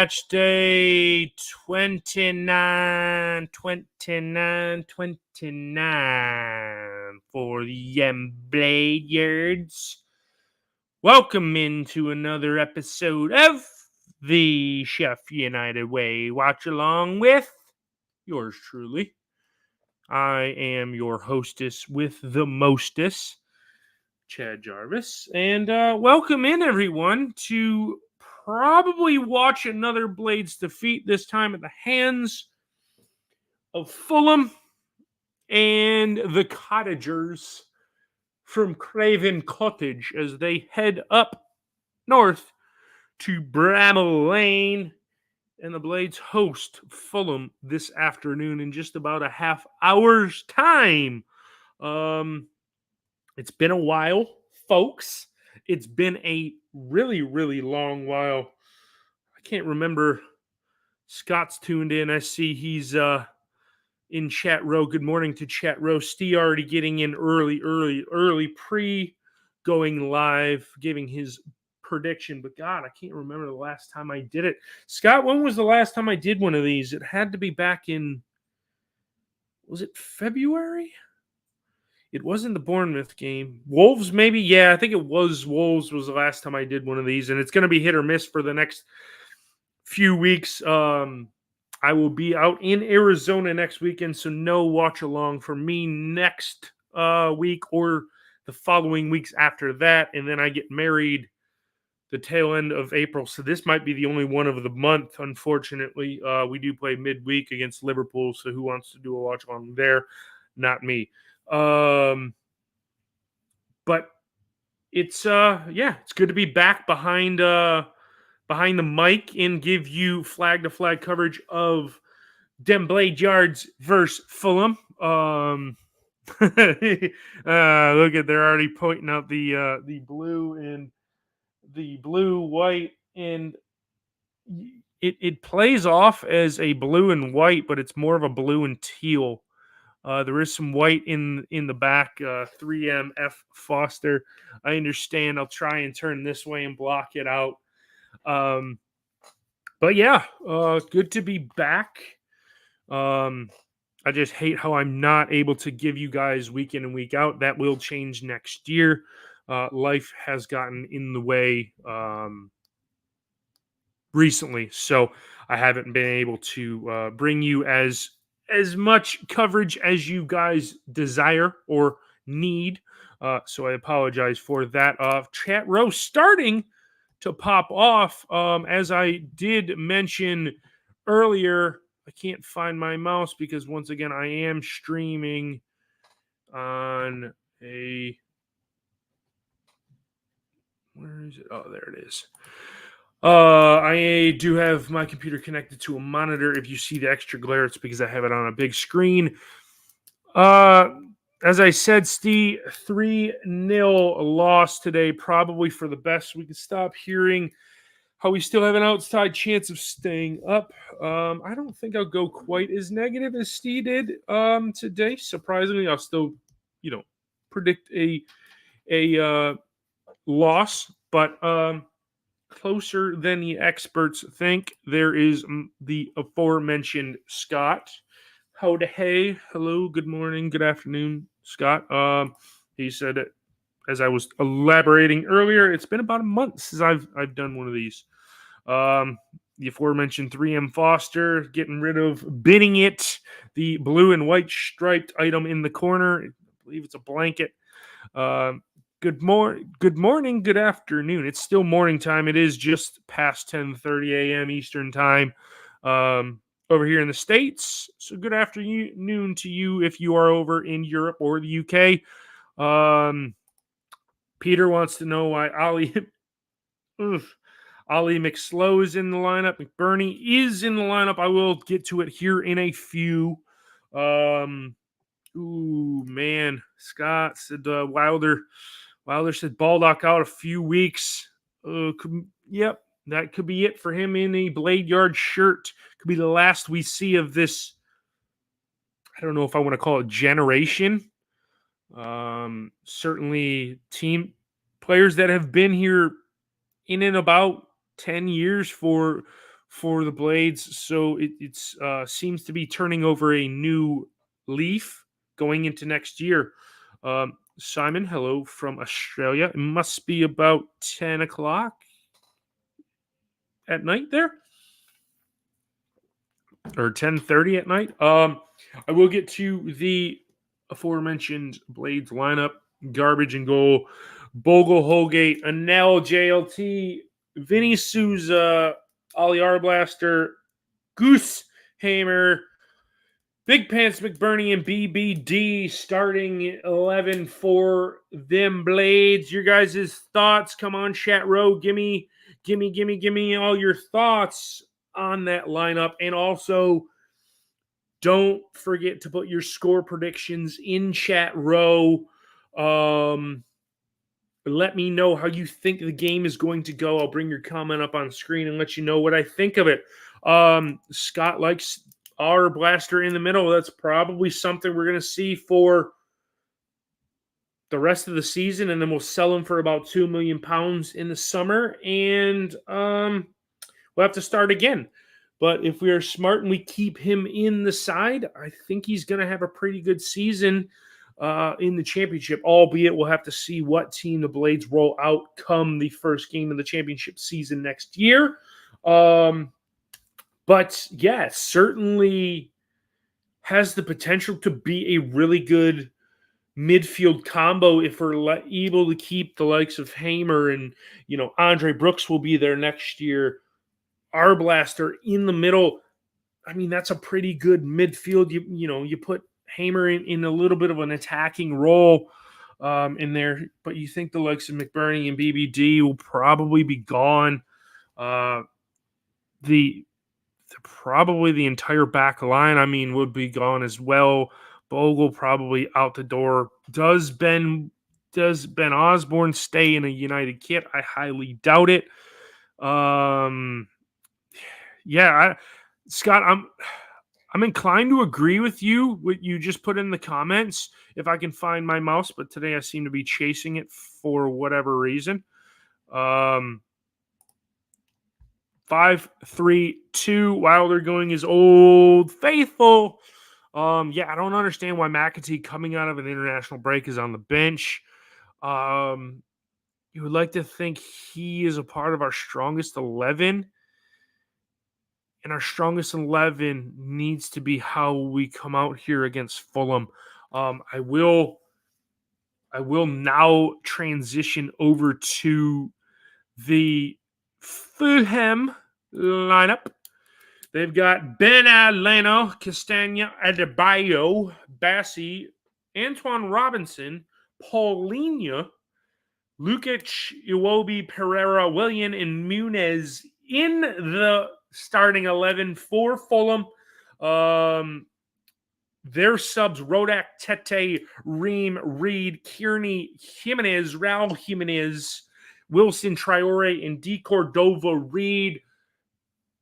match day 29 for the Bladeyards. Welcome into another episode of the Chef United Way Watchalong with yours truly. I am your hostess with the mostest, Chad Jarvis, and welcome in everyone to probably watch another Blades defeat, this time at the hands of Fulham and the Cottagers from Craven Cottage as they head up north to Bramall Lane, and the Blades host Fulham this afternoon in just about a half hour's time. It's been a while, folks. It's been a really, really long while. I can't remember. Scott's tuned in. I see he's in chat row. Good morning to chat row. Steve already getting in early, going live, giving his prediction. But God, I can't remember the last time I did it. Scott, when was the last time I did one of these? It had to be back in, was it February? It wasn't the Bournemouth game. Wolves, maybe? Yeah, I think it was Wolves was the last time I did one of these. And it's going to be hit or miss for the next few weeks. I will be out in Arizona next weekend, so no watch along for me next week or the following weeks after that. And then I get married the tail end of April. So this might be the only one of the month, unfortunately. We do play midweek against Liverpool, so who wants to do a watch along there? Not me. But it's it's good to be back behind the mic and give you flag to flag coverage of Dem Bladeyards versus Fulham. Look at, they're already pointing out the blue and the blue, white, and it plays off as a blue and white, but it's more of a blue and teal. There is some white in the back. 3M F Foster. I understand. I'll try and turn this way and block it out. But yeah, good to be back. I just hate how I'm not able to give you guys week in and week out. That will change next year. Life has gotten in the way recently, so I haven't been able to bring you as much coverage as you guys desire or need. So I apologize for that. Chat row starting to pop off. As I did mention earlier, I can't find my mouse because once again, I am streaming on a, where is it? Oh, there it is. I do have my computer connected to a monitor. If you see the extra glare, it's because I have it on a big screen. As I said, Steve, 3-0 loss today, probably for the best. We can stop hearing how we still have an outside chance of staying up. I don't think I'll go quite as negative as Steve did today. Surprisingly, I'll still, predict a loss, but closer than the experts think. There is the aforementioned Scott. Howdy hey, hello, good morning, good afternoon, Scott. He said, as I was elaborating earlier, it's been about a month since I've done one of these. The aforementioned 3M Foster, getting rid of bidding it, the blue and white striped item in the corner. I believe it's a blanket. Good morning, good afternoon. It's still morning time. It is just past 10:30 a.m. Eastern time over here in the States. So good afternoon to you if you are over in Europe or the UK. Peter wants to know why Ollie McSlow is in the lineup. McBurney is in the lineup. I will get to it here in a few. Ooh, man. Scott said Wilder said Baldock out a few weeks. Yep, that could be it for him in a Bladeyard shirt. Could be the last we see of this. I don't know if I want to call it generation. Certainly team players that have been here in and about 10 years for for the Blades. So it seems to be turning over a new leaf going into next year. Simon, hello from Australia. It must be about 10 o'clock at night there, or 10:30 at night. I will get to the aforementioned Blades lineup: Garbage and Goal, Bogle, Holgate, Anel, JLT, Vinny Souza, Ali Arblaster, Goose Hamer, Big Pants McBurney, and BBD starting 11 for them Blades. Your guys' thoughts? Come on, chat row. Give me all your thoughts on that lineup. And also, don't forget to put your score predictions in chat row. Let me know how you think the game is going to go. I'll bring your comment up on screen and let you know what I think of it. Scott likes our blaster in the middle. That's probably something we're going to see for the rest of the season, and then we'll sell them for about £2 million in the summer, and we'll have to start again. But if we are smart and we keep him in the side, I think he's going to have a pretty good season in the championship, albeit we'll have to see what team the Blades roll out come the first game of the championship season next year. But yeah, certainly has the potential to be a really good midfield combo if we're able to keep the likes of Hamer and, Andre Brooks will be there next year. Arblaster in the middle. I mean, that's a pretty good midfield. You put Hamer in a little bit of an attacking role in there, but you think the likes of McBurney and BBD will probably be gone. Probably the entire back line, would be gone as well. Bogle probably out the door. Does Ben Osborne stay in a United kit? I highly doubt it. Scott, I'm inclined to agree with you, what you just put in the comments, if I can find my mouse, but today I seem to be chasing it for whatever reason. 5-3-2. Wilder going his Old Faithful. I don't understand why McAtee, coming out of an international break, is on the bench. You would like to think he is a part of our strongest 11. And our strongest 11 needs to be how we come out here against Fulham. I will now transition over to the Fulham lineup. They've got Ben Leno, Castagna, Adebayo, Bassi, Antoine Robinson, Paulinho, Lukic, Iwobi, Pereira, Willian, and Muniz in the starting 11 for Fulham. Their subs: Rodak, Tete, Ream, Reed, Kearney, Jimenez, Raul Jimenez, Wilson, Traore, and D. Cordova Reed.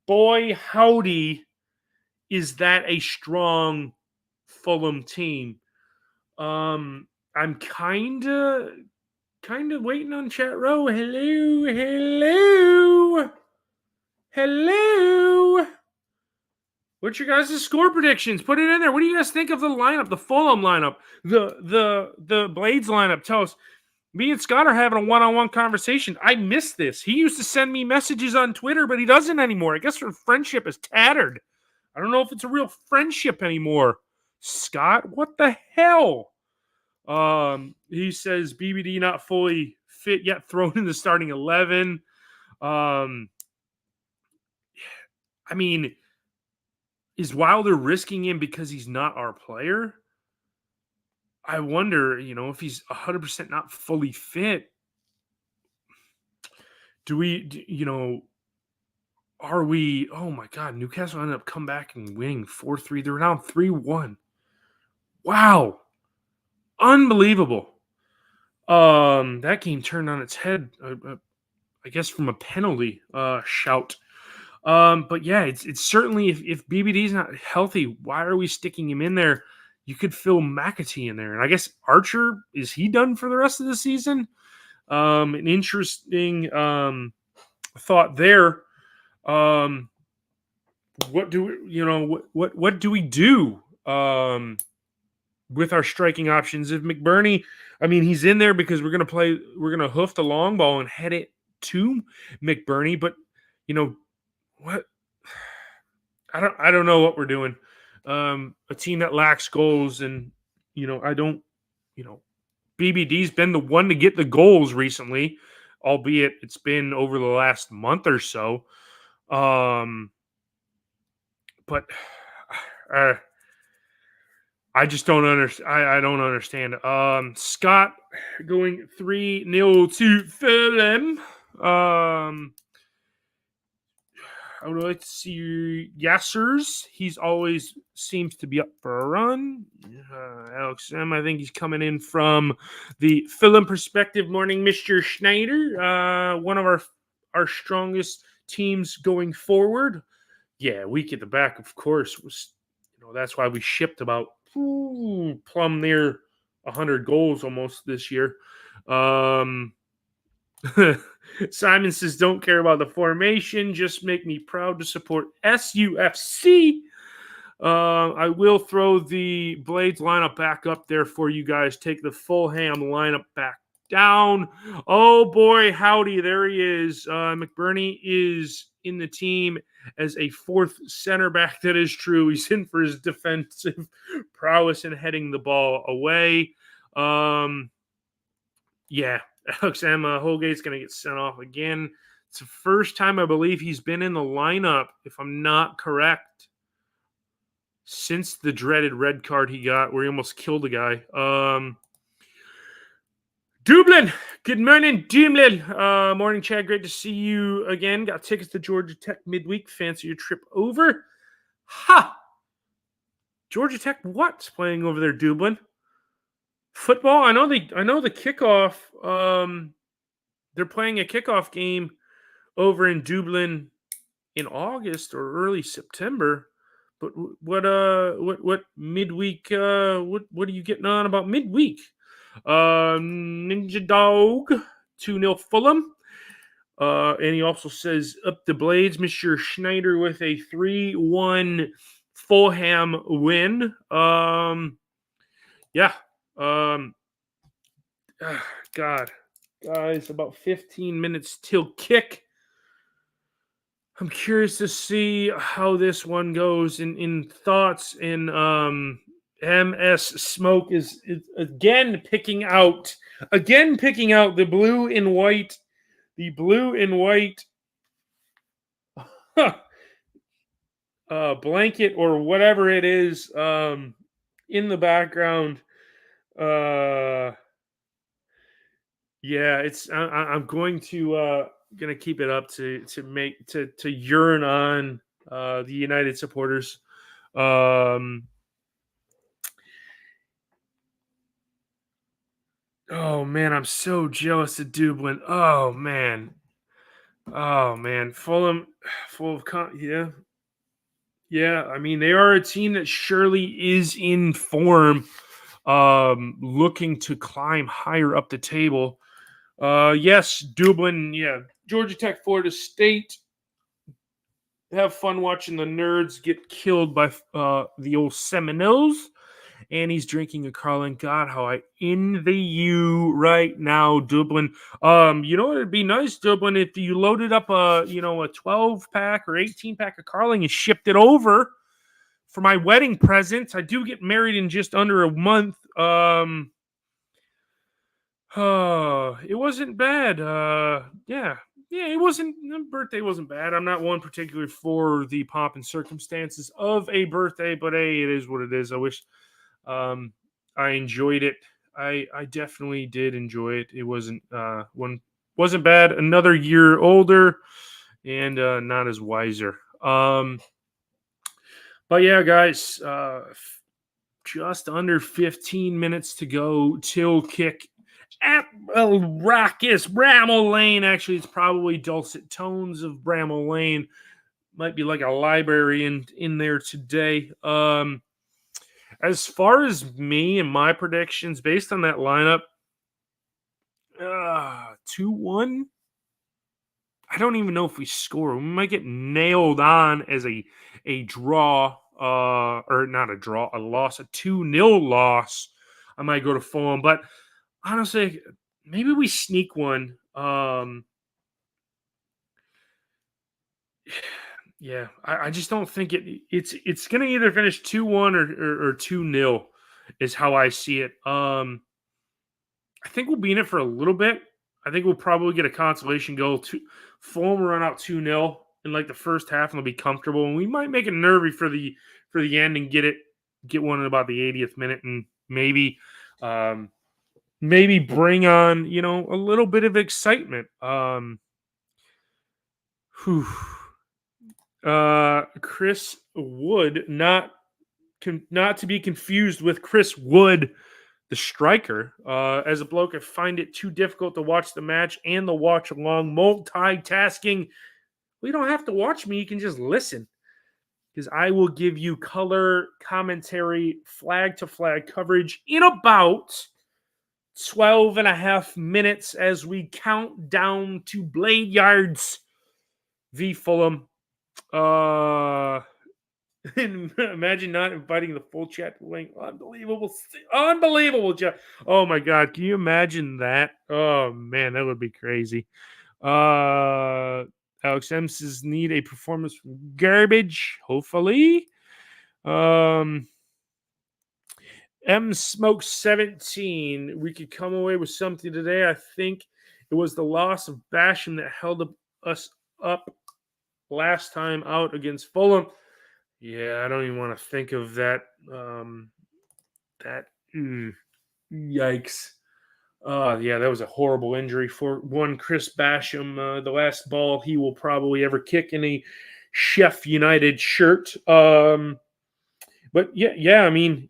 Boy, howdy, is that a strong Fulham team. I'm kind of waiting on chat row. Hello. What's your guys' score predictions? Put it in there. What do you guys think of the lineup, the Fulham lineup, the Blades lineup? Tell us. Me and Scott are having a one-on-one conversation. I miss this. He used to send me messages on Twitter, but he doesn't anymore. I guess our friendship is tattered. I don't know if it's a real friendship anymore. Scott, what the hell? He says BBD not fully fit yet, thrown in the starting 11. Is Wilder risking him because he's not our player? I wonder, if he's 100% not fully fit. Are we, oh my God, Newcastle ended up coming back and winning 4-3. They're down 3-1. Wow. Unbelievable. That game turned on its head, I guess, from a penalty shout. But yeah, it's certainly, if BBD's not healthy, why are we sticking him in there? You could fill McAtee in there. And I guess Archer, is he done for the rest of the season? An interesting thought there. what do we, what do we do with our striking options? If McBurney, I mean, he's in there because we're gonna hoof the long ball and head it to McBurney, but what? I don't know what we're doing. A team that lacks goals, and I don't, you know, BBD's been the one to get the goals recently, albeit it's been over the last month or so. But uh, I just don't understand. I don't understand. Scott going 3-0 to Fulham. I would like to see Yassers. He's always seems to be up for a run. Alex M, I think he's coming in from the Fulham perspective. Morning, Mr. Schneider. One of our strongest teams going forward. Yeah, weak at the back, of course. Was that's why we shipped about plumb near 100 goals almost this year. Simon says, don't care about the formation. Just make me proud to support SUFC. I will throw the Blades lineup back up there for you guys. Take the Fulham lineup back down. Oh, boy, howdy. There he is. McBurney is in the team as a fourth center back. That is true. He's in for his defensive prowess and heading the ball away. Yeah. Alex Emma Holgate's going to get sent off again. It's the first time I believe he's been in the lineup, if I'm not correct, since the dreaded red card he got where he almost killed a guy. Dublin. Good morning, Dublin. Morning, Chad. Great to see you again. Got tickets to Georgia Tech midweek. Fancy your trip over? Ha! Georgia Tech what's playing over there, Dublin? Football? I know the kickoff. They're playing a kickoff game over in Dublin in August or early September. But what midweek? What are you getting on about midweek? Ninja Dog 2-0 Fulham. And he also says up the Blades, Mr. Schneider with a 3-1 Fulham win. Yeah. God, guys, about 15 minutes till kick. I'm curious to see how this one goes in thoughts. And MS Smoke is again picking out the blue and white blanket or whatever it is in the background. Yeah, it's I'm going to keep it up to yearn on the United supporters. Oh man, I'm so jealous of Dublin. Oh man, Fulham, yeah. I mean, they are a team that surely is in form, looking to climb higher up the table. Yes, Dublin. Yeah, Georgia Tech, Florida State. Have fun watching the nerds get killed by the old Seminoles. And he's drinking a Carlin. God, how I envy you right now, Dublin. It'd be nice, Dublin, if you loaded up a 12-pack or 18-pack of Carlin and shipped it over for my wedding present. I do get married in just under a month. It wasn't bad. Yeah, it wasn't. The birthday wasn't bad. I'm not one particularly for the pomp and circumstances of a birthday, but hey, it is what it is. I wish I enjoyed it. I definitely did enjoy it. It wasn't bad. Another year older and not as wiser. But yeah, guys, just under 15 minutes to go till kick at Raucous Bramall Lane. Actually, it's probably dulcet tones of Bramall Lane. Might be like a library in there today. As far as me and my predictions, based on that lineup, 2-1. I don't even know if we score. We might get nailed on as a draw, or not a draw, a loss, a 2-0 loss. I might go to Fulham, but honestly, maybe we sneak one. Yeah, I just don't think it's gonna either finish 2-1 or 2-0 is how I see it. I think we'll be in it for a little bit. I think we'll probably get a consolation goal. Fulham will run out 2-0 in like the first half, and they'll be comfortable. And we might make it nervy for the end and get one in about the 80th minute, and um, maybe bring on a little bit of excitement. Whew. Chris Wood, not to be confused with Chris Wood, the striker. As a bloke, I find it too difficult to watch the match and the watch along. Multitasking. We don't have to watch me. You can just listen, because I will give you color commentary, flag to flag coverage in about 12 and a half minutes as we count down to Blade Yards v Fulham. And imagine not inviting the full chat to link. Unbelievable, Jeff. Oh my God, can you imagine that? Oh man, that would be crazy. Alex M says need a performance from garbage. Hopefully. M Smoke 17. We could come away with something today. I think it was the loss of Basham that held us up last time out against Fulham. Yeah, I don't even want to think of that. That yikes. Yeah, that was a horrible injury for one Chris Basham. The last ball he will probably ever kick in a Sheff United shirt. But yeah. I mean,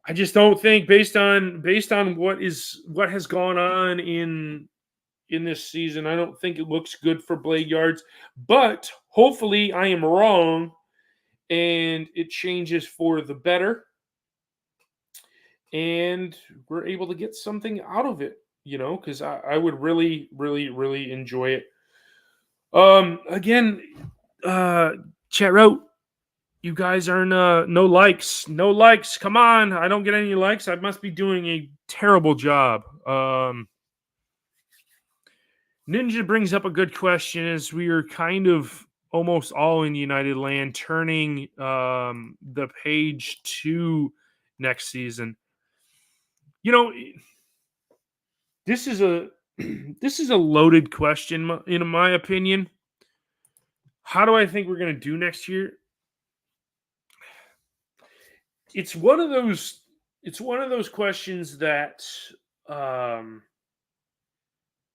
I just don't think based on what has gone on in this season, I don't think it looks good for Blade Yards. But hopefully, I am wrong, and it changes for the better, and we're able to get something out of it, because I would really, really, really enjoy it. Again, chat wrote, you guys are no likes. No likes. Come on. I don't get any likes. I must be doing a terrible job. Ninja brings up a good question, as we are kind of almost all in United land, turning the page to next season. This is a this is a loaded question, in my opinion. How do I think we're going to do next year? It's one of those questions that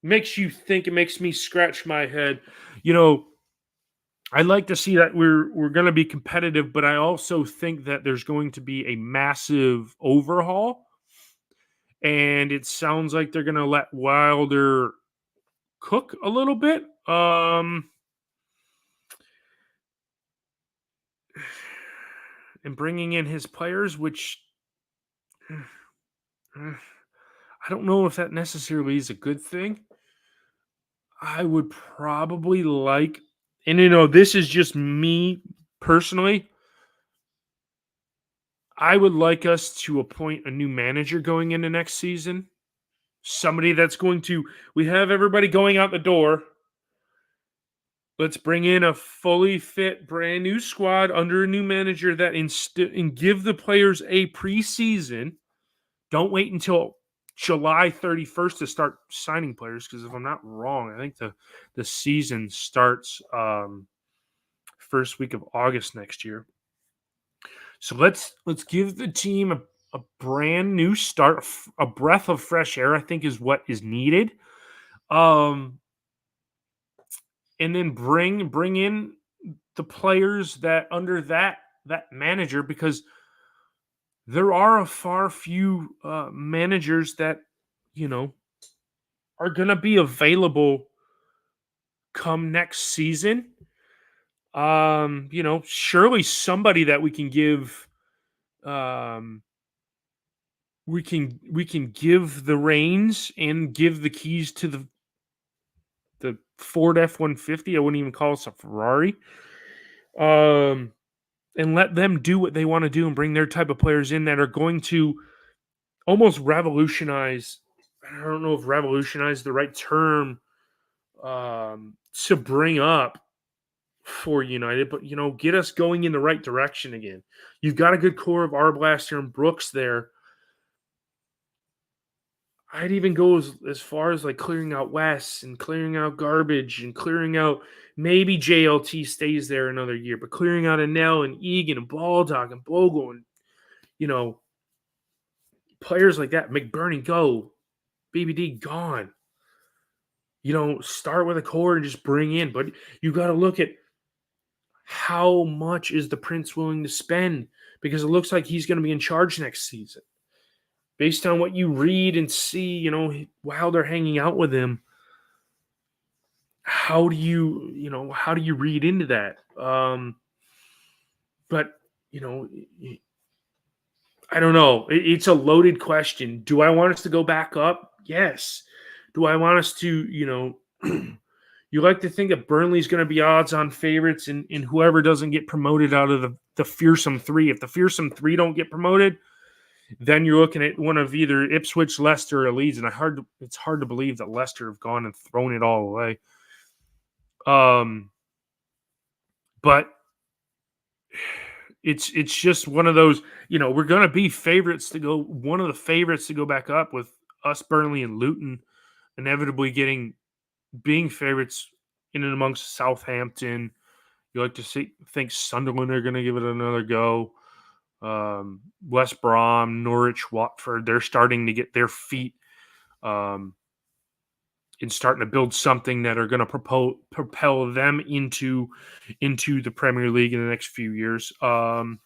makes you think. It makes me scratch my head. I'd like to see that we're going to be competitive, but I also think that there's going to be a massive overhaul, and it sounds like they're going to let Wilder cook a little bit. And bringing in his players, which I don't know if that necessarily is a good thing. I would probably like, and this is just me personally, I would like us to appoint a new manager going into next season. Somebody that's we have everybody going out the door. Let's bring in a fully fit, brand new squad under a new manager and give the players a preseason. Don't wait until July 31st to start signing players, because if I'm not wrong, I think the season starts first week of August next year. So let's give the team a brand new start, a breath of fresh air, I think is what is needed. And then bring in the players that under that manager, because there are a far few managers that are going to be available come next season. Surely somebody that we can give we can give the reins and give the keys to the Ford F-150. I wouldn't even call this a Ferrari. And let them do what they want to do and bring their type of players in that are going to almost revolutionize. I don't know if revolutionize is the right term to bring up for United, but get us going in the right direction again. You've got a good core of Arblaster and Brooks there. I'd even go as far as like clearing out Wes and clearing out garbage and clearing out maybe JLT stays there another year, but clearing out Anel and Egan and Baldock and Bogle and players like that. McBurney go, BBD gone. Start with a core and just bring in, but you got to look at how much is the Prince willing to spend, because it looks like he's going to be in charge next season. Based on what you read and see, while they're hanging out with him, how do you read into that? But I don't know. It's a loaded question. Do I want us to go back up? Yes. Do I want us to, you like to think that Burnley's going to be odds-on favorites in whoever doesn't get promoted out of the fearsome three. If the fearsome three don't get promoted, then you're looking at one of either Ipswich, Leicester, or Leeds. And it's hard to believe that Leicester have gone and thrown it all away. But it's just one of those, we're going to be one of the favorites to go back up, with us, Burnley, and Luton inevitably being favorites in and amongst Southampton. You like to think Sunderland are going to give it another go. West Brom, Norwich, Watford, they're starting to get their feet and starting to build something that are going to propel them into the Premier League in the next few years. But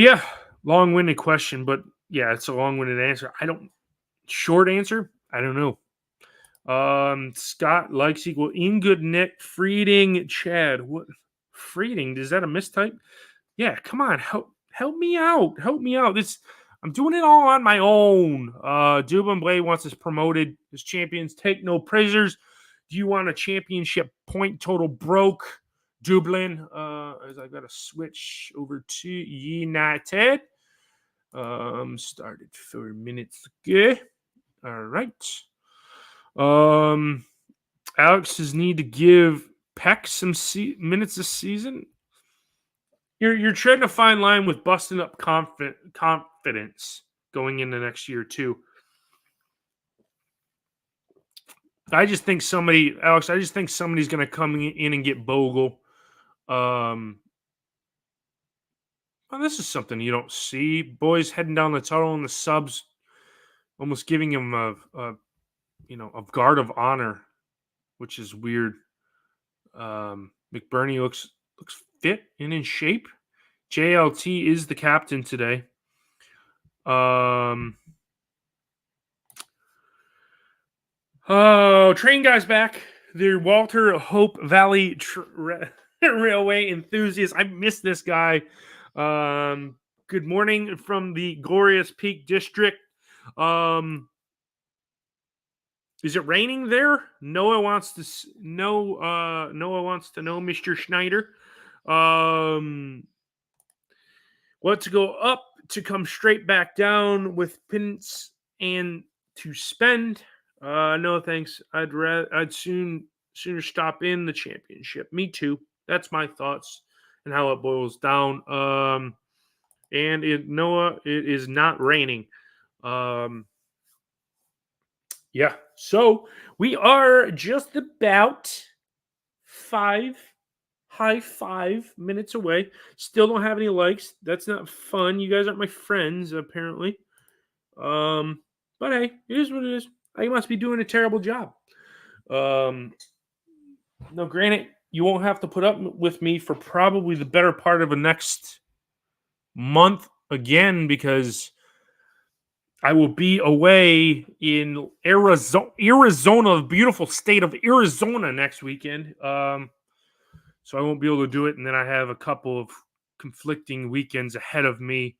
yeah, long-winded question, but yeah, it's a long-winded answer. Short answer, I don't know. Scott likes equal in good Nick Freeding Chad. What Freeding? Is that a mistype? Yeah, come on, help me out. Help me out. I'm doing it all on my own. Dublin Blade wants us promoted as champions. Take no prisoners. Do you want a championship point total broke? Dublin, as I gotta switch over to United. Started 4 minutes ago. All right. Alex says need to give Peck some minutes this season. You're trying to find line with busting up confidence going into next year too. I just think somebody's going to come in and get Bogle. Well, this is something you don't see. Boys heading down the tunnel and the subs almost giving him a guard of honor, which is weird. McBurney looks fit and in shape. JLT is the captain today. Train guys back. The Walter Hope Valley Railway enthusiast. I miss this guy. Good morning from the glorious Peak District. Is it raining there? Noah wants to know, Mr. Schneider. What to go up to come straight back down with pins and to spend? No thanks. I'd sooner stop in the championship. Me too. That's my thoughts and how it boils down. Noah, it is not raining. Yeah. So we are just about 5 minutes away. Still don't have any likes. That's not fun. You guys aren't my friends, apparently. But hey, it is what it is. I must be doing a terrible job. No, granted, you won't have to put up with me for probably the better part of the next month again, because I will be away in Arizona, the beautiful state of Arizona next weekend. So I won't be able to do it. And then I have a couple of conflicting weekends ahead of me.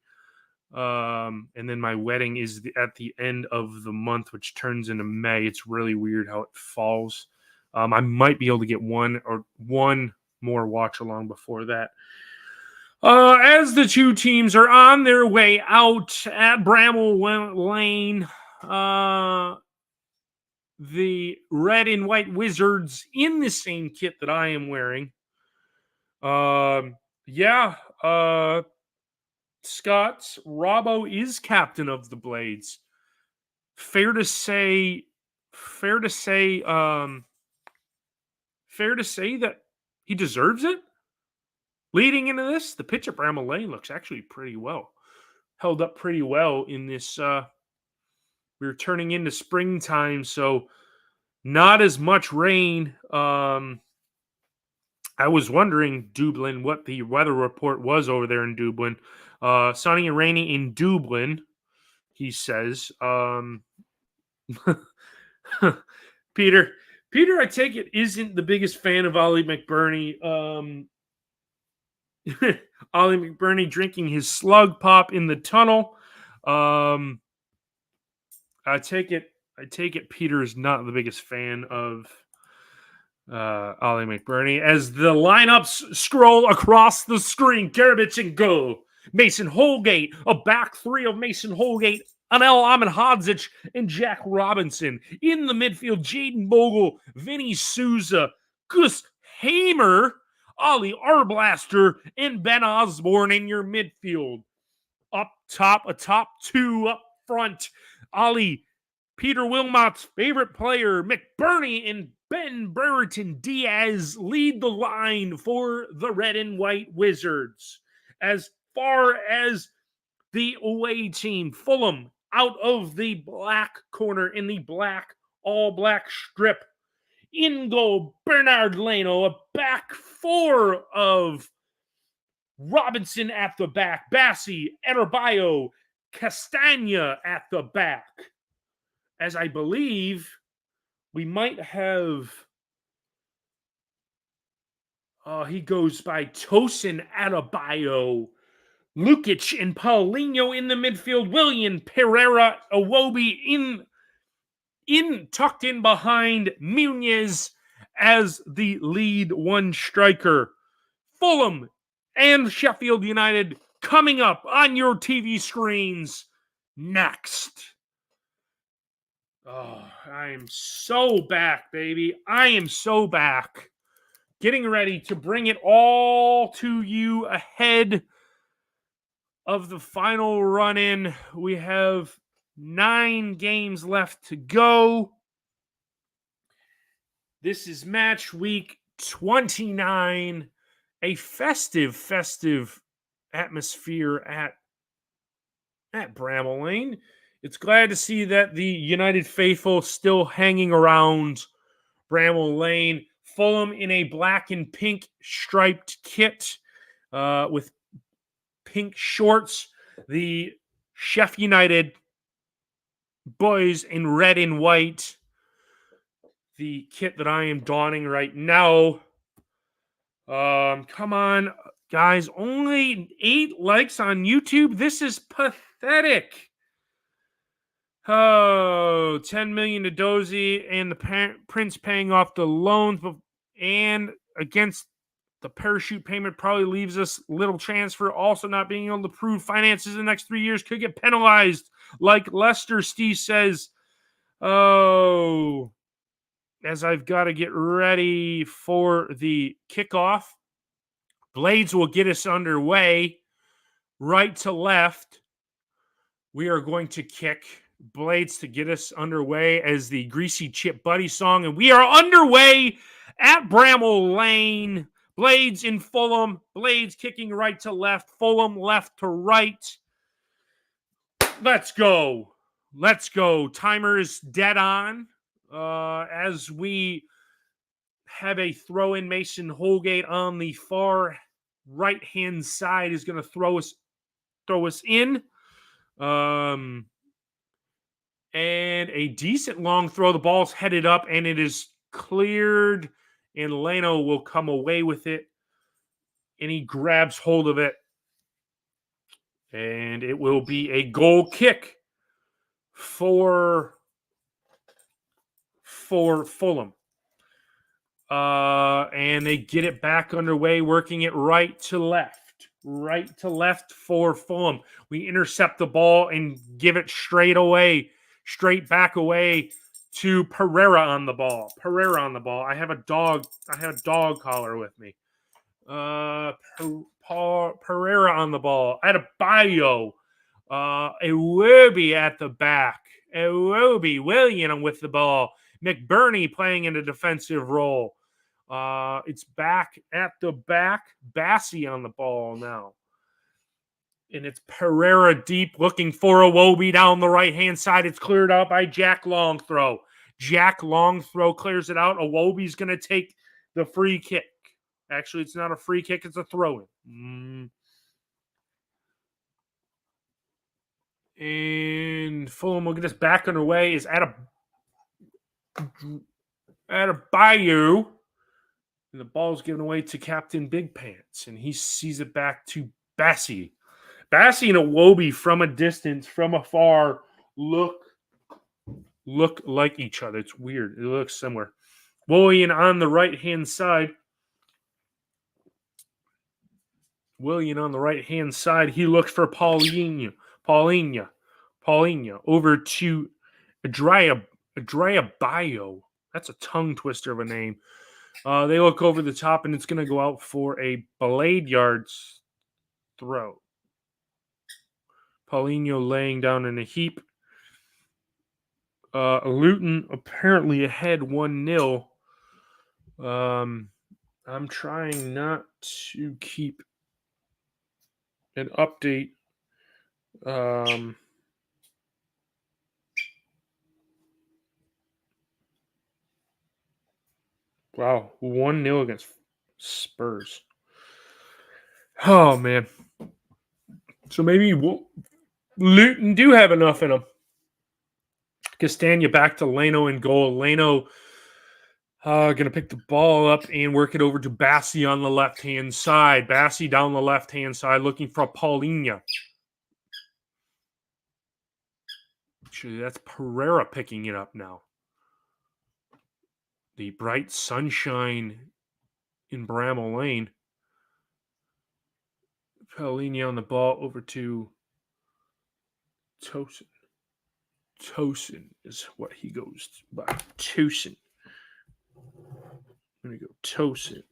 And then my wedding is at the end of the month, which turns into May. It's really weird how it falls. I might be able to get one more watch along before that. As the two teams are on their way out at Bramall Lane, the red and white Wizards in the same kit that I am wearing. Scott's Robbo is captain of the Blades. Fair to say that he deserves it. Leading into this, the pitch at Bramall Lane looks actually pretty well. Held up pretty well in this. We're turning into springtime, so not as much rain. I was wondering, Dublin, what the weather report was over there in Dublin. Sunny and rainy in Dublin, he says. Peter, I take it, isn't the biggest fan of Ollie McBurney. Ollie McBurney drinking his slug pop in the tunnel. I take it Peter is not the biggest fan of Ollie McBurney. As the lineups scroll across the screen, Garabich and goal. Mason Holgate, a back three of Mason Holgate, Anel Ahmedhodzic, and Jack Robinson. In the midfield, Jaden Bogle, Vinny Souza, Gus Hamer, Ollie Arblaster, and Ben Osborne in your midfield. Up top, a top two up front. Ollie, Peter Wilmot's favorite player, McBurney, and Ben Brereton Diaz lead the line for the red and white Wizards. As far as the away team, Fulham out of the black corner in the all black strip. In goal, Bernard Leno, a back four of Robinson at the back, Bassi, Adebayo, Castagna at the back. As I believe we might have, he goes by Tosin Adebayo, Lukic and Paulinho in the midfield, William Pereira Iwobi tucked in behind Muniz as the lead one striker. Fulham and Sheffield United coming up on your TV screens next. Oh, I am so back, baby. I am so back. Getting ready to bring it all to you ahead of the final run-in. We have 9 games left to go. This is match week 29. A festive atmosphere at Bramall Lane. It's glad to see that the United faithful still hanging around Bramall Lane. Fulham in a black and pink striped kit with pink shorts. The Sheff United boys in red and white. The kit that I am donning right now. Come on, guys. Only 8 likes on YouTube. This is pathetic. Oh, 10 million to Dozy and the Prince paying off the loans, and against the parachute payment probably leaves us little chance for also not being able to prove finances in the next 3 years. Could get penalized like Leicester, Steve says. Oh, as I've got to get ready for the kickoff. Blades will get us underway. Right to left, we are going to kick. Blades to get us underway as the Greasy Chip Buddy song. And we are underway at Bramall Lane. Blades in Fulham. Blades kicking right to left. Fulham left to right. Let's go. Let's go. Timer is dead on. As we have a throw in, Mason Holgate on the far right-hand side is going to throw us in. And a decent long throw. The ball's headed up, and it is cleared, and Leno will come away with it, and he grabs hold of it, and it will be a goal kick for Fulham. And they get it back underway, working it right to left for Fulham. We intercept the ball and give it straight back away to Pereira on the ball. I have a dog collar with me. Pereira on the ball. Adebayo. Iwobi at the back. William with the ball. McBurney playing in a defensive role. It's back at the back. Bassi on the ball now. And it's Pereira deep looking for Iwobi down the right-hand side. It's cleared out by Jack Longthrow. Jack Longthrow clears it out. Iwobi's going to take the free kick. Actually, it's not a free kick. It's a throw-in. And Fulham will get us back underway. Is Adebayo. And the ball's given away to Captain Big Pants. And he sees it back to Bassi. Bassi and Iwobi from a distance, from afar, look like each other. It's weird. It looks similar. William on the right-hand side. He looks for Paulinho over to Adebayo. That's a tongue twister of a name. They look over the top, and it's going to go out for a blade yards throw. Paulinho laying down in a heap. Luton apparently ahead 1-0. I'm trying not to keep an update. Wow, 1-0 against Spurs. Oh, man. So maybe Luton do have enough in them. Castagna back to Leno in goal. Leno going to pick the ball up and work it over to Bassi on the left-hand side. Bassi down the left-hand side looking for Paulinho. Actually, that's Pereira picking it up now. The bright sunshine in Bramall Lane. Paulinho on the ball over to Tosin. Tosin is what he goes by. Tosin. Let me go. Tosin.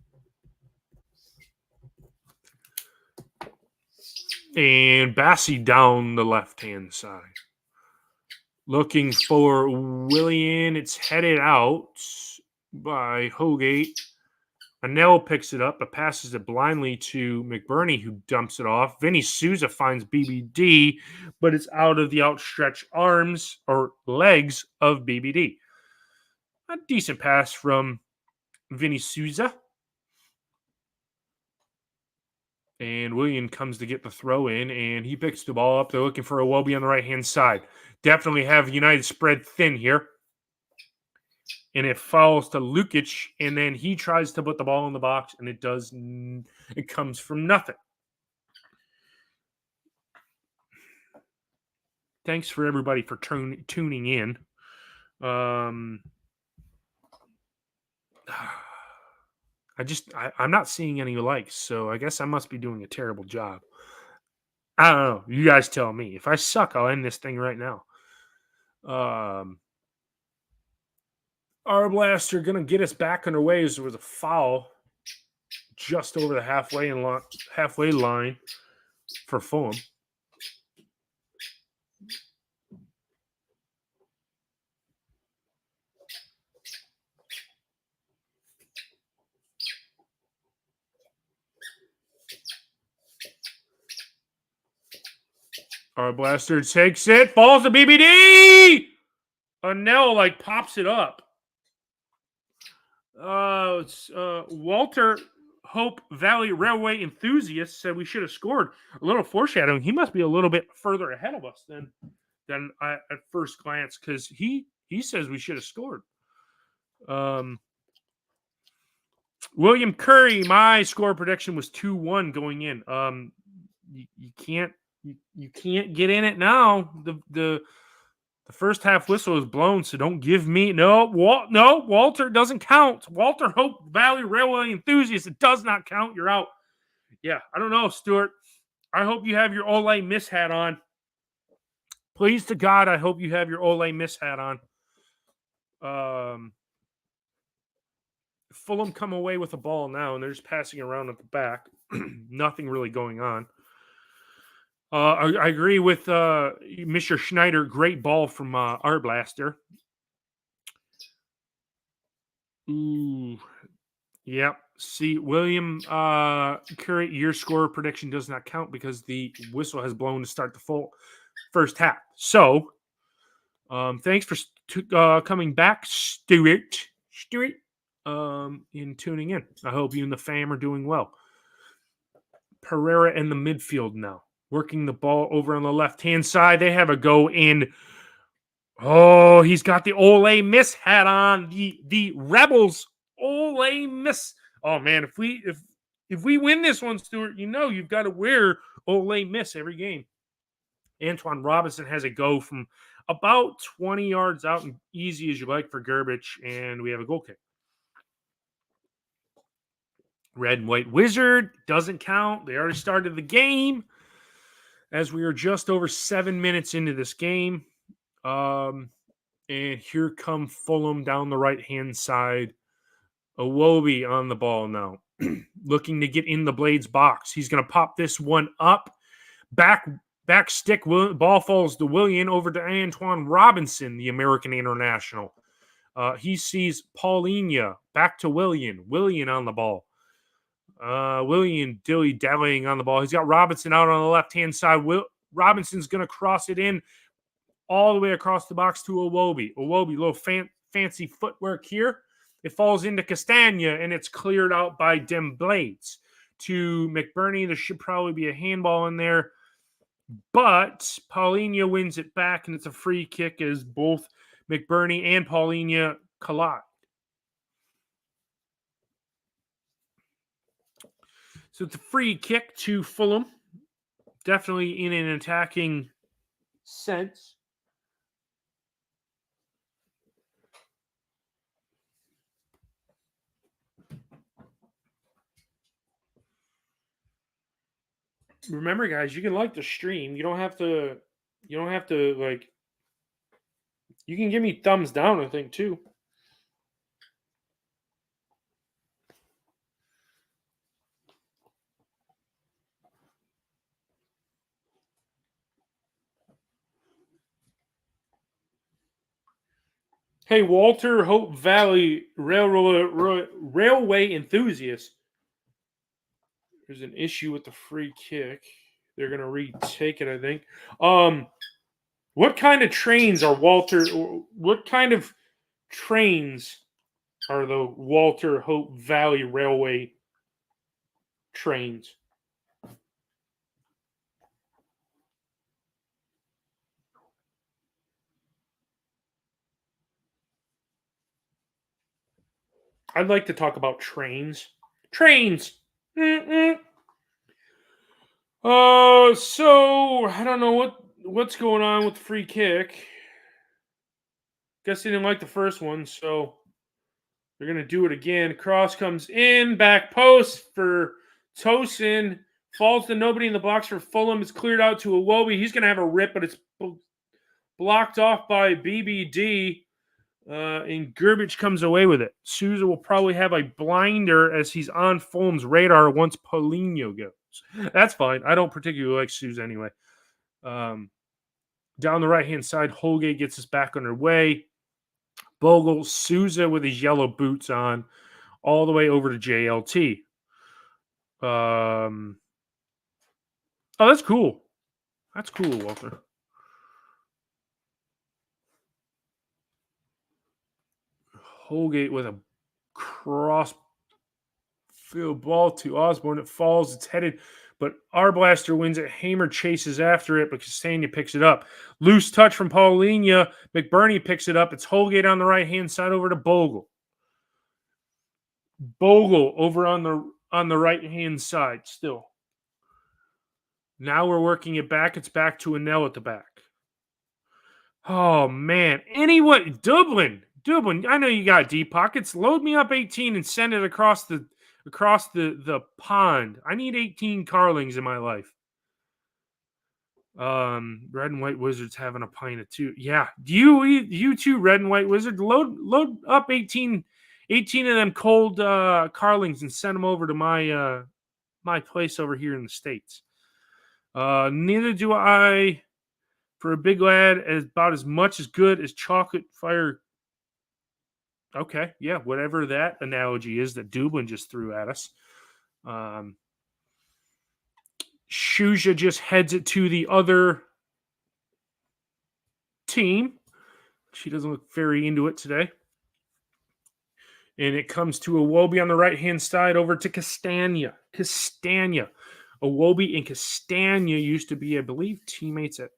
And Bassi down the left-hand side. Looking for Willian. It's headed out by Hogate. Anel picks it up, but passes it blindly to McBurney, who dumps it off. Vinny Souza finds BBD, but it's out of the outstretched arms or legs of BBD. A decent pass from Vinny Souza. And William comes to get the throw in, and he picks the ball up. They're looking for Iwobi on the right-hand side. Definitely have United spread thin here. And it falls to Lukic, and then he tries to put the ball in the box, and it comes from nothing. Thanks for everybody for tuning in. I'm not seeing any likes, so I guess I must be doing a terrible job. I don't know. You guys tell me. If I suck, I'll end this thing right now. Our blaster going to get us back underway as there was a foul just over the halfway line for Fulham. Our blaster takes it, falls to BBD! Anel pops it up. Walter Hope Valley Railway enthusiast said we should have scored. A little foreshadowing. He must be a little bit further ahead of us than I at first glance, because he says we should have scored. William Curry, my score prediction was 2-1 going in. You can't get in it now. The first half whistle is blown, so don't give me no. Walter doesn't count. Walter Hope Valley Railway enthusiast. It does not count. You're out. Yeah, I don't know, Stuart. I hope you have your Ole Miss hat on. Please to God, I hope you have your Ole Miss hat on. Fulham come away with the ball now, and they're just passing around at the back. Nothing really going on. I agree with Mr. Schneider. Great ball from Arblaster. Ooh. Yep. See, William Curry, your score prediction does not count because the whistle has blown to start the full first half. So, thanks for coming back, Stuart. In tuning in. I hope you and the fam are doing well. Pereira in the midfield now, working the ball over on the left-hand side. They have a go in. Oh, he's got the Ole Miss hat on. The Rebels Ole Miss. Oh man, if we win this one, Stuart, you know you've got to wear Ole Miss every game. Antoine Robinson has a go from about 20 yards out and easy as you like for Gerbich, and we have a goal kick. Red and White Wizard doesn't count. They already started the game as we are just over 7 minutes into this game. And here come Fulham down the right-hand side. Iwobi on the ball now, looking to get in the Blades box. He's going to pop this one up. Back stick. Ball falls to Willian over to Antoine Robinson, the American international. He sees Paulinho. Back to Willian. Willian on the ball. Willian dilly-dallying on the ball. He's got Robinson out on the left-hand side. Robinson's going to cross it in all the way across the box to Iwobi. Iwobi, little fancy footwork here. It falls into Castagna, and it's cleared out by Dem Blades to McBurney. There should probably be a handball in there, but Paulinho wins it back, and it's a free kick as both McBurney and Paulinho collide. So it's a free kick to Fulham, definitely in an attacking sense. Remember, guys, you can like the stream. You don't have to like. You can give me thumbs down, I think, too. Hey, Walter Hope Valley Railway enthusiast. There's an issue with the free kick. They're going to retake it, I think. What kind of trains are what kind of trains are the Walter Hope Valley Railway trains? I'd like to talk about trains. Trains! So I don't know what's going on with the free kick. Guess they didn't like the first one, so they're gonna do it again. Cross comes in, back post for Tosin. Falls to nobody in the box for Fulham. It's cleared out to Iwobi. He's gonna have a rip, but it's blocked off by BBD. And Gerbich comes away with it. Souza will probably have a blinder as he's on Fulham's radar once Paulinho goes. That's fine. I don't particularly like Souza anyway. Down the right-hand side, Holgate gets us back underway. Bogle, Souza with his yellow boots on, all the way over to JLT. Oh, that's cool. That's cool, Walter. Holgate with a cross field ball to Osborne. It falls. It's headed, but Arblaster wins it. Hamer chases after it, but Castagna picks it up. Loose touch from Paulinho. McBurney picks it up. It's Holgate on the right-hand side over to Bogle. Bogle over on the right-hand side still. Now we're working it back. It's back to Anel at the back. Oh man. Anyway, Dublin. I know you got deep pockets. Load me up 18 and send it across the pond. I need 18 Carlings in my life. Red and White Wizards having a pint of two. Yeah. You two Red and White Wizards load up 18 of them cold Carlings and send them over to my place over here in the States. Neither do I for a big lad as about as much as good as chocolate fire. Okay, yeah, whatever that analogy is that Dublin just threw at us. Um, Shuja just heads it to the other team. She doesn't look very into it today. And it comes to Iwobi on the right hand side over to Castagna. Iwobi and Castagna used to be, I believe, teammates at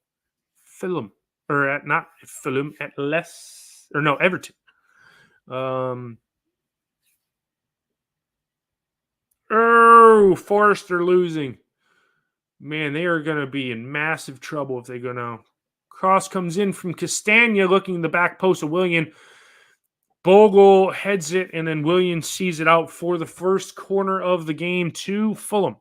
Fulham. Or at not Fulham, at Everton. Forrester losing. Man, they are going to be in massive trouble if they go now. Cross comes in from Castagna, looking in the back post of William. Bogle heads it, and then William sees it out for the first corner of the game to Fulham.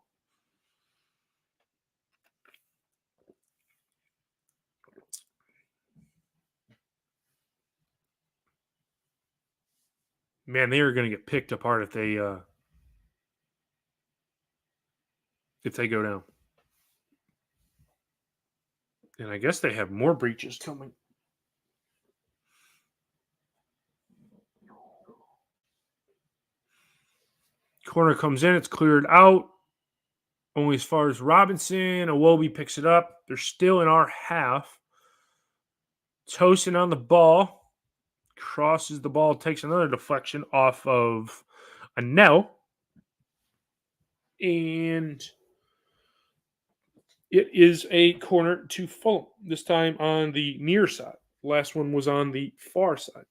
Man, they are going to get picked apart if they go down. And I guess they have more breaches coming. Corner comes in, it's cleared out. Only as far as Robinson. Iwobi picks it up. They're still in our half. Tosin on the ball. Crosses the ball, takes another deflection off of Anel. And it is a corner to Fulham, this time on the near side. Last one was on the far side.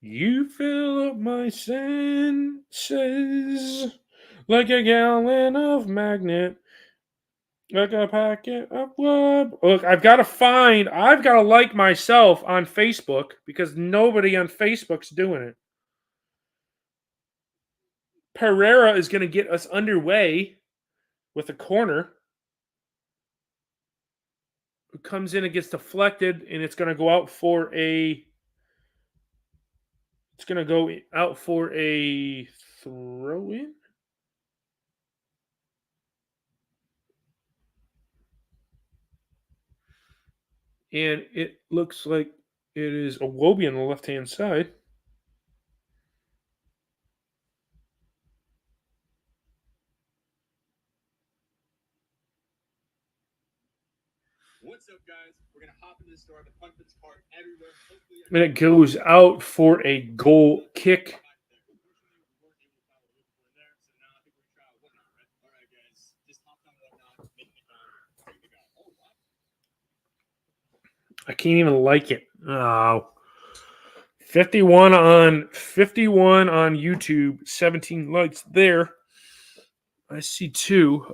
You fill up my senses like a gallon of magnet, like a packet of wood. Look, I've got to like myself on Facebook because nobody on Facebook's doing it. Pereira is going to get us underway with a corner. It comes in and gets deflected, and it's going to go out for a. It's going to go out for a throw in. And it looks like it is Iwobi on the left hand side. What's up, guys? We're gonna hop into the store. The pumpkins cart everywhere. And it goes out for a goal kick. I can't even like it. Oh. 51 on YouTube, 17 likes there. I see two.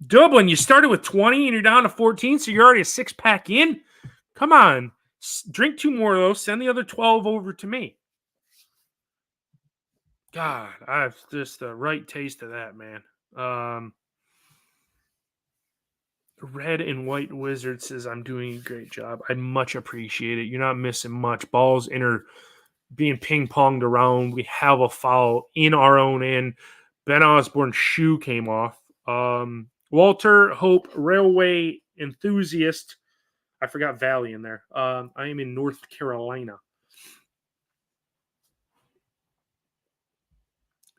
Dublin, you started with 20 and you're down to 14, so you're already a 6-pack in. Come on. Drink 2 more of those. Send the other 12 over to me. God, I have just the right taste of that, man. Red and White Wizard says, I'm doing a great job. I much appreciate it. You're not missing much. Balls being ping-ponged around. We have a foul in our own end. Ben Osborne's shoe came off. Walter Hope, Railway Enthusiast. I forgot Valley in there. I am in North Carolina.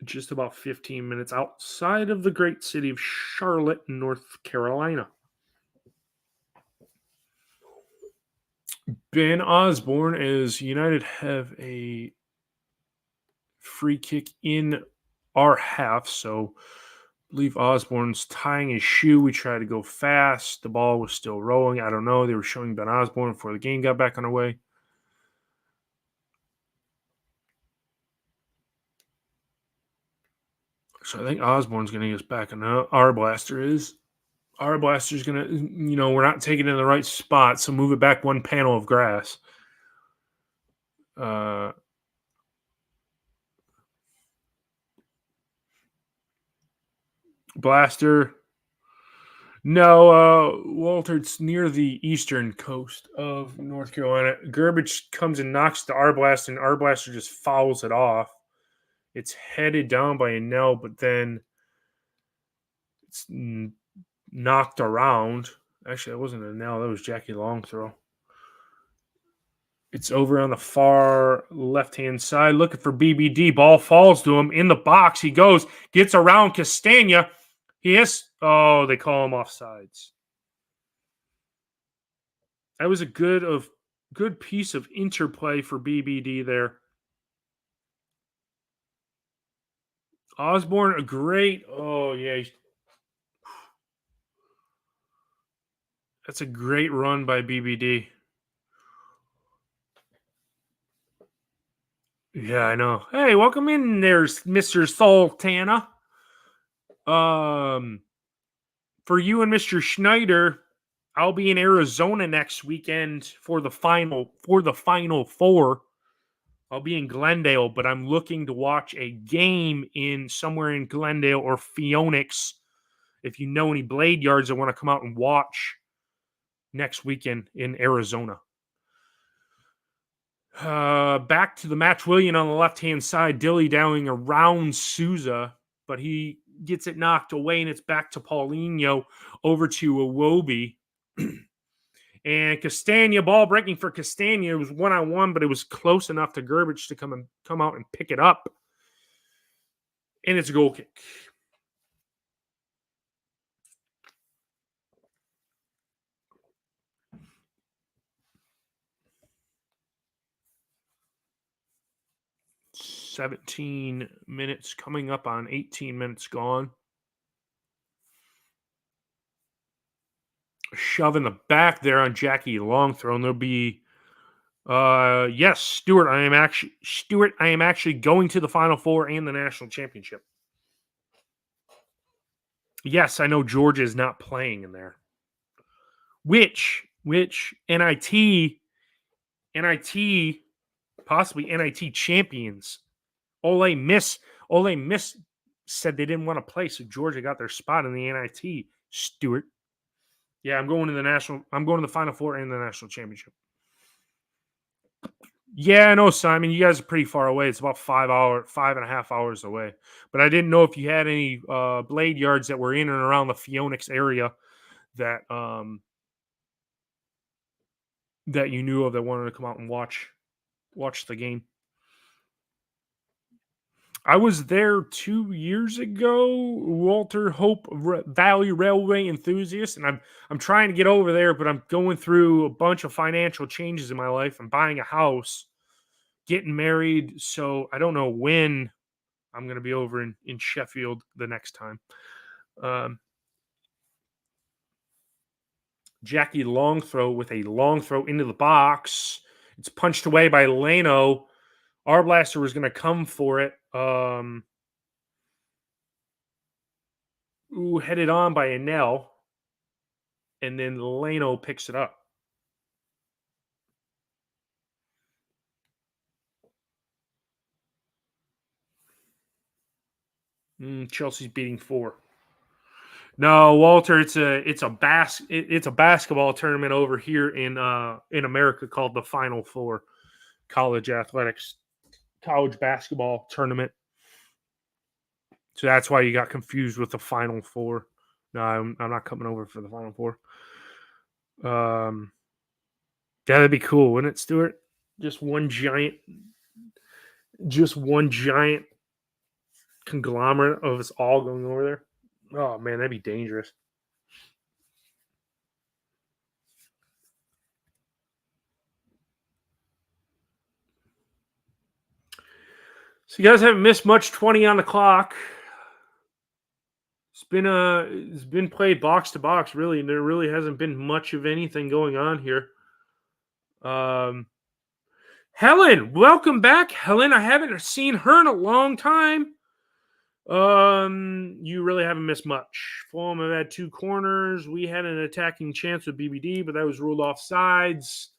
Just about 15 minutes outside of the great city of Charlotte, North Carolina. Ben Osborne, as United have a free kick in our half, so I believe Osborne's tying his shoe. We tried to go fast. The ball was still rolling. I don't know. They were showing Ben Osborne before the game got back underway. So I think Osborne's going to get us back on. Our blaster is. Our blaster's gonna, we're not taking it in the right spot, so move it back one panel of grass. Blaster. No, Walter, it's near the eastern coast of North Carolina. Garbage comes and knocks the R Blaster, and R Blaster just fouls it off. It's headed down by a Nell, but then it's knocked around. Actually, that wasn't a Nell. That was Jackie Long throw. It's over on the far left-hand side, looking for BBD. Ball falls to him in the box. He goes, gets around Castagna. He is. Oh, they call him offsides. That was a good piece of interplay for BBD there. Osborne, a great. Oh yeah, that's a great run by BBD. Yeah, I know. Hey, welcome in there, Mr. Sultana. For you and Mr. Schneider, I'll be in Arizona next weekend for the final four. I'll be in Glendale, but I'm looking to watch a game in somewhere in Glendale or Phoenix. If you know any blade yards that want to come out and watch next weekend in Arizona. Back to the match William on the left-hand side, dilly-dallying around Souza, but he gets it knocked away, and it's back to Paulinho over to Iwobi. And Castagna, ball breaking for Castagna. It was one-on-one, but it was close enough to Garbage to come out and pick it up. And it's a goal kick. "17 minutes coming up on 18 minutes gone." Shove in the back there on Jackie Long throw, and there'll be yes, Stuart. I am actually going to the Final Four and the national championship. Yes, I know Georgia is not playing in there. Which NIT, possibly NIT champions. Ole Miss said they didn't want to play, so Georgia got their spot in the NIT. Stuart. Yeah, I'm going to the Final Four and the national championship. Yeah, I know, Simon. You guys are pretty far away. It's about 5.5 hours away. But I didn't know if you had any blade yards that were in and around the Phoenix area that that you knew of that wanted to come out and watch the game. I was there 2 years ago, Walter Hope Valley Railway enthusiast, and I'm trying to get over there, but I'm going through a bunch of financial changes in my life. I'm buying a house, getting married, so I don't know when I'm going to be over in Sheffield the next time. Jackie long throw with a long throw into the box. It's punched away by Leno. Our blaster was going to come for it. Headed on by Anel. And then Leno picks it up. Chelsea's beating 4. No, Walter, it's a basketball tournament over here in America called the Final Four, college basketball tournament. So that's why you got confused with the Final Four. No, I'm not coming over for the Final Four. Yeah, that'd be cool, wouldn't it, Stuart? Just one giant conglomerate of us all going over there. Oh man, that'd be dangerous. So you guys haven't missed much. 20 on the clock. It's been played box to box, really, and there really hasn't been much of anything going on here. Helen, welcome back, Helen. I haven't seen her in a long time. You really haven't missed much. Fulham have had two corners. We had an attacking chance with BBD, but that was ruled off sides.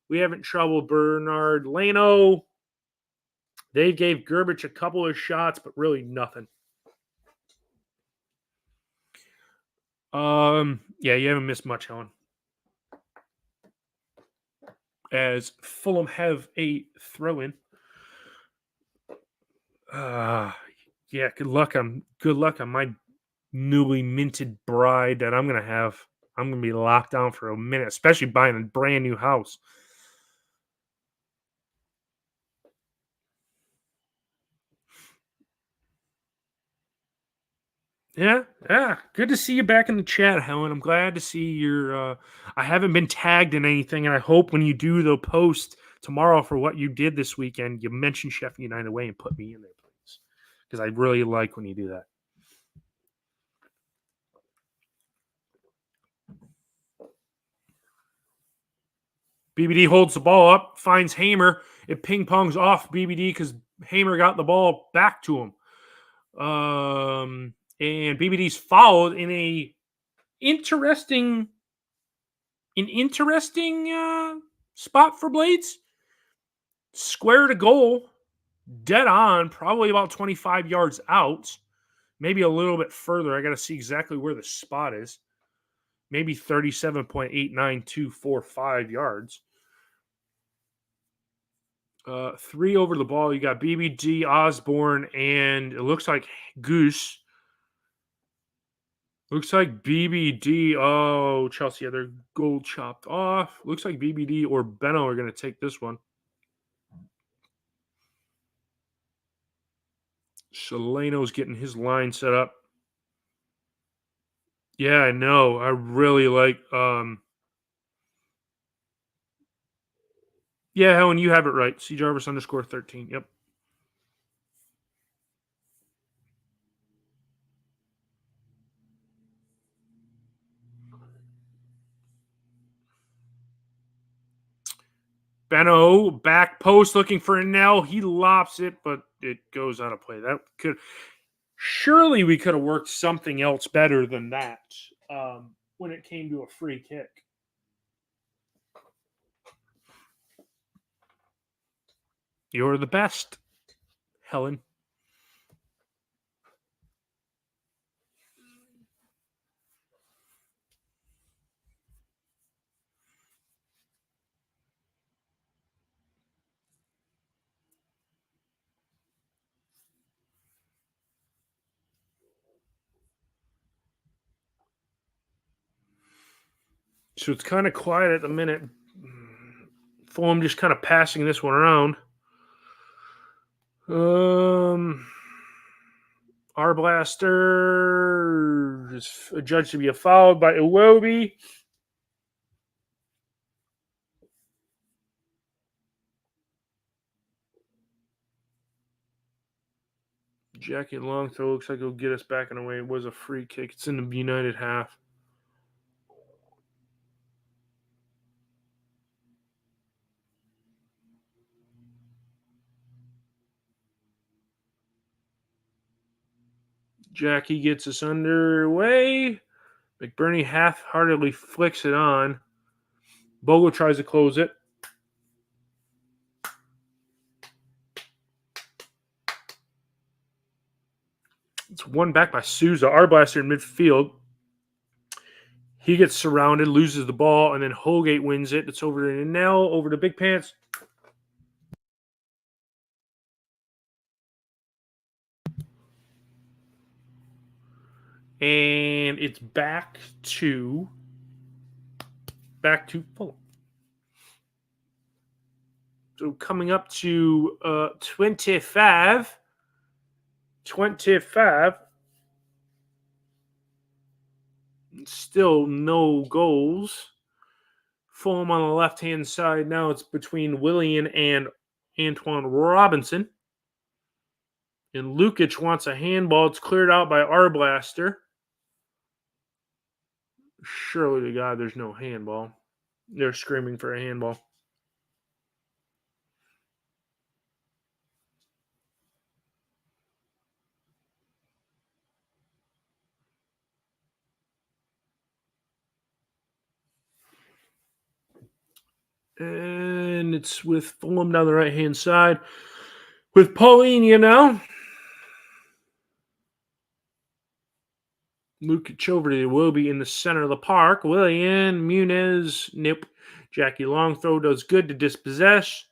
We haven't troubled Bernard Leno. They gave Gerbich a couple of shots, but really nothing. Yeah, you haven't missed much, Helen. As Fulham have a throw-in. Yeah, good luck on my newly minted bride that I'm gonna have. I'm gonna be locked down for a minute, especially buying a brand new house. Yeah, yeah. Good to see you back in the chat, Helen. I'm glad to see your. I haven't been tagged in anything, and I hope when you do the post tomorrow for what you did this weekend, you mention Sheffield United away and put me in there, please, because I really like when you do that. BBD holds the ball up, finds Hamer. It ping pongs off BBD because Hamer got the ball back to him. And BBD's fouled in an interesting spot for Blades. Square to goal, dead on, probably about 25 yards out, maybe a little bit further. I got to see exactly where the spot is. Maybe 37.89245 yards. 3 over the ball. You got BBD, Osborne, and it looks like Goose. Looks like BBD. Oh, Chelsea had their goal chopped off. Looks like BBD or Benno are going to take this one. Solano's getting his line set up. Yeah, I know. I really like. Yeah, Helen, you have it right. C Jarvis _13. Yep. Benno back post looking for a nail. He lops it, but it goes out of play. That could surely we could have worked something else better than that when it came to a free kick. You're the best, Helen. So it's kind of quiet at the minute. Fulham just kind of passing this one around. Arblaster is judged to be a foul by Iwobi. Jackie long throw looks like it'll get us back in the way. It was a free kick. It's in the United half. Jackie gets us underway. McBurney half-heartedly flicks it on. Bogle tries to close it. It's one back by Souza. Arblaster in midfield. He gets surrounded, loses the ball, and then Holgate wins it. It's over to Nell, over to Big Pants. And it's back to Fulham. So coming up to 25. Still no goals. Fulham on the left-hand side. Now it's between Willian and Antoine Robinson. And Lukic wants a handball. It's cleared out by Arblaster. Surely to God, there's no handball. They're screaming for a handball. And it's with Fulham down the right-hand side. With Paulinho now. Lukic over to Iwobi in the center of the park. Willian, Muniz, nope. Jackie long throw does good to dispossess.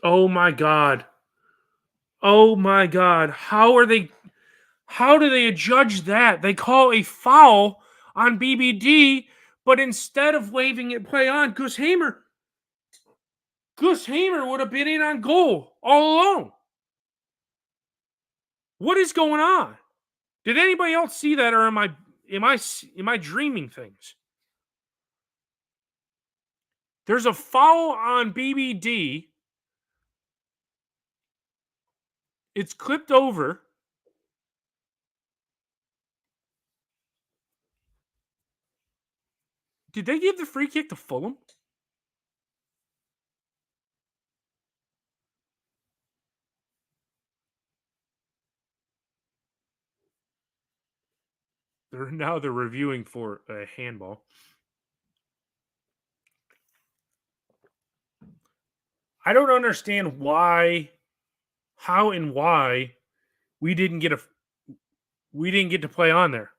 Oh my God. Oh my God. How do they judge that? They call a foul on BBD, but instead of waving it play on, Gus Hamer would have been in on goal all alone. What is going on? Did anybody else see that, or am I dreaming things? There's a foul on BBD. It's clipped over. Did they give the free kick to Fulham? They're reviewing for a handball. I don't understand how and why we didn't get to play on there.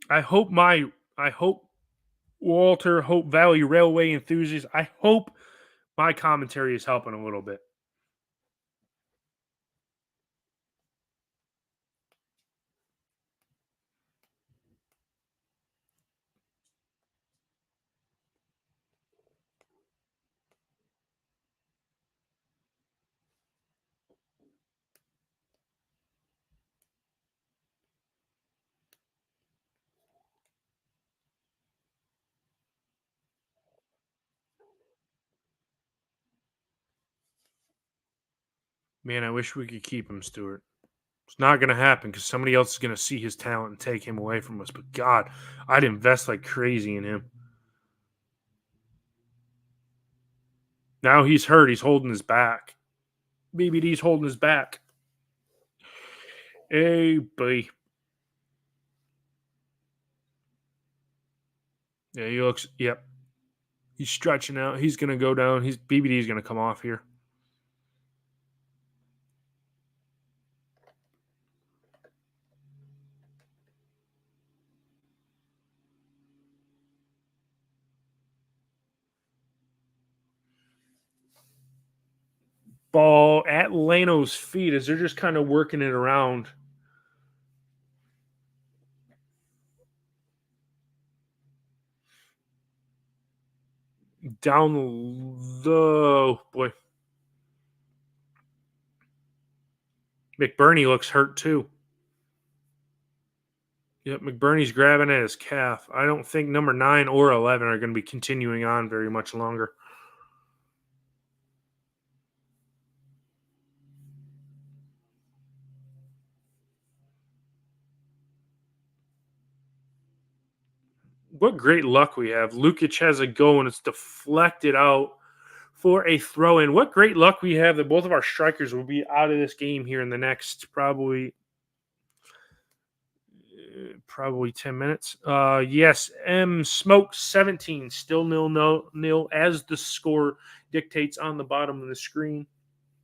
I hope Walter, Hope Valley Railway enthusiasts, I hope my commentary is helping a little bit. Man, I wish we could keep him, Stuart. It's not going to happen because somebody else is going to see his talent and take him away from us. But God, I'd invest like crazy in him. Now he's hurt. He's holding his back. BBD's holding his back. Hey, buddy. Yeah, he looks. Yep. He's stretching out. He's going to go down. BBD's going to come off here. Ball at Lano's feet as they're just kind of working it around. Down the boy. McBurney looks hurt too. Yep, McBurney's grabbing at his calf. I don't think number 9 or 11 are going to be continuing on very much longer. What great luck we have. Lukic has a go and it's deflected out for a throw in. What great luck we have that both of our strikers will be out of this game here in the next probably 10 minutes. Yes, M Smoke 17, still nil as the score dictates on the bottom of the screen.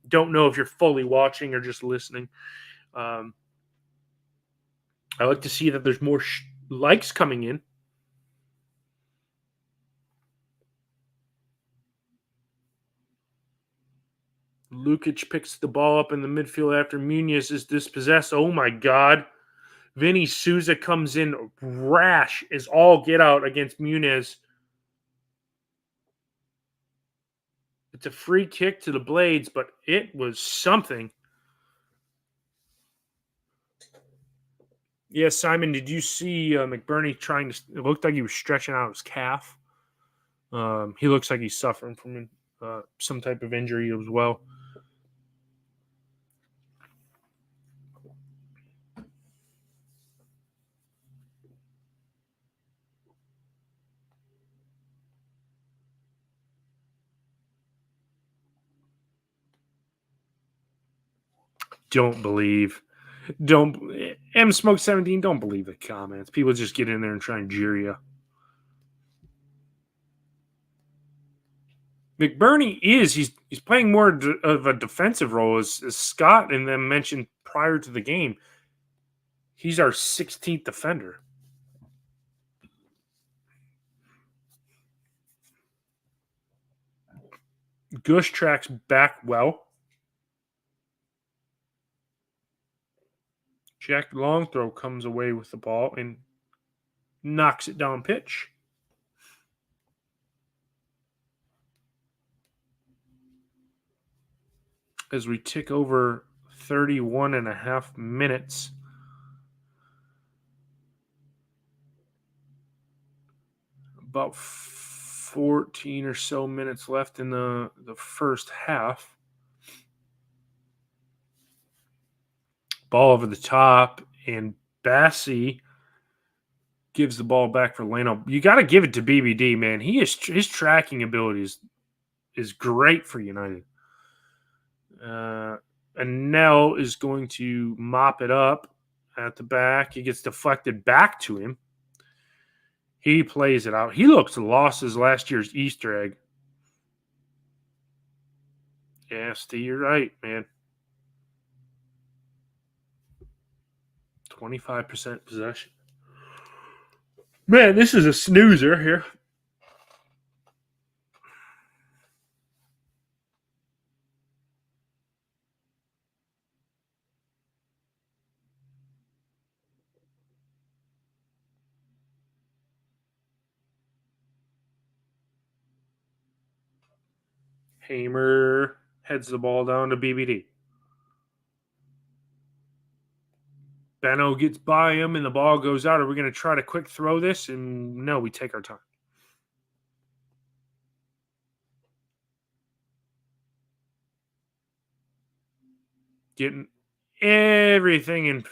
Don't know if you're fully watching or just listening. I like to see that there's more likes coming in. Lukic picks the ball up in the midfield after Muniz is dispossessed. Oh my God. Vinny Souza comes in rash as all get out against Muniz. It's a free kick to the Blades, but it was something. Yeah, Simon, did you see McBurney trying to? It looked like he was stretching out his calf. He looks like he's suffering from some type of injury as well. don't believe. Don't M Smoke 17. Don't believe the comments. People just get in there and try and jeer you. McBurney he's playing more of a defensive role as Scott and them mentioned prior to the game. He's our 16th defender. Gush tracks back well. Jack Longthrow comes away with the ball and knocks it down pitch. As we tick over 31 and a half minutes. About 14 or so minutes left in the first half. Ball over the top, and Bassie gives the ball back for Leno. You got to give it to BBD, man. His tracking ability is great for United. Anel is going to mop it up at the back. He gets deflected back to him. He plays it out. He looks lost as last year's Easter egg. Yeah, Steve, you're right, man. 25% possession. Man, this is a snoozer here. Hamer heads the ball down to BBD. Benno gets by him and the ball goes out. Are we going to try to quick throw this? And no, we take our time. Getting everything in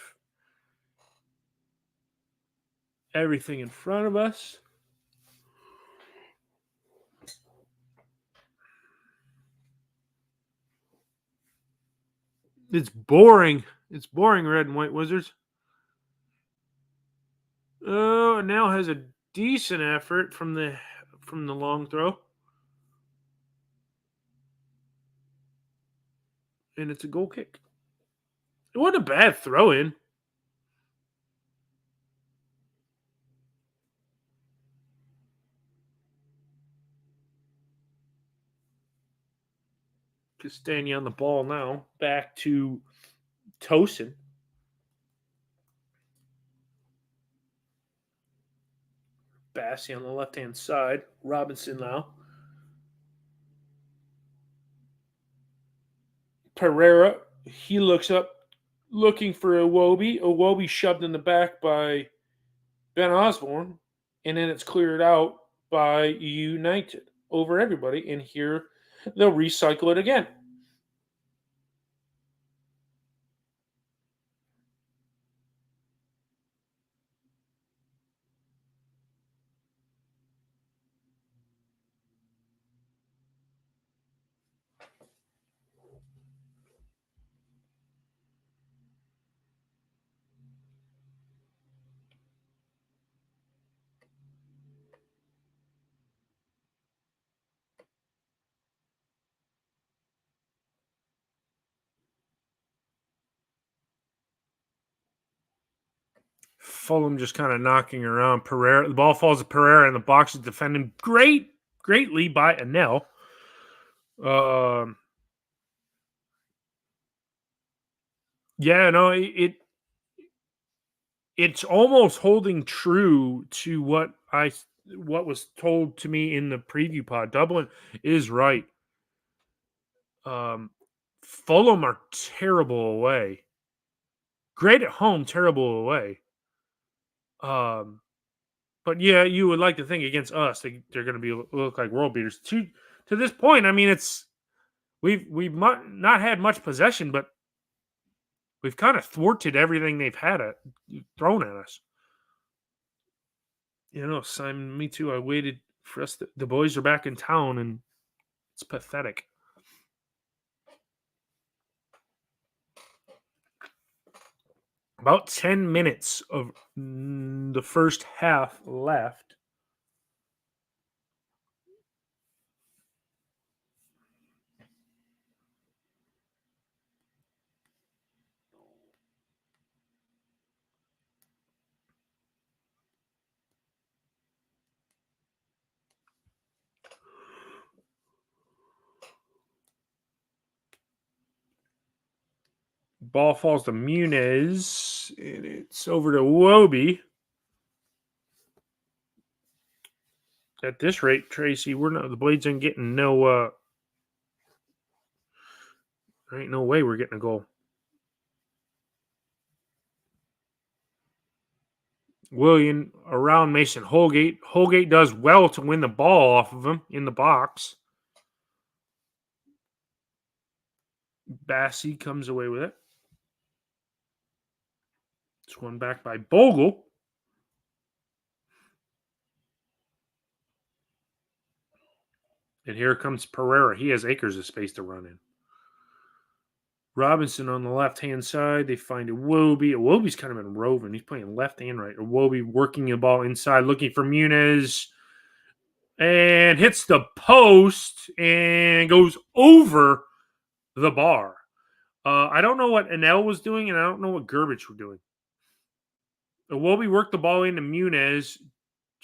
front of us. It's boring. It's boring, Red and White Wizards. Oh, now has a decent effort from the long throw. And it's a goal kick. It wasn't a bad throw in. Castagna on the ball now. Back to Tosin. Bassie on the left-hand side. Robinson now. Pereira, he looks up looking for Iwobi. Iwobi shoved in the back by Ben Osborne, and then it's cleared out by United over everybody. And here they'll recycle it again. Fulham just kind of knocking around Pereira. The ball falls to Pereira, and the box is defending greatly by Anel. Yeah, no, it's almost holding true to what was told to me in the preview pod. Dublin is right. Fulham are terrible away. Great at home, terrible away. But yeah, you would like to think against us they're going to look like world beaters. To this point, I mean, we've not had much possession, but we've kind of thwarted everything they've had thrown at us. You know, Simon, me too. I waited for us. The boys are back in town, and it's pathetic. About 10 minutes of the first half left. Ball falls to Muniz, and it's over to Wobie. At this rate, Tracy, we're not the Blades ain't getting no. There ain't no way we're getting a goal. William around Mason Holgate. Holgate does well to win the ball off of him in the box. Bassey comes away with it. It's one back by Bogle. And here comes Pereira. He has acres of space to run in. Robinson on the left-hand side. They find Iwobi. Iwobi's kind of been roving. He's playing left and right. Iwobi working the ball inside, looking for Muniz. And hits the post and goes over the bar. I don't know what Enel was doing, and I don't know what Gerbich were doing. Iwobi worked the ball into Muniz.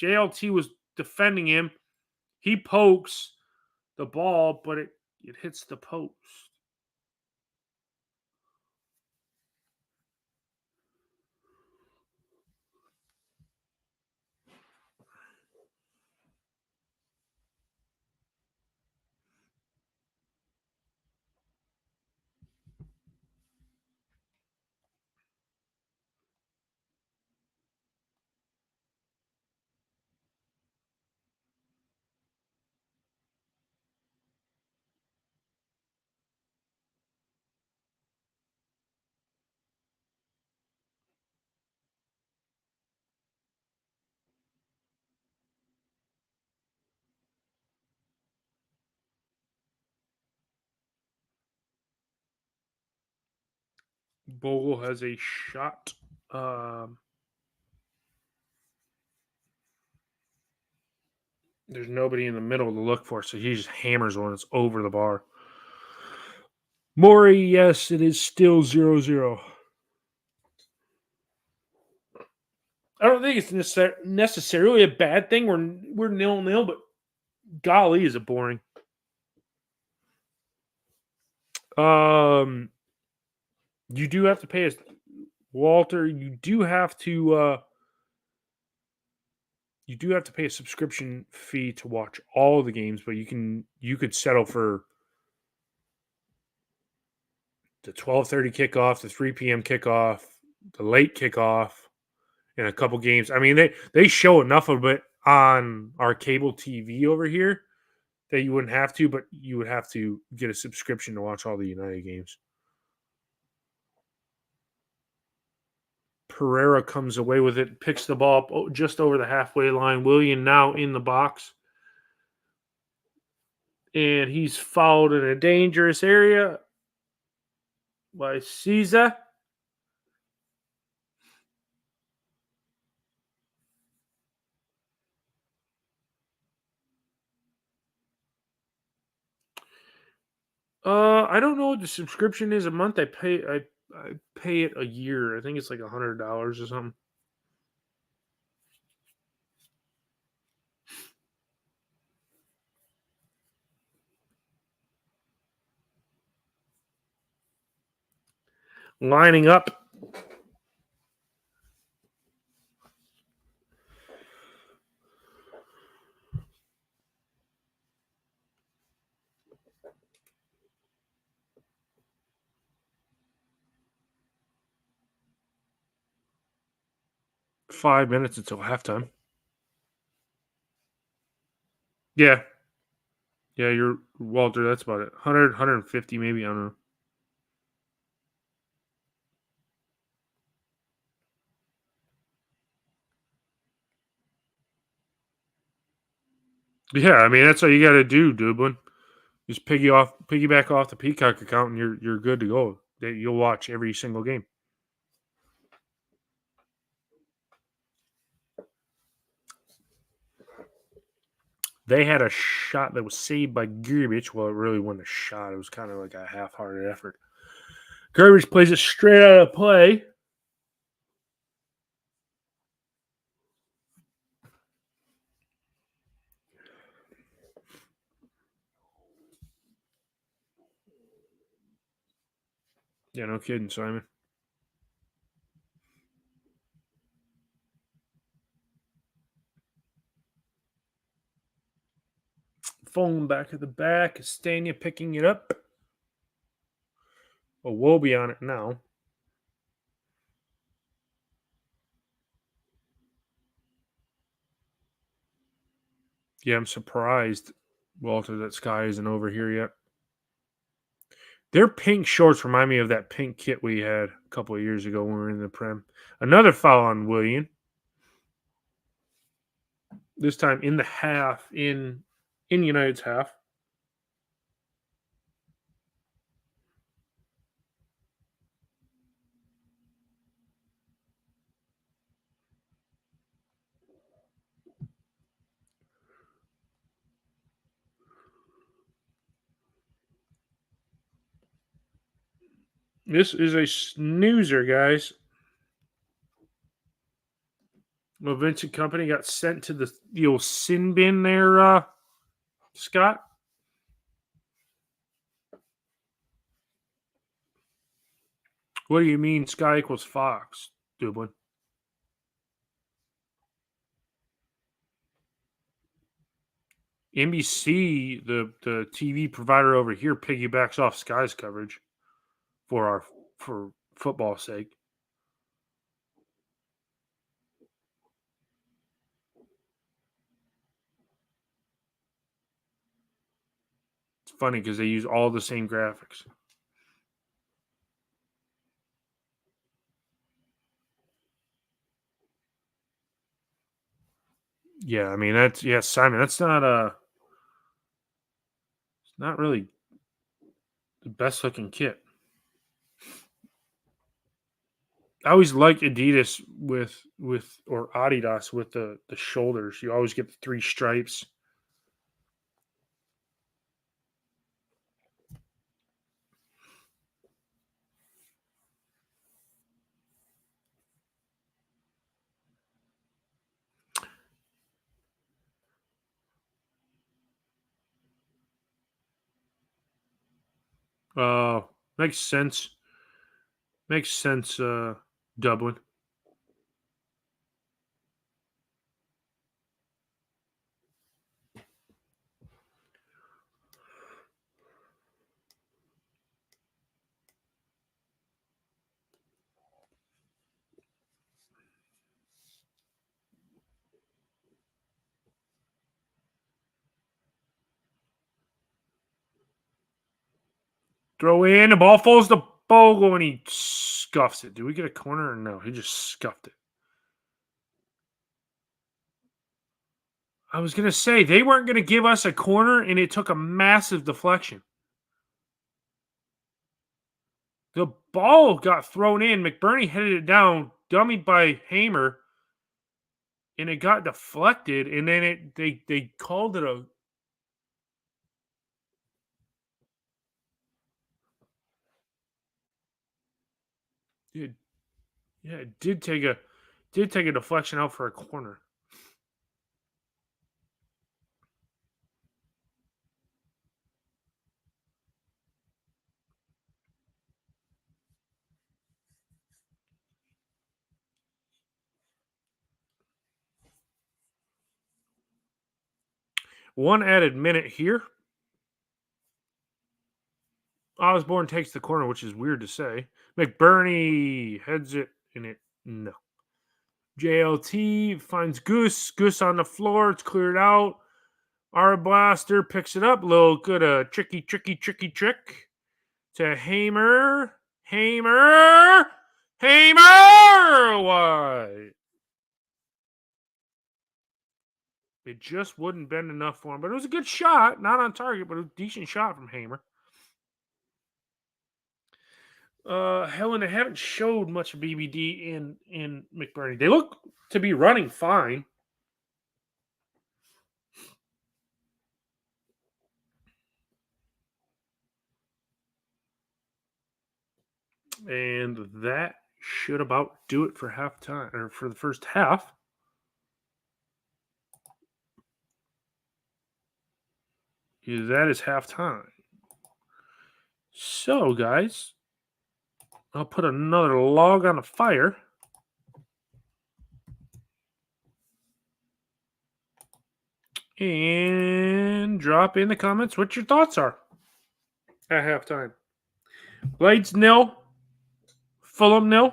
JLT was defending him. He pokes the ball, but it hits the post. Bogle has a shot. There's nobody in the middle to look for, so he just hammers one. It's over the bar. Maury, yes, it is still 0-0. I don't think it's necessarily a bad thing. We're 0-0, but golly, is it boring. You do have to pay us, Walter. You do have to pay a subscription fee to watch all the games, but you could settle for the 12:30 kickoff, the 3 p.m. kickoff, the late kickoff, and a couple games. I mean, they show enough of it on our cable TV over here that you wouldn't have to, but you would have to get a subscription to watch all the United games. Pereira comes away with it, picks the ball up just over the halfway line. William now in the box. And he's fouled in a dangerous area by Caesar. I don't know what the subscription is a month. I pay it a year. I think it's like $100 or something. Lining up. Five minutes until halftime. Yeah. Yeah, you're Walter. That's about it. 100, 150 maybe. I don't know. Yeah, I mean that's all you got to do, Dublin. Just piggyback off the Peacock account, and you're good to go. You'll watch every single game. They had a shot that was saved by Garbage. Well, it really wasn't a shot. It was kind of like a half-hearted effort. Garbage plays it straight out of play. Yeah, no kidding, Simon. Fulham back at the back. Castagna picking it up. Well, we'll be on it now. Yeah, I'm surprised, Walter, that Sky isn't over here yet. Their pink shorts remind me of that pink kit we had a couple of years ago when we were in the Prem. Another foul on William. This time in the half, in United's half. This is a snoozer, guys. Well, Vincent Company got sent to the old sin bin there, Scott. What do you mean Sky equals Fox, Dublin? NBC, the TV provider over here, piggybacks off Sky's coverage for football's sake. It's funny because they use all the same graphics. Yeah, I mean Simon. That's not really the best looking kit. I always like Adidas with or Adidas with the shoulders. You always get the 3 stripes. Makes sense. Makes sense. Dublin. Throw in. The ball falls to Bogle and he scuffs it. Did we get a corner or no? He just scuffed it. I was going to say, they weren't going to give us a corner, and it took a massive deflection. The ball got thrown in. McBurney headed it down, dummied by Hamer, and it got deflected, and then they called it a... It did take a deflection out for a corner. One added minute here. Osborne takes the corner, which is weird to say. McBurney heads it, and it no. JLT finds Goose. Goose on the floor. It's cleared out. Our blaster picks it up. Little good tricky trick to Hamer. Hamer wide. It just wouldn't bend enough for him, but it was a good shot. Not on target, but a decent shot from Hamer. Helen, they haven't showed much BBD in McBurney. They look to be running fine. And that should about do it for halftime, or for the first half. That is halftime. So, guys, I'll put another log on the fire. And drop in the comments what your thoughts are at halftime. Blades nil, Fulham nil.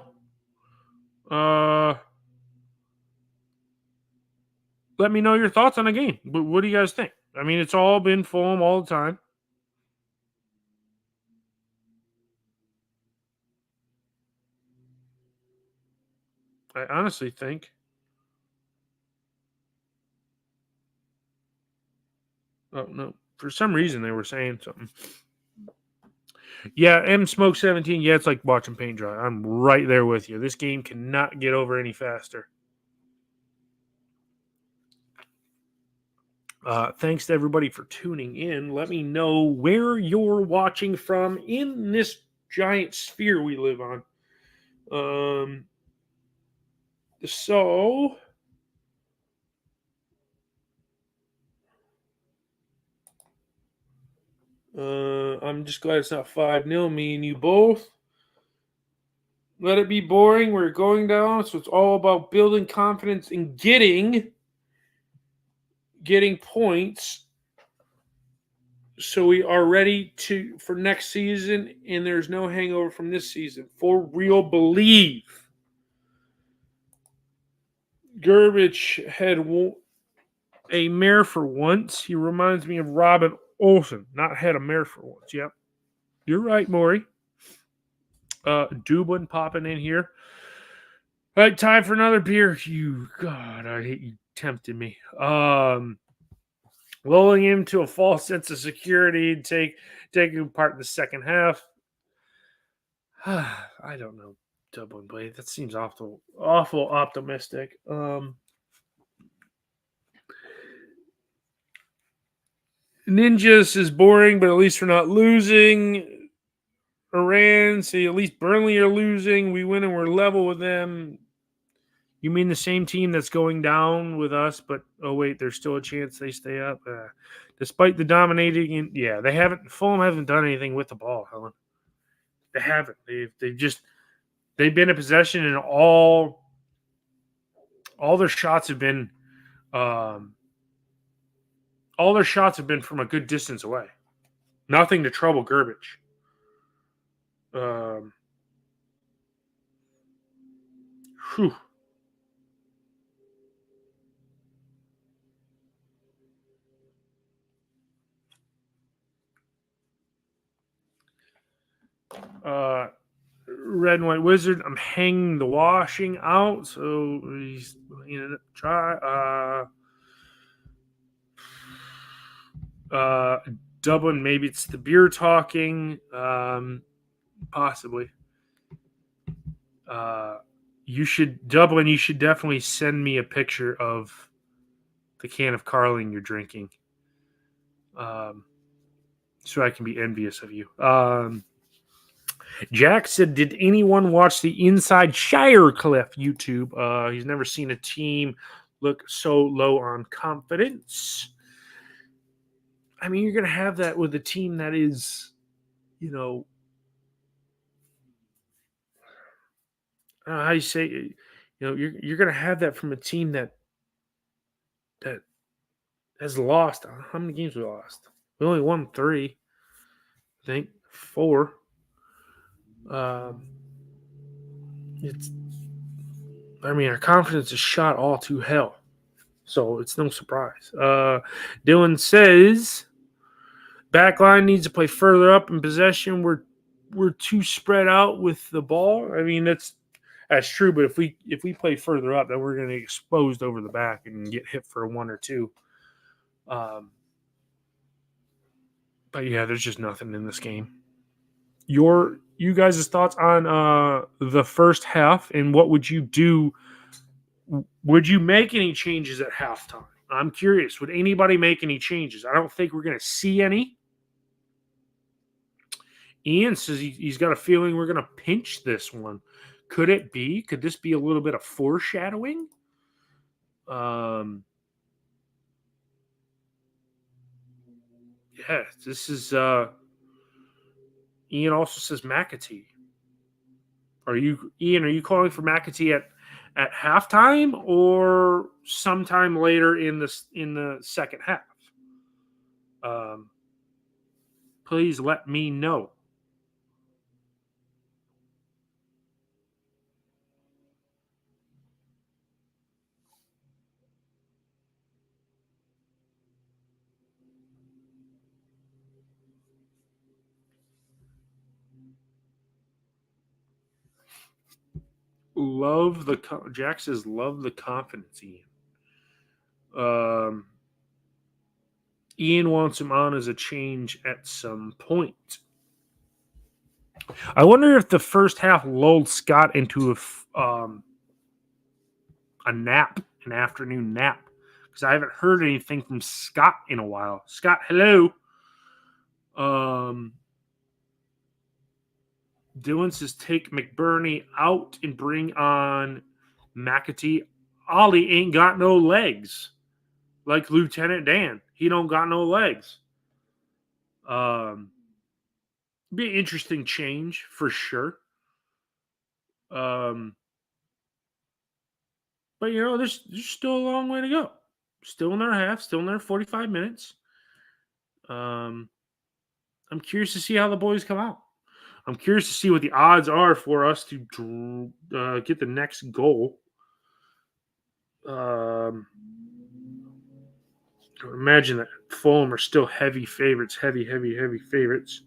Let me know your thoughts on the game. What do you guys think? I mean, it's all been Fulham all the time. I honestly think. Oh no! For some reason, they were saying something. Yeah, M Smoke 17. Yeah, it's like watching paint dry. I'm right there with you. This game cannot get over any faster. Thanks to everybody for tuning in. Let me know where you're watching from in this giant sphere we live on. So I'm just glad it's not 5-0, me and you both. Let it be boring. We're going down, so it's all about building confidence and getting points, so we are ready for next season, and there's no hangover from this season. For real, believe. Gerbich had a mare for once. He reminds me of Robin Olsen. Not had a mare for once. Yep. You're right, Maury. Dublin popping in here. All right, time for another beer. God, I hate you tempting me. Lulling him to a false sense of security, taking part in the second half. I don't know, Dublin Blade. That seems awful optimistic. Ninjas is boring, but at least we're not losing. Iran, see, at least Burnley are losing. We win and we're level with them. You mean the same team that's going down with us, but oh wait, there's still a chance they stay up. Despite the dominating, they haven't. Fulham haven't done anything with the ball, Helen. They haven't. They've been in possession, and all their shots have been from a good distance away. Nothing to trouble Gerbich. Whew. Red and White Wizard. I'm hanging the washing out, so he's try. Dublin, maybe it's the beer talking. Possibly. You should definitely send me a picture of the can of Carling you're drinking, so I can be envious of you. Jack said, "Did anyone watch the Inside Shirecliff YouTube? He's never seen a team look so low on confidence." I mean, you're going to have that with a team that is, how you say, you're going to have that from a team that has lost. How many games we lost? We only won 3, I think 4. Our confidence is shot all to hell, so it's no surprise. Dylan says, backline needs to play further up in possession. We're too spread out with the ball. I mean, that's true, but if we play further up, then we're going to get exposed over the back and get hit for a 1 or 2. But yeah, there's just nothing in this game. You guys' thoughts on the first half, and what would you do? Would you make any changes at halftime? I'm curious. Would anybody make any changes? I don't think we're going to see any. Ian says he's got a feeling we're going to pinch this one. Could it be? Could this be a little bit of foreshadowing? Yeah, this is Ian also says McAtee. Are you Ian, are you calling for McAtee at halftime or sometime later in the second half? Please let me know. Jack says love the confidence, Ian. Ian wants him on as a change at some point. I wonder if the first half lulled Scott into a nap, an afternoon nap, because I haven't heard anything from Scott in a while. Scott, hello. Dylan says take McBurney out and bring on McAtee. Ollie ain't got no legs, like Lieutenant Dan. He don't got no legs. Be an interesting change for sure. But there's still a long way to go. Still in our half, still in our 45 minutes. I'm curious to see how the boys come out. I'm curious to see what the odds are for us to get the next goal. Imagine that Fulham are still heavy favorites, heavy favorites.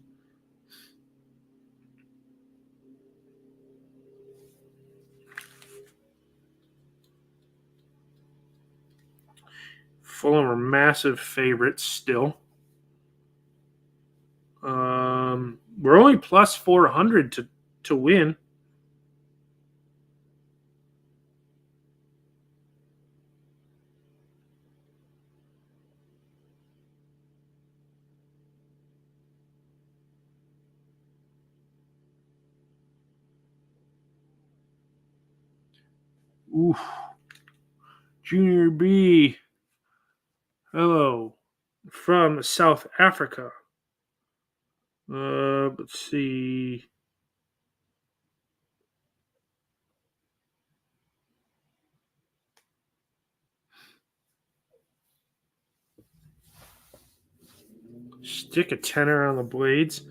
Fulham are massive favorites still. We're only plus 400 to win. Oof. Junior B. Hello. From South Africa. Let's see. Stick a tenner on the blades.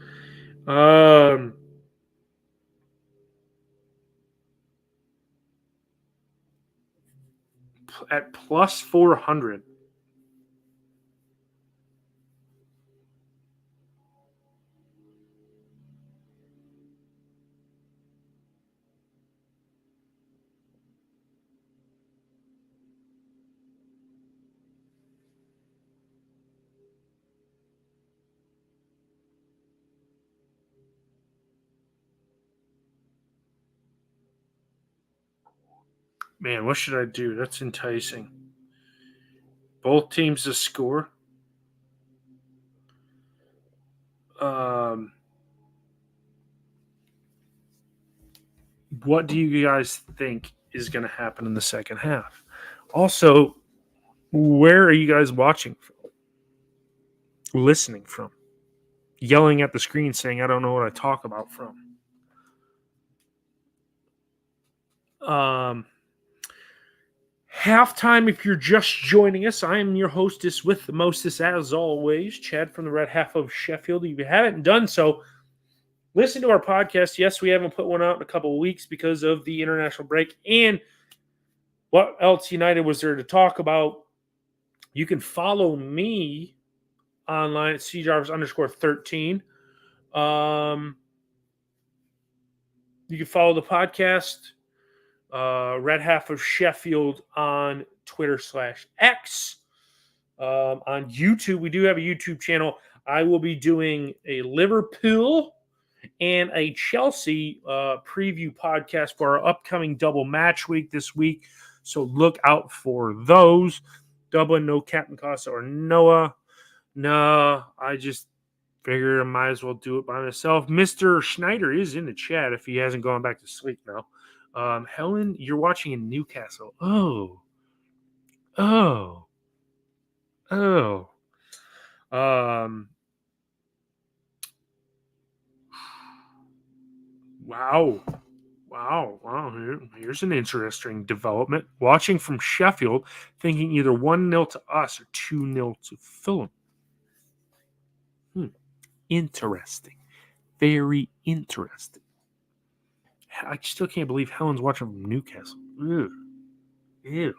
At plus 400. Man, what should I do? That's enticing. Both teams to score. What do you guys think is going to happen in the second half? Also, where are you guys watching from? Listening from? Yelling at the screen saying, I don't know what I talk about from. Halftime, if you're just joining us, I am your hostess with the mostest, as always, Chad from the red half of Sheffield. If you haven't done so, listen to our podcast. Yes, we haven't put one out in a couple of weeks because of the international break. And what else United was there to talk about? You can follow me online at cjarvis_13. You can follow the podcast, Red Half of Sheffield, on Twitter/X. On YouTube, we do have a YouTube channel. I will be doing a Liverpool and a Chelsea preview podcast for our upcoming double match week this week. So look out for those. Dublin, no Captain Costa or Noah. Nah, I just Figure I might as well do it by myself. Mr. Schneider is in the chat if he hasn't gone back to sleep now. Helen, you're watching in Newcastle. Oh. Um, wow. Here's an interesting development. Watching from Sheffield, thinking either 1-0 to us or 2-0 to Fulham. Interesting. Very interesting. I still can't believe Helen's watching from Newcastle. Ew. Ew.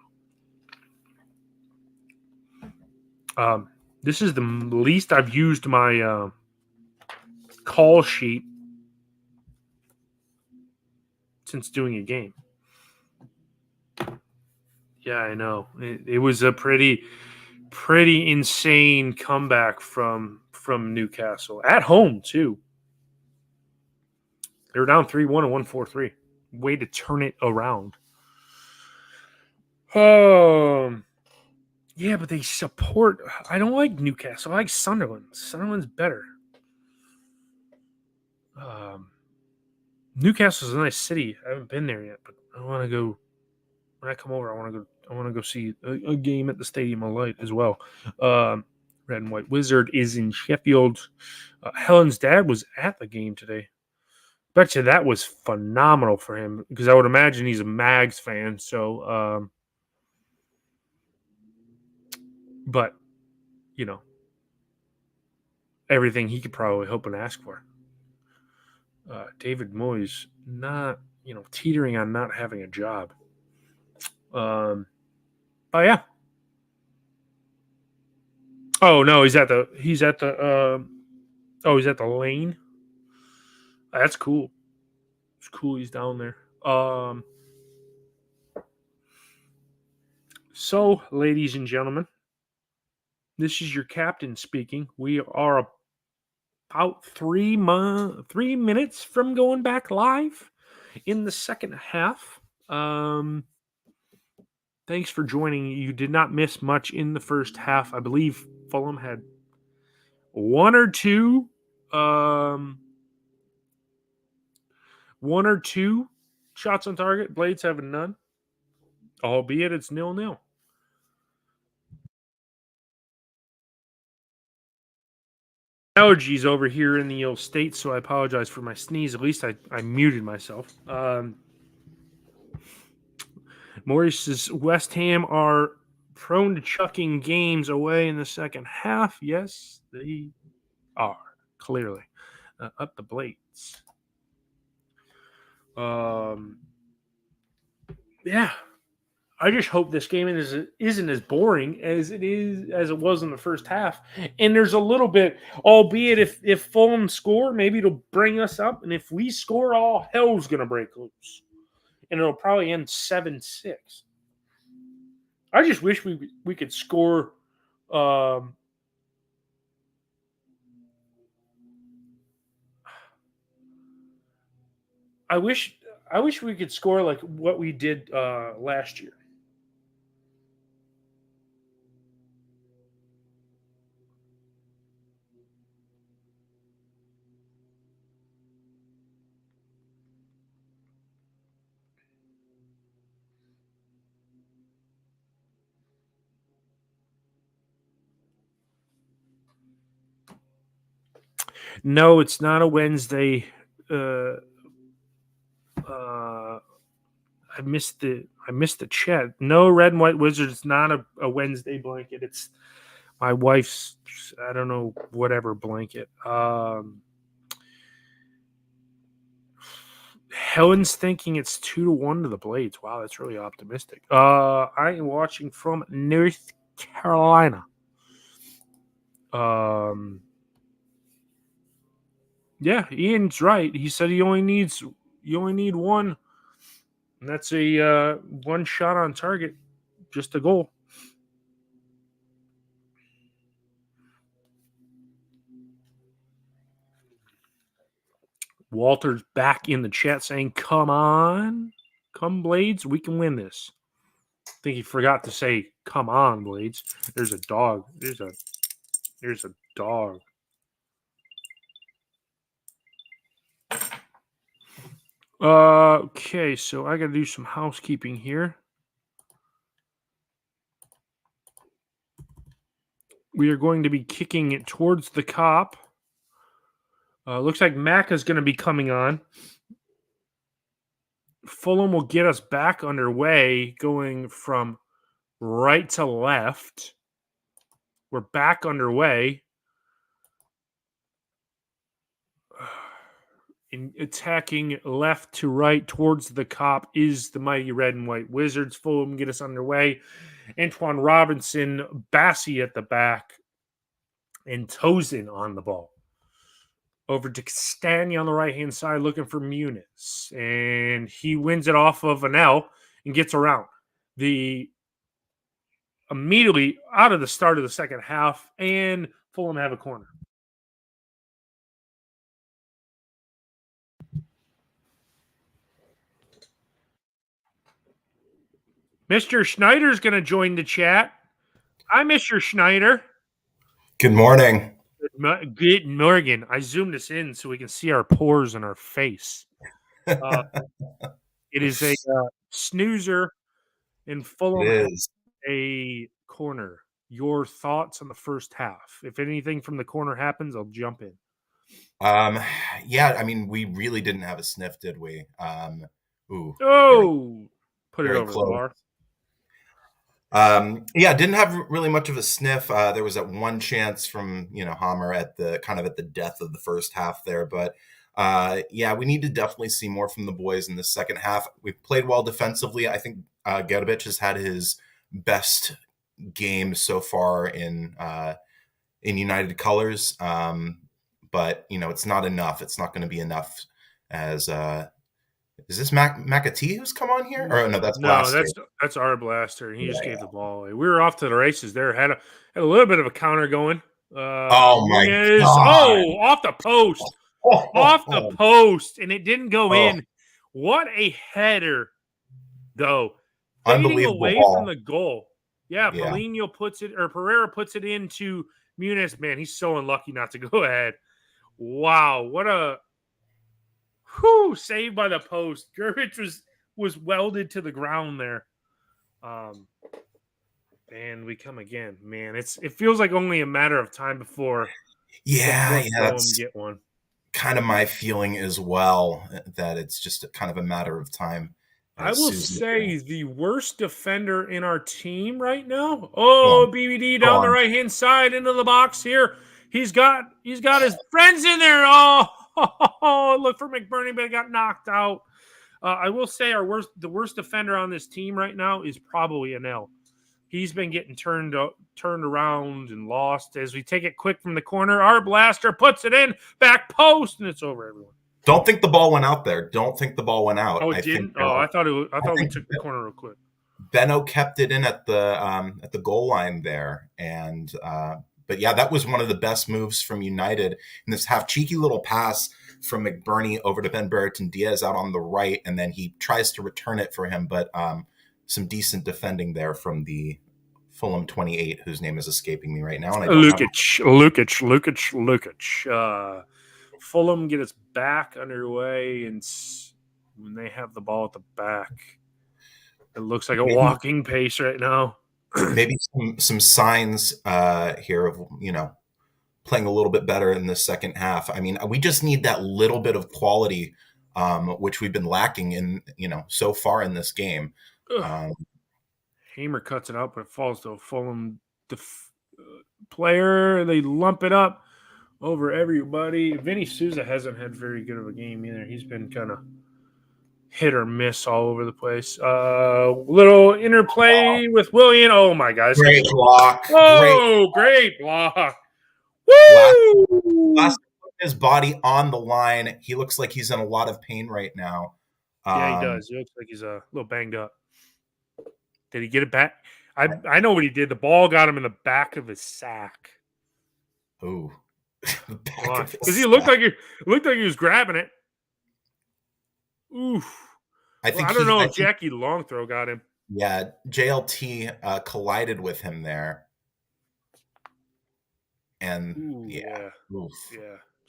This is the least I've used my call sheet since doing a game. Yeah, I know. It was a pretty insane comeback from Newcastle at home too. They were down 3-1 and won 4-3. Way to turn it around. Yeah, but they support. I don't like Newcastle. I like Sunderland. Sunderland's better. Newcastle's a nice city. I haven't been there yet, but I want to go. When I come over, I want to go see a game at the Stadium of Light as well. Red and White Wizard is in Sheffield. Helen's dad was at the game today. Bet you that was phenomenal for him because I would imagine he's a Mags fan. So, but you know, everything he could probably hope and ask for. David Moyes not teetering on not having a job. But yeah. Oh no, he's at the lane. That's cool. It's cool he's down there. So, ladies and gentlemen, this is your captain speaking. We are about 3 minutes from going back live in the second half. Thanks for joining. You did not miss much in the first half. I believe Fulham had one or two shots on target. Blades having none. Albeit it's 0-0. Allergies over here in the old States, so I apologize for my sneeze. At least I muted myself. Maurice's West Ham are prone to chucking games away in the second half. Yes, they are, clearly. Up the Blades. Yeah. I just hope this game isn't as boring as it was in the first half. And there's a little bit, albeit if Fulham score, maybe it'll bring us up. And if we score, all hell's gonna break loose. And it'll probably end 7-6. I just wish we could score I wish we could score like what we did last year. No, it's not a Wednesday. I missed the chat. No, Red and White Wizard. It's not a Wednesday blanket. It's my wife's, I don't know, whatever blanket. Helen's thinking it's 2-1 to the Blades. Wow, that's really optimistic. I am watching from North Carolina. Yeah, Ian's right. He said you only need one, and that's a one shot on target, just a goal. Walter's back in the chat saying, "Come on, come Blades, we can win this." I think he forgot to say, "Come on, Blades." There's a dog. There's a dog. Okay, so I got to do some housekeeping here. We are going to be kicking it towards the cop. Looks like Mac is going to be coming on. Fulham will get us back underway, going from right to left. We're back underway. In attacking left to right towards the cop is the mighty red and white Wizards. Fulham get us underway. Antoine Robinson, Bassi at the back, and Tosin on the ball. Over to Castagna on the right-hand side looking for Muniz. And he wins it off of an L and gets around. Immediately out of the start of the second half, and Fulham have a corner. Mr. Schneider's going to join the chat. Hi, Mr. Schneider. Good morning. Good morning. I zoomed this in so we can see our pores and our face. It is a snoozer in Fulham. It is A corner. Your thoughts on the first half? If anything from the corner happens, I'll jump in. Yeah, I mean, we really didn't have a sniff, did we? Put it very over close. the bar. Yeah, didn't have really much of a sniff. There was that one chance from Hammer at the death of the first half there, but yeah, we need to definitely see more from the boys in the second half. We've played well defensively. I think Gerbic has had his best game so far in United colors. But it's not enough. It's not going to be enough. As is this McAtee who's come on here? Or no, that's Blaster. That's our Blaster. He just gave the ball away. We were off to the races there. Had a little bit of a counter going. Oh my God! Off the post, off the post, and it didn't go in. What a header, though! Fading away from the goal. Yeah, Paulinho Pereira puts it into Muniz. Man, he's so unlucky not to go ahead. Wow, what a save by the post. Gerbic was welded to the ground there. And we come again. Man, it feels like only a matter of time before that's get one. Kind of my feeling as well, that it's just kind of a matter of time. I will say the worst defender in our team right now. BBD down the right-hand side into the box here. He's got his friends in there. Look for McBurney, but it got knocked out. I will say the worst defender on this team right now is probably Anel. He's been getting turned around and lost. As we take it quick from the corner, our Blaster puts it in, back post, and it's over, everyone. Don't think the ball went out there. Don't think the ball went out. Oh, it didn't? I thought we took the corner real quick. Benno kept it in at the goal line there, and but yeah, that was one of the best moves from United in this half. Cheeky little pass from McBurney over to Ben Brereton Diaz out on the right, and then he tries to return it for him, but some decent defending there from the Fulham 28, whose name is escaping me right now. And Lukic. Fulham get us back underway, and when they have the ball at the back, it looks like a walking pace right now. Maybe some signs here of playing a little bit better in the second half. I mean, we just need that little bit of quality, which we've been lacking in so far in this game. Hamer cuts it up, but it falls to a Fulham player. They lump it up over everybody. Vinny Souza hasn't had very good of a game either. He's been kind of hit or miss all over the place. Little interplay with Willian. Oh my God! Great block! Great block! Woo! Last his body on the line. He looks like he's in a lot of pain right now. Yeah, he does. He looks like he's a little banged up. Did he get it back? I know what he did. The ball got him in the back of his sack. Ooh. Because he looked like he was grabbing it. Oof. I don't know if Jackie Longthrow got him. Yeah, JLT collided with him there. And Jackie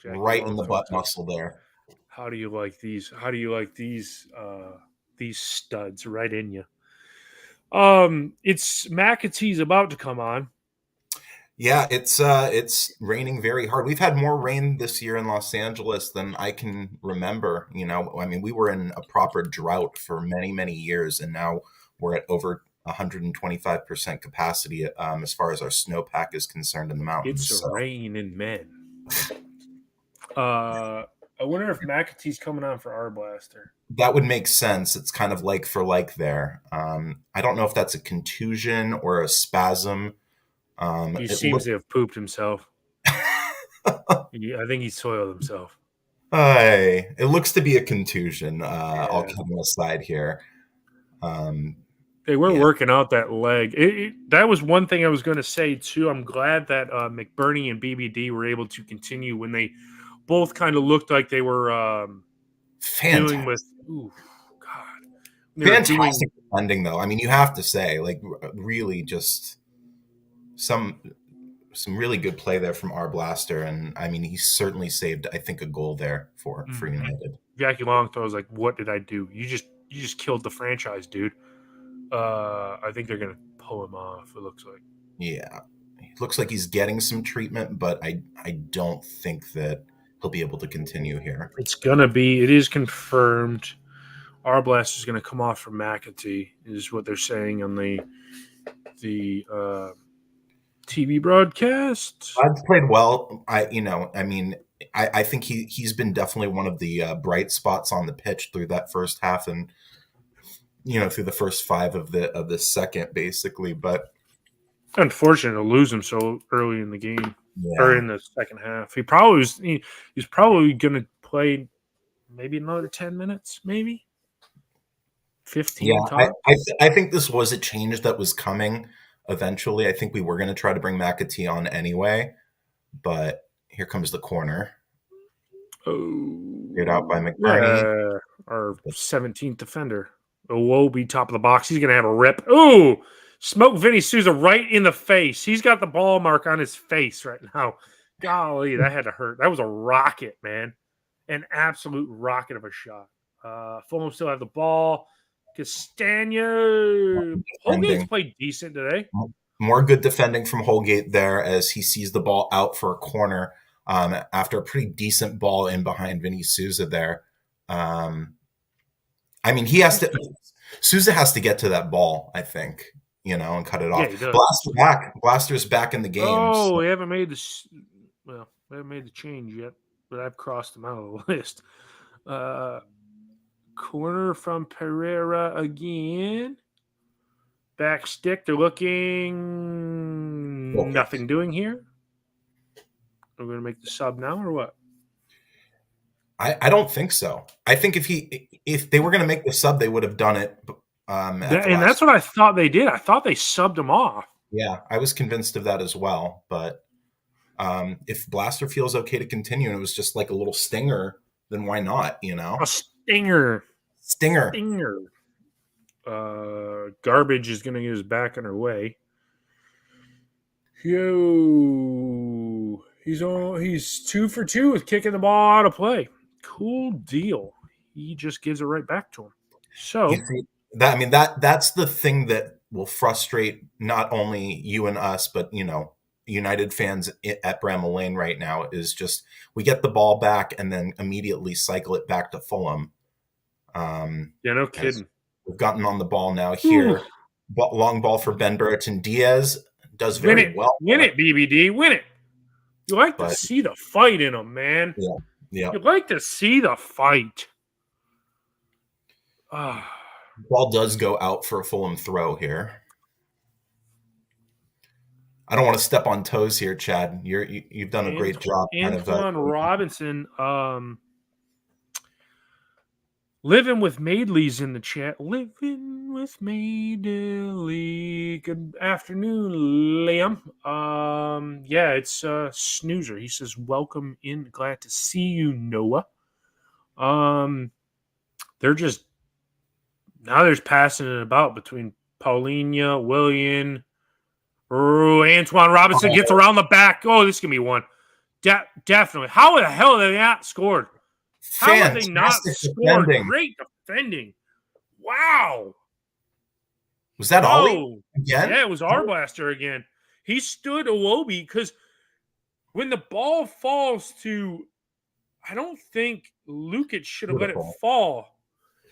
right in the butt tough. muscle there. How do you like these? How do you like these studs right in you? It's McAtee's about to come on. Yeah, it's raining very hard. We've had more rain this year in Los Angeles than I can remember. You know, I mean, we were in a proper drought for many, many years, and now we're at over 125% capacity as far as our snowpack is concerned in the mountains. It's So raining men. I wonder if McAtee's coming on for our blaster. that would make sense. It's kind of like for like there. I don't know if that's a contusion or a spasm. He It seems looked. to have pooped himself. I think he soiled himself. It looks to be a contusion. All Yeah. kidding aside here. Um, They were yeah, working out that leg. That was one thing I was going to say too. I'm glad that McBurney and BBD were able to continue when they both kind of looked like they were dealing fantastic, with. Ooh, God, they were doing. fantastic defending though. I mean, you have to say, like, really, just some some really good play there from our blaster, and I mean, he certainly saved, I think, a goal there for Mhm. United. Jackie Long throws like, "What did I do? You just killed the franchise, dude." I think they're gonna pull him off. It looks like. Yeah, it looks like he's getting some treatment, but I don't think that he'll be able to continue here. It's gonna be. It is confirmed. Our blast is gonna come off from McAtee. Is what they're saying on the TV broadcast. Bud's played well. I mean, I think he's been definitely one of the bright spots on the pitch through that first half, and through the first five of the second, basically. But Unfortunate to lose him so early in the game or yeah, in the second half. He probably was. He's probably gonna play maybe another 10 minutes, maybe yeah, 15 I top. I, th- I think this was a change that was coming eventually. I think we were going to try to bring McAtee on anyway, but here comes the corner, cleared out by Oh, McBurney. yeah. Our 17th defender. Iwobi, top of the box. He's going to have a rip. Ooh, smoke Vinny Souza right in the face. He's got the ball mark on his face right now. Golly, that had to hurt. That was a rocket, man. An absolute rocket of a shot. Fulham still have the ball. Castagna. Holgate's Defending. played decent today. More good defending from Holgate there as he sees the ball out for a corner after a pretty decent ball in behind Vinny Souza there. I mean, Souza has to get to that ball, I think, and cut it Yeah, off. he does. Blaster's back in the game. Oh, So we haven't made this. Well, we haven't made the change yet, but I've crossed them out of the list. Uh, corner from Pereira again. Back stick. They're looking okay. nothing doing here. We're going to make the sub now or what? I don't think so. I think if they were going to make the sub, they would have done it at the And last. that's what I thought they did. I thought they subbed him off. Yeah, I was convinced of that as well. But if Blaster feels okay to continue and it was just like a little stinger, then why not? A stinger. Stinger. Stinger. Garbage is going to get his back on her way. Yo, he's 2 for 2 with kicking the ball out of play. Cool deal. He just gives it right back to him. So You see that? I mean, that's the thing that will frustrate not only you and us, but United fans at Bramall Lane right now is just we get the ball back and then immediately cycle it back to Fulham. yeah, no As kidding. we've gotten on the ball now Ooh, here. Long ball for Ben Brereton. Diaz does win very it. well Win there, it, BBD. Win it. You like to but see the fight in him, man. yeah, yeah. You like to see the fight. Ball does go out for a Fulham throw here. I don't want to step on toes here, Chad. You've done a great job. Antoine Robinson. Living with Maidley's in the chat. Living with Maidley. Good afternoon, Liam. Yeah, it's Snoozer. He says, "Welcome in. Glad to see you, Noah." They're just now. There's passing it about between Paulinho, Willian. Antoine Robinson gets around the back. Oh, this is gonna be one. Definitely. How the hell did they not scored? How have they not Fantastic scored? defending. Great defending. Wow. Was that Ollie Oh, again? yeah, it was Arblaster again. He stood Iwobi because when the ball falls to, I don't think Lukic should have let it Beautiful. fall.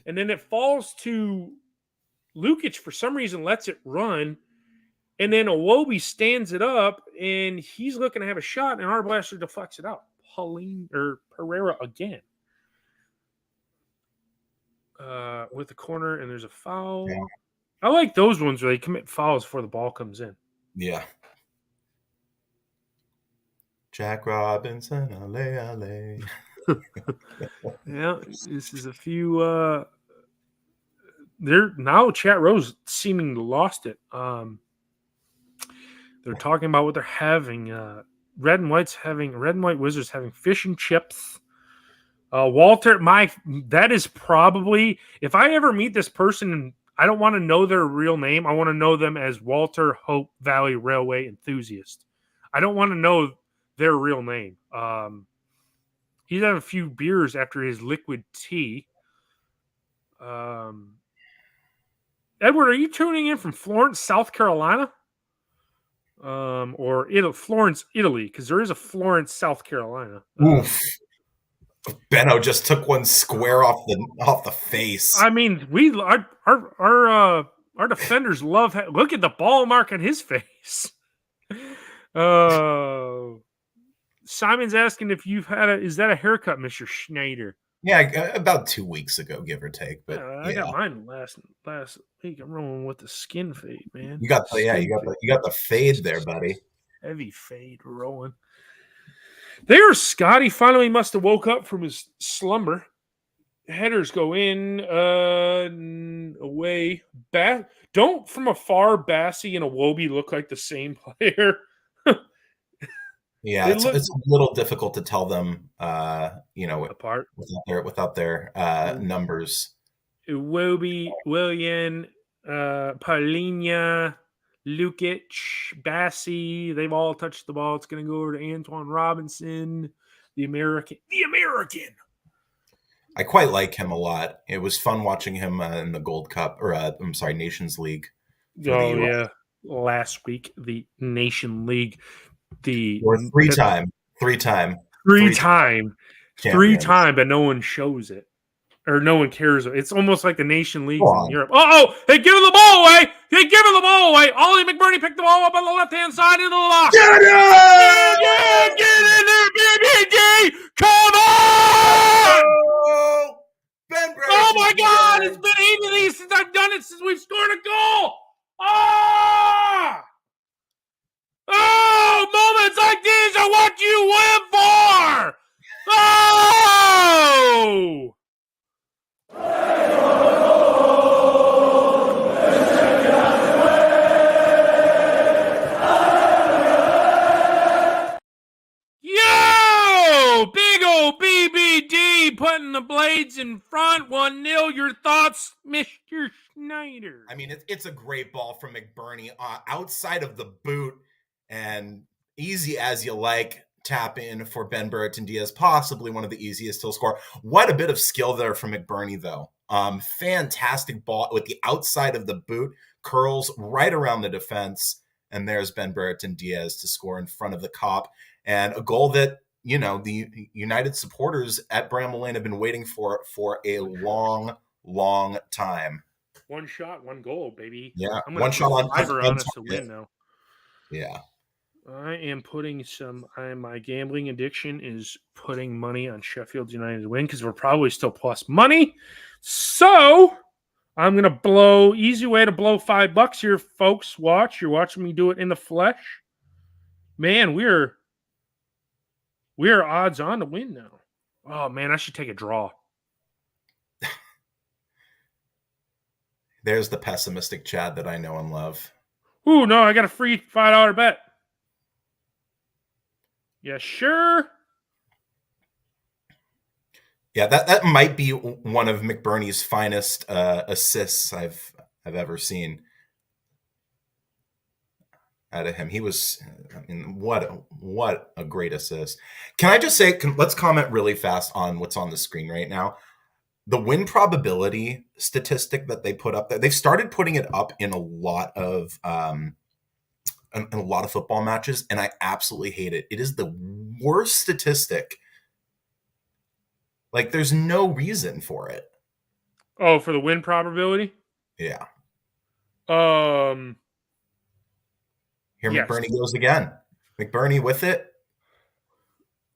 And then it falls to Lukic for some reason, lets it run. And then Iwobi stands it up and he's looking to have a shot, and Arblaster deflects it out. Pereira again. With the corner, and there's a foul. Yeah. I like those ones where they commit fouls before the ball comes in. Yeah. Jack Robinson, ale. Yeah, this is a few. They're now Chat Rose seeming lost it. They're talking about what they're having. Red and White Wizards having fish and chips. Walter, that is probably, if I ever meet this person, I don't want to know their real name. I want to know them as Walter Hope Valley Railway Enthusiast. I don't want to know their real name. He's had a few beers after his liquid tea. Edward, are you tuning in from Florence, South Carolina? Or Florence, Italy? Because there is a Florence, South Carolina. Oof. Benno just took one square off the face. I mean, our defenders love. Look at the ball mark on his face. Simon's asking if you've had is that a haircut, Mr. Schneider? Yeah, about 2 weeks ago, give or take. But I got mine last week. I'm rolling with the skin fade, man. You got the fade there, buddy. Heavy fade rolling. There, Scotty finally must have woke up from his slumber. Headers go in, away. Don't from afar, Bassie and Iwobi look like the same player. Yeah, it's a little difficult to tell them, apart without their numbers. Iwobi, Willian, Paulinha, Lukic, Bassie, they've all touched the ball. It's going to go over to Antoine Robinson, the American. I quite like him a lot. It was fun watching him in the Gold Cup, or Nations League. Yeah, last week the Nation League, three-time, but no one shows it. Or no one cares. It's almost like the Nation Leagues in Europe. Oh, they giving the ball away. Ollie McBurney picked the ball up on the left-hand side into the lock. Get it! Get in there, BBD! Come on! Oh, my God! It's been 8 of these since I've done it, since we've scored a goal! Oh, moments like these are what you live for! Oh! Yo! Big ol' BBD putting the Blades in front. 1-0. Your thoughts, Mr. Schneider? I mean, it's a great ball from McBurney outside of the boot, and easy as you like. Tap in for Ben Brereton Diaz, possibly one of the easiest he'll score. What a bit of skill there from McBurney, though. Fantastic ball with the outside of the boot, curls right around the defense, and there's Ben Brereton Diaz to score in front of the Cop, and a goal that, the United supporters at Bramall Lane have been waiting for a long, long time. One shot, one goal, baby. Yeah, I'm one shot on us to win now. Yeah. I am putting my gambling addiction is putting money on Sheffield United to win because we're probably still plus money. So I'm going to easy way to blow $5 here, folks. You're watching me do it in the flesh. Man, we're odds on to win now. Oh, man, I should take a draw. There's the pessimistic Chad that I know and love. Ooh, no, I got a free $5 bet. Yeah, sure. Yeah, that might be one of McBurney's finest assists I've ever seen. out of him. He was, I mean, what a great assist. Can I just say, let's comment really fast on what's on the screen right now. The win probability statistic that they put up there, they've started putting it up in a lot of football matches, and I absolutely hate it. It is the worst statistic. Like, there's no reason for it. Oh, for the win probability? Yeah. Here Yes. McBurney goes again. McBurney with it.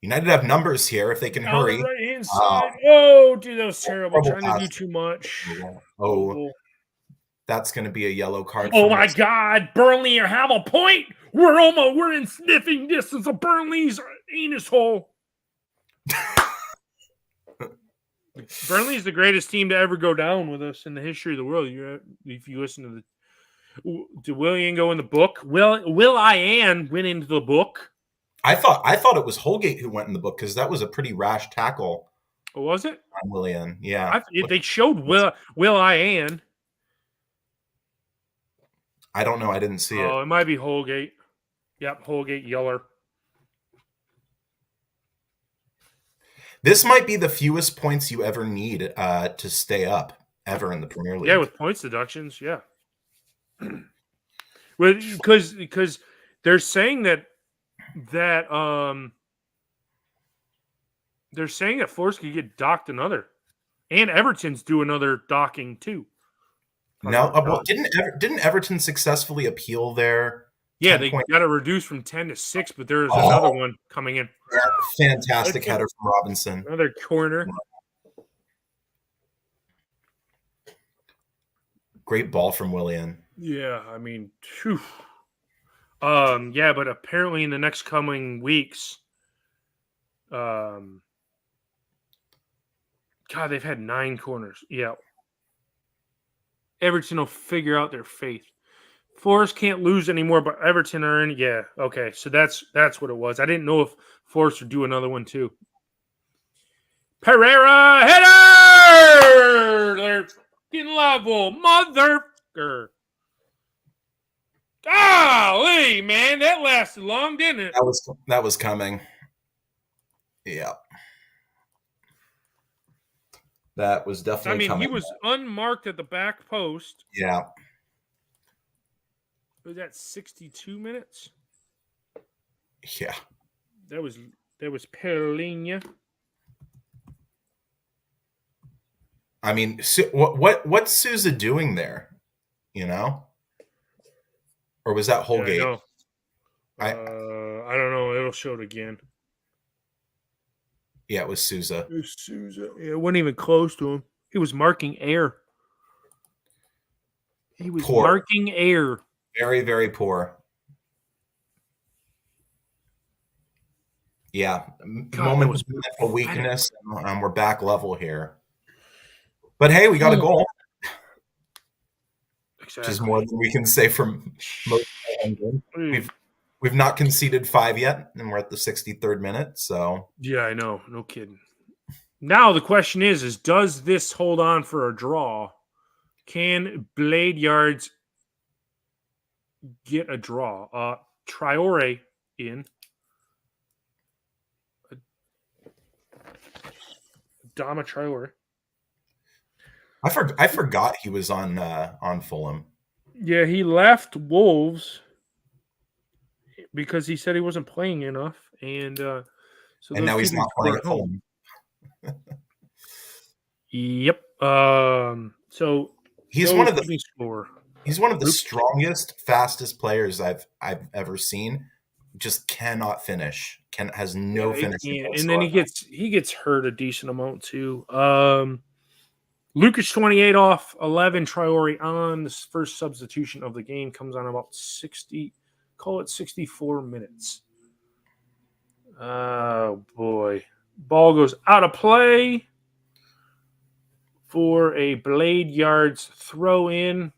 United have numbers here if they can hurry. On the right-hand side. Oh, dude, that was terrible. Trying to do too much. Oh, that's going to be a yellow card. Oh, my God. Burnley have a point. We're in sniffing distance of Burnley's anus hole. Burnley's the greatest team to ever go down with us in the history of the world. If you listen to did Willian go in the book? Will Ian went into the book? I thought it was Holgate who went in the book because that was a pretty rash tackle. Oh, was it? On Willian, yeah. They showed Will Ian. I don't know. I didn't see it. Oh, it might be Holgate. Yep, Holgate Yeller. This might be the fewest points you ever need to stay up ever in the Premier League. Yeah, with points deductions, yeah. Well, because they're saying that Forest could get docked another, and Everton's do another docking too. No, well, didn't Everton successfully appeal their? Yeah, they got it reduced from 10 to 6, but there's another one coming in. Fantastic header from Robinson. Another corner. Great ball from Willian. Yeah, I mean, phew. Yeah, but apparently in the next coming weeks, God, they've had 9 corners. Yeah. Everton will figure out their faith. Forest can't lose anymore, but Everton are in. Yeah, okay. So that's what it was. I didn't know if Forest would do another one too. Pereira header! They're fucking level, motherfucker. Golly, man, that lasted long, didn't it? That was coming. Yeah. That was definitely coming. He was unmarked at the back post. Yeah. Was that 62 minutes? Yeah. That was Perlinha. I mean, what's Sousa doing there? You know? Or was that Holgate? Yeah, I don't know. It'll show it again. Yeah, it was Sousa. It was Sousa. Yeah, it wasn't even close to him. He was marking air. He was marking air. Very, very poor. Yeah. Moment of mental weakness, and we're back level here. But hey, we got a goal. Exactly. Which is more than we can say from most of the We've not conceded 5 yet, and we're at the 63rd minute. So yeah, I know. No kidding. Now the question is does this hold on for a draw? Can Blade Yards get a draw? Traore in. Adama Traore. I forgot he was on Fulham. Yeah, he left Wolves because he said he wasn't playing enough, and so now he's not playing at Fulham. Yep. So he's one of the strongest, fastest players I've ever seen. Just cannot finish. Has no finishing. And then he gets hurt a decent amount too. Lucas 28 off 11. Traore on. This first substitution of the game comes on about 64 minutes. Oh boy, ball goes out of play for a Blade Yards throw in.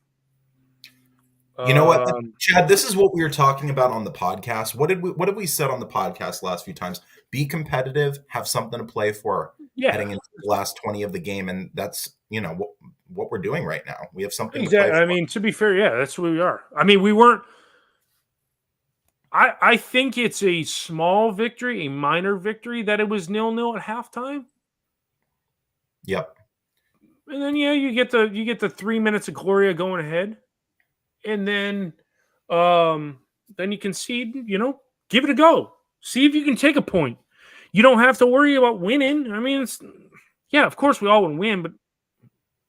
You know what, Chad? This is what we were talking about on the podcast. What did we said on the podcast last few times? Be competitive, have something to play for heading into the last 20 of the game, and that's what we're doing right now. We have something to play for. I mean, to be fair, yeah, that's what we are. I mean, we weren't I think it's a small victory, a minor victory that it was 0-0 at halftime. Yep. And then you get the 3 minutes of Gloria going ahead. And then you concede, give it a go. See if you can take a point. You don't have to worry about winning. I mean, of course we all want to win, but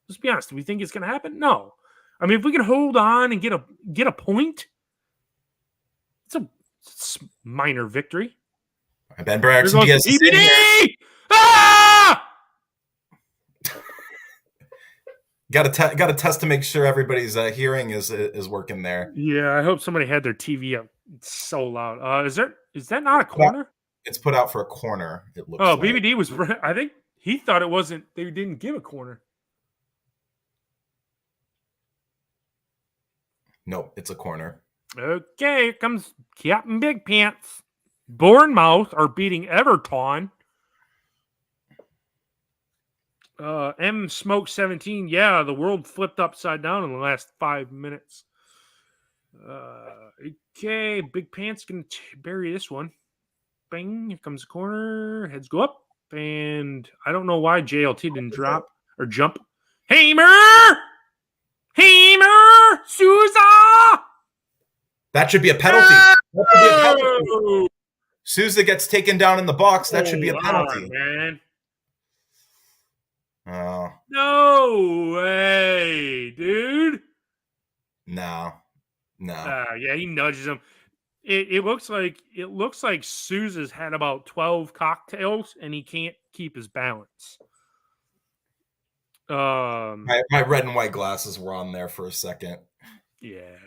let's be honest. Do we think it's going to happen? No. I mean, if we can hold on and get a point, it's a minor victory. Ben Brereton Diaz is in here. Ah! Got to test to make sure everybody's hearing is working there. Yeah, I hope somebody had their TV up. It's so loud. Is that not a corner? It's put out for a corner. It looks. Oh, like. BBD was. I think he thought it wasn't. They didn't give a corner. Nope, it's a corner. Okay, here comes Captain Big Pants. Bournemouth are beating Everton. M Smoke 17. Yeah, the world flipped upside down in the last 5 minutes. Okay, Big Pants can bury this one. Bang, here comes the corner. Heads go up. And I don't know why JLT didn't drop or jump. Hamer! Souza! That should be a penalty. That should be a penalty. Souza gets taken down in the box. That should be a penalty. Man. Oh. No way, dude. No. Yeah, he nudges him. It looks like Souza's had about 12 cocktails and he can't keep his balance. My red and white glasses were on there for a second. Yeah.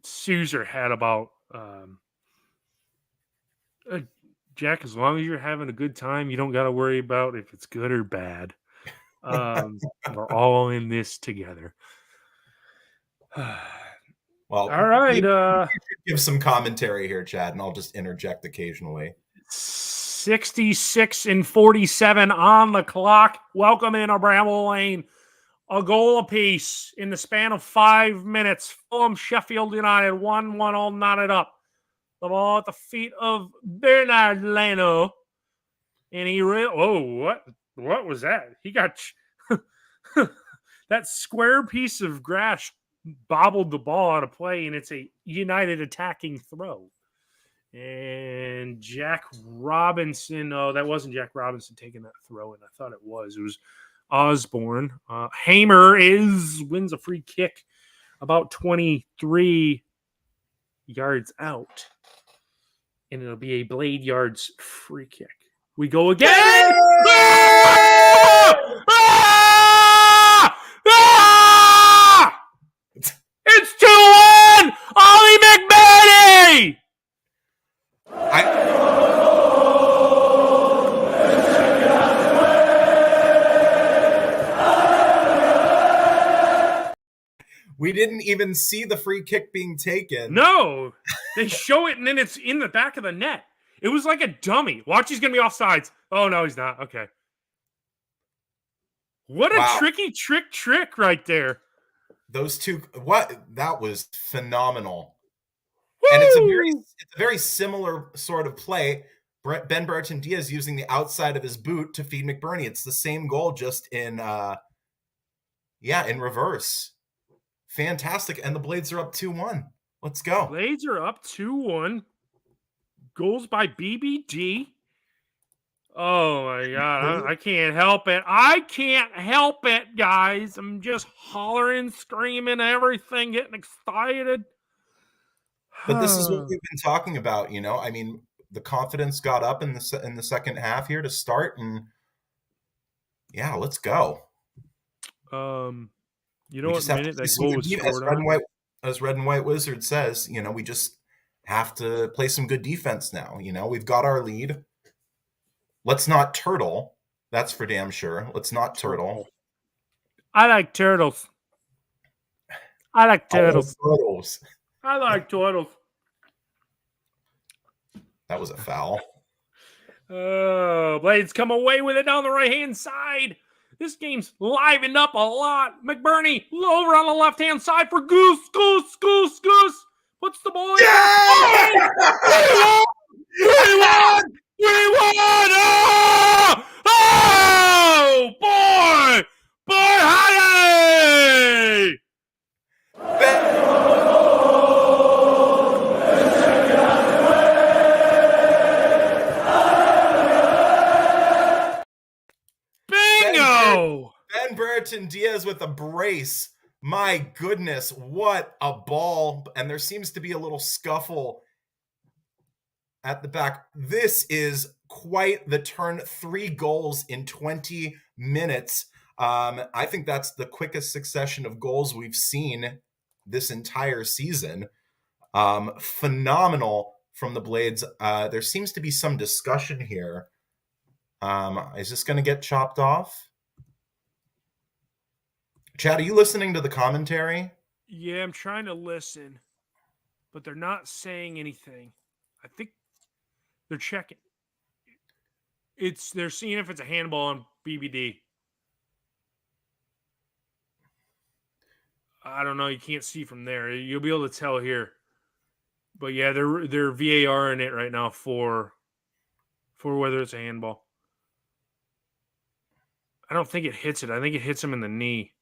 Souza had about Jack, as long as you're having a good time, you don't got to worry about if it's good or bad. We're all in this together. Well, all right. Give some commentary here, Chad, and I'll just interject occasionally. 66-47 on the clock. Welcome in Bramble Lane. A goal apiece in the span of 5 minutes. Fulham, Sheffield United, 1-1 all knotted up. The ball at the feet of Bernard Leno. And he what was that? He got that square piece of grass bobbled the ball out of play, and it's a United attacking throw. And Jack Robinson. Oh, that wasn't Jack Robinson taking that throw, and I thought it was. It was Osborne. Hamer wins a free kick about 23 yards out. And it'll be a Blade Yards free kick. We go again. It's 2-1. Ollie McBurney. We didn't even see the free kick being taken. No, they show it and then it's in the back of the net. It was like a dummy. Watch, he's going to be offsides. Oh, no, he's not. Okay. What a tricky trick right there. Those two, that was phenomenal. Woo! And it's a very similar sort of play. Ben Brereton Diaz using the outside of his boot to feed McBurney. It's the same goal, just in reverse. Fantastic. And the Blades are up 2-1. Let's go. Blades are up 2-1. Goals by BBD. Oh, my God. I can't help it. I can't help it, guys. I'm just hollering, screaming, everything, getting excited. But this is what we've been talking about, I mean, the confidence got up in the second half here to start, and yeah, let's go. You know what minute that goal was scored on? As Red and White Wizard says, we just have to play some good defense now. We've got our lead. Let's not turtle. That's for damn sure. Let's not turtle. I like turtles. I like turtles. I like turtles. That was a foul. Blades come away with it down the right-hand side. This game's livened up a lot. McBurney over on the left-hand side for Goose. What's the boys? Yeah! Oh! We won! We won! Oh! Oh! Boy! Boy, howdy! Bingo! Ben Brereton Diaz with a brace. My goodness, what a ball. And there seems to be a little scuffle at the back. This is quite the turn. 3 goals in 20 minutes. I think that's the quickest succession of goals we've seen this entire season. Phenomenal from the Blades. There seems to be some discussion here. Is this going to get chopped off? Chad, are you listening to the commentary? Yeah, I'm trying to listen, but they're not saying anything. I think they're checking. They're seeing if it's a handball on BBD. I don't know. You can't see from there. You'll be able to tell here. But yeah, they're VAR in it right now for whether it's a handball. I don't think it hits it. I think it hits him in the knee.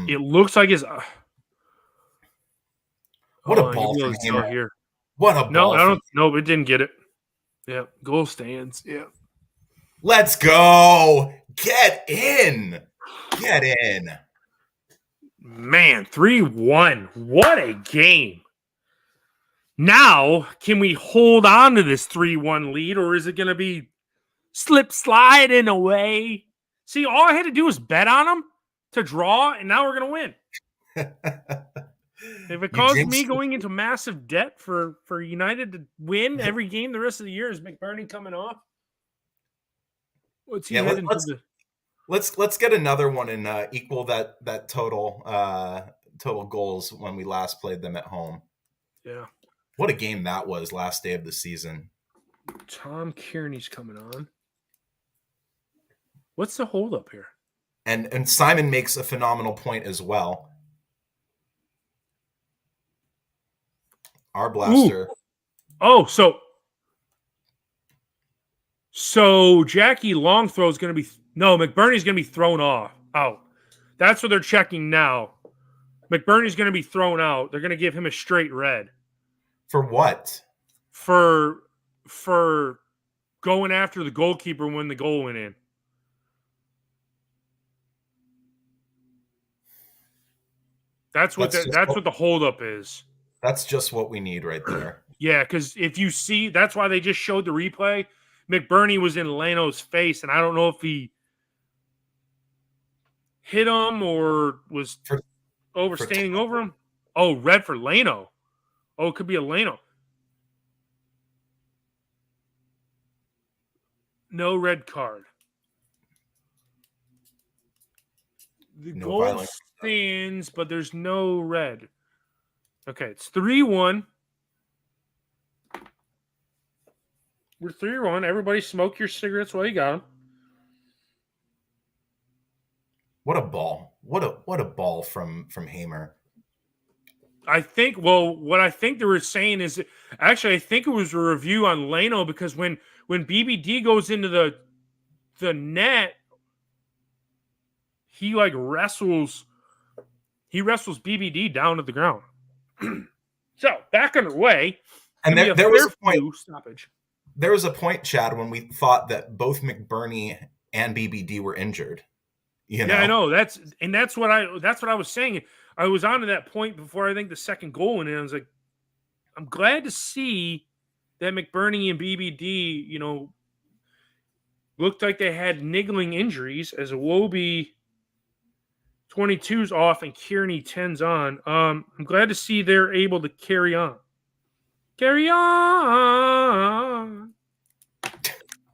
It looks like it's. What a ball from Hamer. Here. What a ball. No, it didn't get it. Yeah, goal stands. Yeah. Let's go. Get in. Get in. Man, 3-1. What a game. Now, can we hold on to this 3-1 lead, or is it going to be sliding away? See, all I had to do was bet on them to draw, and now we're going to win. If it caused me going into massive debt for United to win every game the rest of the year, is McBurney coming off? What's he heading to the... Let's get another one and equal that total goals when we last played them at home. Yeah. What a game that was last day of the season. Tom Kearney's coming on. What's the holdup here? And Simon makes a phenomenal point as well. Our blaster. Ooh. Oh, so Jackie Longthrow is going to be... No, McBurney's going to be thrown off. Oh, that's what they're checking now. McBurney's going to be thrown out. They're going to give him a straight red. For what? For going after the goalkeeper when the goal went in. That's what the holdup is. That's just what we need right there. Yeah, because if you see, that's why they just showed the replay. McBurney was in Leno's face, and I don't know if he hit him or was standing over him. Oh, red for Leno. Oh, it could be a Leno. No red card. The goal stands, but there's no red. Okay, it's 3-1. We're 3-1. Everybody smoke your cigarettes while you got them. What a ball. What a ball from Hamer. I think, what I think they were saying is, actually, I think it was a review on Leno, because when BBD goes into the net, he wrestles BBD down to the ground. So back underway. And there was a point stoppage. There was a point, Chad, when we thought that both McBurney and BBD were injured. You know? Yeah, I know. That's what I was saying. I was on to that point before I think the second goal went in. I was like, I'm glad to see that McBurney and BBD, looked like they had niggling injuries, as Iwobi 22's off and Kearney 10's on. I'm glad to see they're able to carry on. Carry on.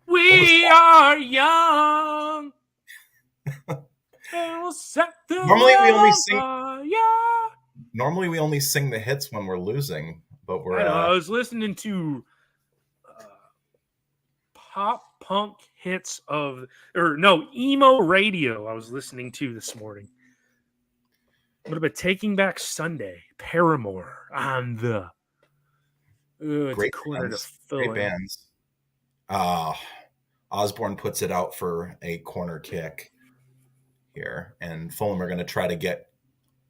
We are young. Normally we only sing the hits when we're losing, but I was listening to pop punk hits emo radio I was listening to this morning. What about Taking Back Sunday? Paramore on the. It's a Great corner to bands. Great Fulham. bands. Osborne puts it out for a corner kick here, and Fulham are going to try to get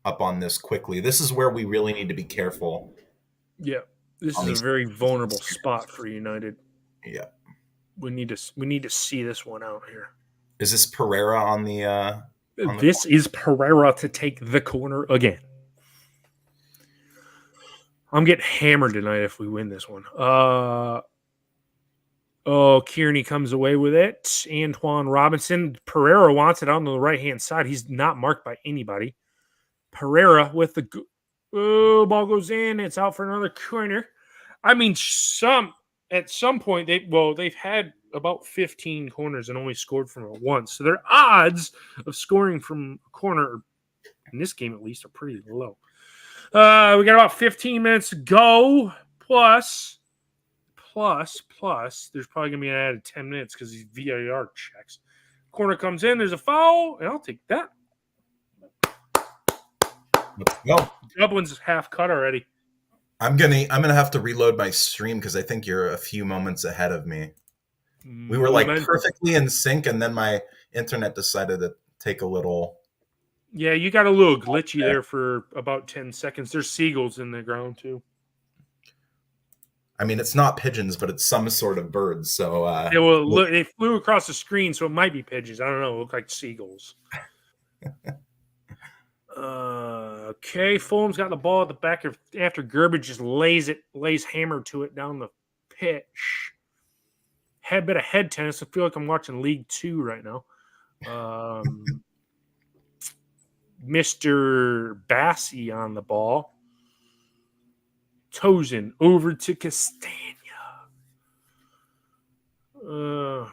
up on this quickly. This is where we really need to be careful Yeah, this on is a these. very vulnerable spot for United. Yeah. We need to see this one out here. Is this Pereira on the This is Pereira to take the corner again. I'm getting hammered tonight if we win this one. Kearney comes away with it. Antoine Robinson. Pereira wants it on the right-hand side. He's not marked by anybody. Pereira with the ball goes in. It's out for another corner. I mean, at some point they've had about 15 corners and only scored from it once. So their odds of scoring from a corner in this game at least are pretty low. We got about 15 minutes to go. Plus, there's probably gonna be an added 10 minutes because these VAR checks. Corner comes in, there's a foul, and I'll take that. Let's go. Dublin's half cut already. I'm gonna have to reload my stream because I think you're a few moments ahead of me. We were like perfectly in sync, and then my internet decided to take a little. Yeah, you got a little glitchy there for about 10 seconds. There's seagulls in the ground too. I mean, it's not pigeons, but it's some sort of bird. So they flew across the screen, so it might be pigeons. I don't know. It looked like seagulls. Okay, Fulham's got the ball at the back after Gerbage just lays hammer to it down the pitch. Had a bit of head tennis. I feel like I'm watching League Two right now. Mr. Bassi on the ball. Tozen over to Castagna. Adama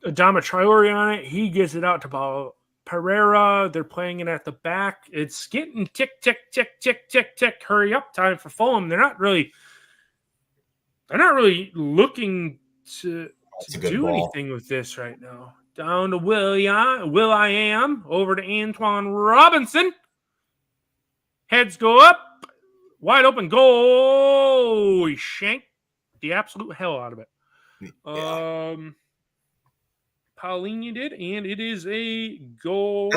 Traore on it. He gets it out to ball. Pereira. They're playing it at the back. It's getting tick, tick, tick, tick, tick, tick. Hurry up time for Fulham. They're not really looking to do anything with this right now. Down to Will.I.Am. Over to Antoine Robinson. Heads go up. Wide open goal. He shanked the absolute hell out of it. Yeah. Paulinho did, and it is a goal.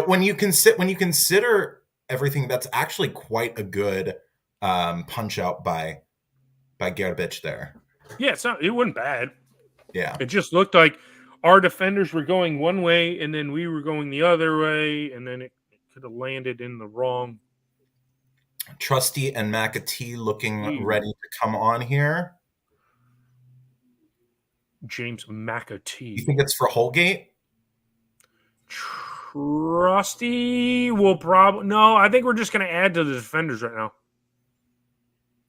When you consider everything, that's actually quite a good punch out by Gerbich there. Yeah, it wasn't bad. Yeah. It just looked like our defenders were going one way, and then we were going the other way, and then it could have landed in the wrong. Trusty and McAtee looking ready to come on here. James McAtee. You think it's for Holgate? Trusty will probably... No, I think we're just going to add to the defenders right now.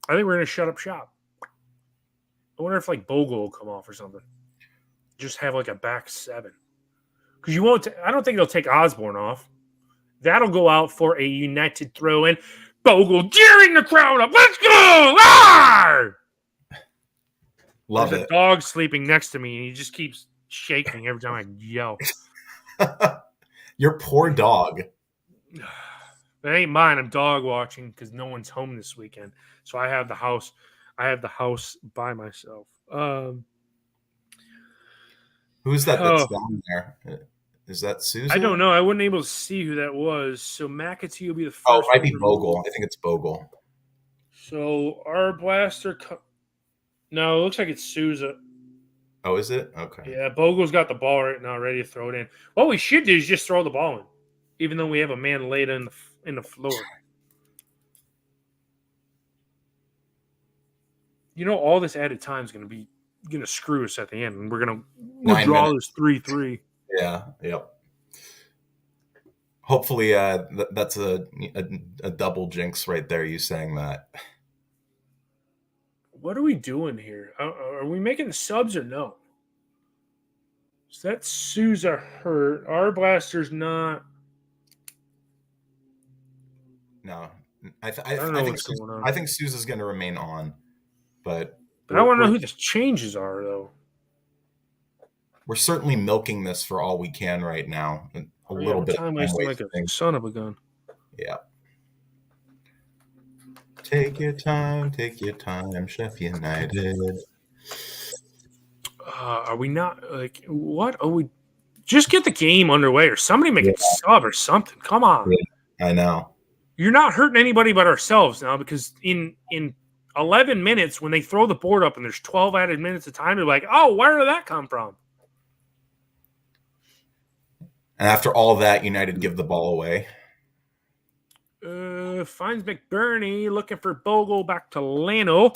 I think we're going to shut up shop. I wonder if Bogle will come off or something. Just have a back seven. Because you won't... I don't think they'll take Osborne off. That'll go out for a United throw-in. Bogle jeering the crowd up. Let's go! Ah! Love There's it. A dog sleeping next to me, and he just keeps shaking every time I yell. Your poor dog. That ain't mine. I'm dog watching because no one's home this weekend, so I have the house. By myself. Who's that? That's down there. Is that Susan? I don't know. I wasn't able to see who that was. So McAtee will be the first. Oh, it might be Bogle. I think it's Bogle. So our blaster. No, it looks like it's Souza. Oh, is it? Okay. Yeah, Bogle's got the ball right now, ready to throw it in. What we should do is just throw the ball in, even though we have a man laid in the floor. All this added time is going to screw us at the end, and we're going to draw this 3-3. Yeah. Yep. Hopefully, that's a double jinx right there. You saying that. What are we doing here? Are we making subs or no? Is that Souza hurt? Our blaster's not. No, I think Souza's going to remain on, but I want to know who the changes are, though. We're certainly milking this for all we can right now. A little bit. Time wasting like a son of a gun. Yeah. Take your time, Sheffield United. Are we not like what? Are we just get the game underway or somebody make Yeah, it sub or something? Come on. I know. You're not hurting anybody but ourselves now because in 11 minutes when they throw the board up and there's 12 added minutes of time, you're like, oh, where did that come from? And after all that, United give the ball away. Finds McBurney looking for Bogle back to Leno.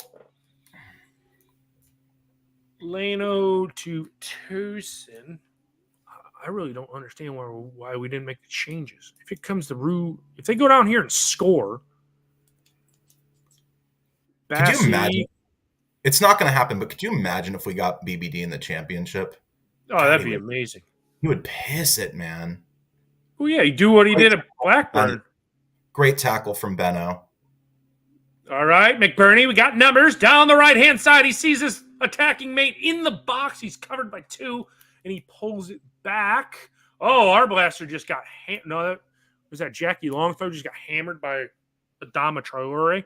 Leno to Towson. I really don't understand why we didn't make the changes. If it comes to if they go down here and score, Could you imagine? Bassey. It's not going to happen, but could you imagine if we got BBD in the championship? Oh, God, that'd be amazing. He would piss it, man. Oh, yeah, he do what he did at Blackburn. Great tackle from Benno. All right, McBurney, we got numbers. Down the right-hand side, he sees his attacking mate in the box. He's covered by two, and he pulls it back. Oh, our blaster just got no, was that Jackie Longthrow just got hammered by Adama Traore.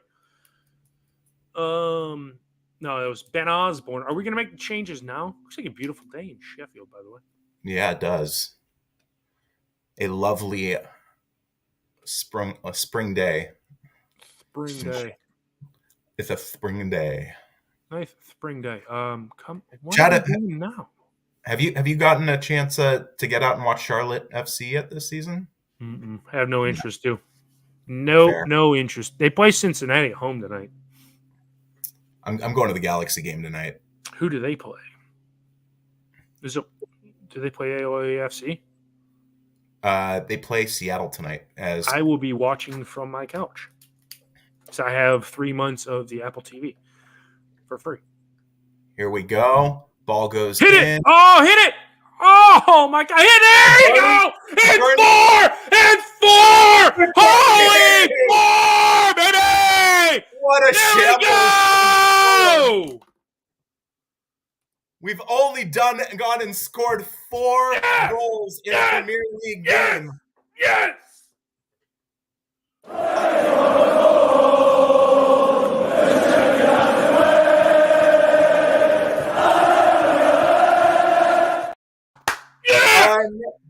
No, it was Ben Osborne. Are we going to make the changes now? Looks like a beautiful day in Sheffield, by the way. Yeah, it does. A lovely spring day. Spring day. It's a spring day. Nice spring day. What Chad, are we doing now? Have you gotten a chance to get out and watch Charlotte FC yet this season? I have no interest to. No interest. They play Cincinnati at home tonight. I'm going to the Galaxy game tonight. Who do they play? Do they play AOAFC? They play Seattle tonight. As I will be watching from my couch. So I have 3 months of the Apple TV for free. Here we go. Ball goes hit in. It! Oh, hit it! Oh my God! Hit it! There you go! It's four! Holy four, baby! What a there we go! We've only gone and scored 4 goals in a Premier League game. Yes!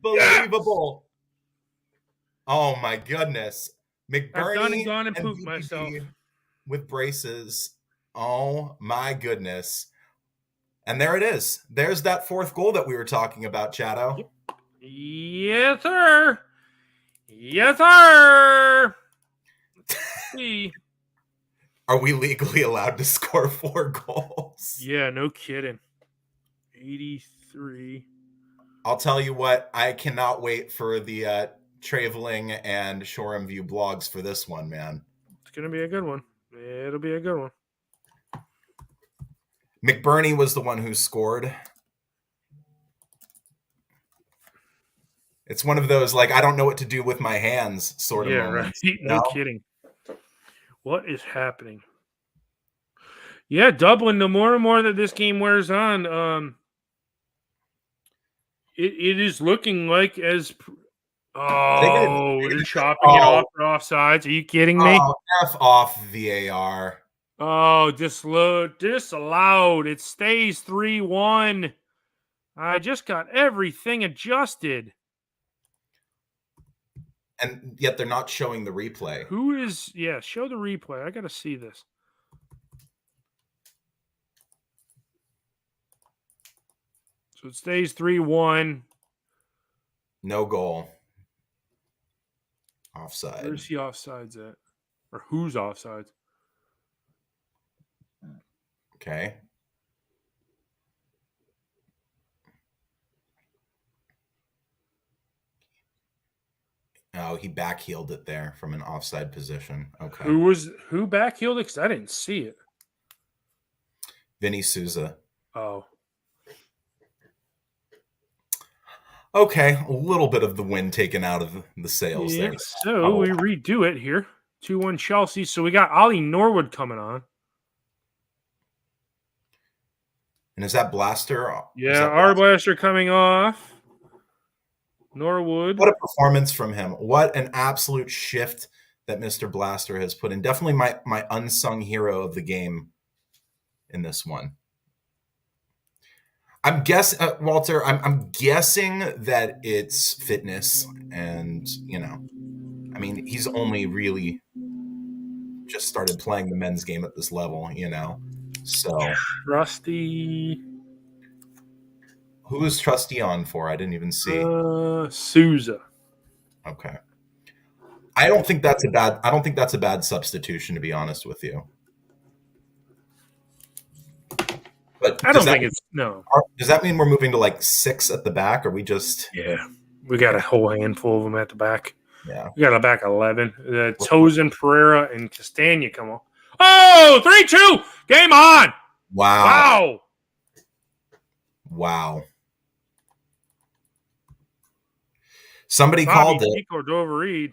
Unbelievable. Oh my goodness. McBurney I've gone and pooped myself with braces. Oh my goodness. And there it is. There's that 4th goal that we were talking about, Chado. Yes, sir. Yes, sir. Let's see. Are we legally allowed to score 4 goals? Yeah, no kidding. 83. I'll tell you what, I cannot wait for the Traveling and Shoreham View blogs for this one, man. It's going to be a good one. It'll be a good one. McBurney was the one who scored. It's one of those, like, I don't know what to do with my hands sort of moments. Right. No kidding. What is happening? Yeah, Dublin, the more and more that this game wears on, it is looking like as... they're chopping it off for offsides. Are you kidding me? F off VAR. Oh, disallowed. It stays 3-1. I just got everything adjusted. And yet they're not showing the replay. Show the replay. I got to see this. So it stays 3-1. No goal. Offside. Where's he offsides at? Or who's offsides? Okay. Oh, he backheeled it there from an offside position. Okay. Who backheeled it? Because I didn't see it. Vinny Souza. Oh. Okay, a little bit of the wind taken out of the sails there. So we redo it here. 2-1 Chelsea. So we got Ollie Norwood coming on. And is that Blaster? Yeah, our Blaster coming off. Norwood. What a performance from him. What an absolute shift that Mr. Blaster has put in. Definitely my unsung hero of the game in this one. Walter, I'm guessing that it's fitness, and I mean, he's only really just started playing the men's game at this level, So Rusty who is Trusty on for? I didn't even see. Souza. Okay. I don't think that's a bad substitution, to be honest with you. But I don't think it's no. Does that mean we're moving to like 6 at the back? Or we just we got a whole handful of them at the back. Yeah. We got a back 11. Tozen, Pereira, and Castagna come on. Oh, 3-2. Game on. Wow. Somebody called it. Cordova-Reed.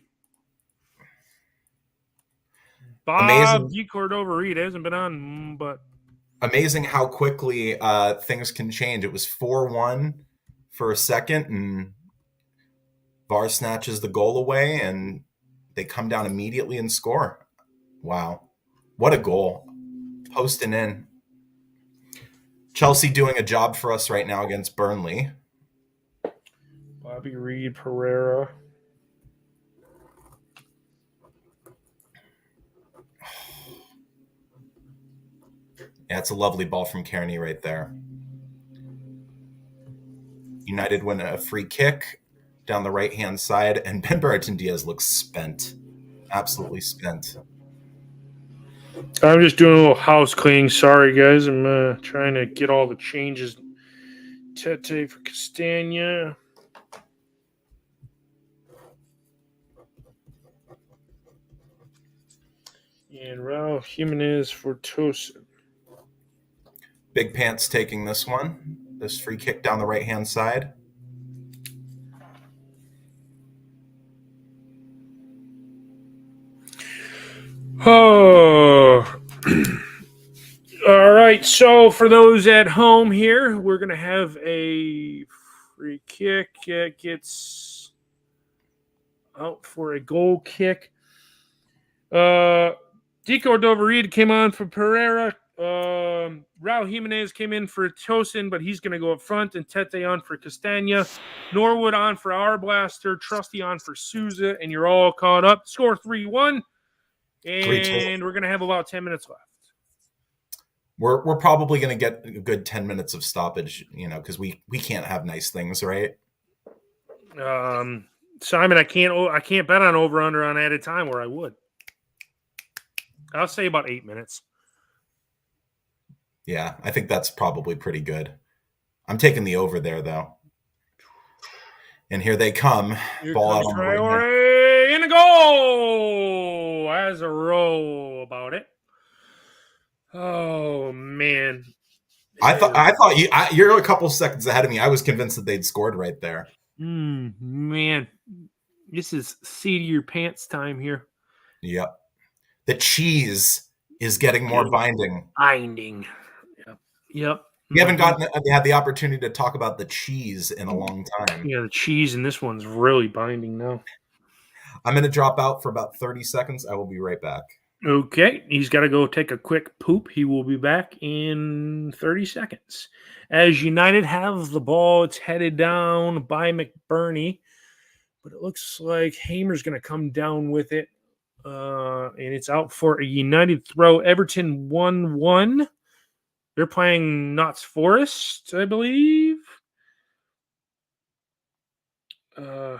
Amazing. Cordova-Reed hasn't been on, but amazing how quickly things can change. It was 4-1 for a second, and VAR snatches the goal away, and they come down immediately and score. Wow. What a goal. Posting in. Chelsea doing a job for us right now against Burnley. Bobby Reed, Pereira. Yeah, it's a lovely ball from Kearney right there. United win a free kick down the right-hand side, and Ben Brereton Diaz looks spent. Absolutely spent. I'm just doing a little house cleaning. Sorry, guys. I'm trying to get all the changes. Tete for Castagna. And Raul Jimenez for Tosin. Big Pants taking this one. This free kick down the right-hand side. Oh. All right. So for those at home here, we're going to have a free kick. It gets out for a goal kick. Di Cordova-Reed came on for Pereira. Raul Jimenez came in for Tosin, but he's going to go up front, and Tete on for Castagna. Norwood on for our blaster. Trusty on for Souza, and you're all caught up. Score 3-1, and 3-2. We're going to have about 10 minutes left. We're probably going to get a good 10 minutes of stoppage, because we can't have nice things, right? Simon, I can't bet on over-under on added time where I would. I'll say about 8 minutes. Yeah, I think that's probably pretty good. I'm taking the over there, though. And here they come. Here Ball comes out on the Traore in the goal. Has a row about it. Oh man! I thought you're a couple seconds ahead of me. I was convinced that they'd scored right there. Man, this is seat of your pants time here. Yep. The cheese is getting more binding. Yep. We haven't had the opportunity to talk about the cheese in a long time. Yeah, the cheese in this one's really binding now. I'm going to drop out for about 30 seconds. I will be right back. Okay, he's got to go take a quick poop. He will be back in 30 seconds. As United have the ball, it's headed down by McBurney, but it looks like Hamer's going to come down with it, and it's out for a United throw. Everton 1-1. They're playing Notts Forest, I believe. So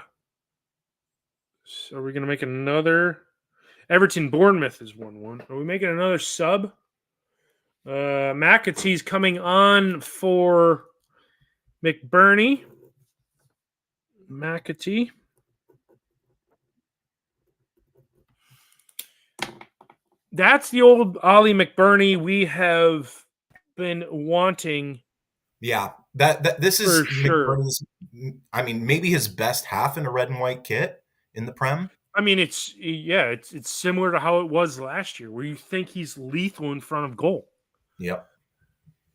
we're going to make another... Everton Bournemouth is 1-1. Are we making another sub? McAtee's coming on for McBurney. McAtee. That's the old Ollie McBurney we have been wanting. Yeah, this is for sure. I mean, maybe his best half in a red and white kit in the Prem. I mean, it's similar to how it was last year, where you think he's lethal in front of goal. Yep.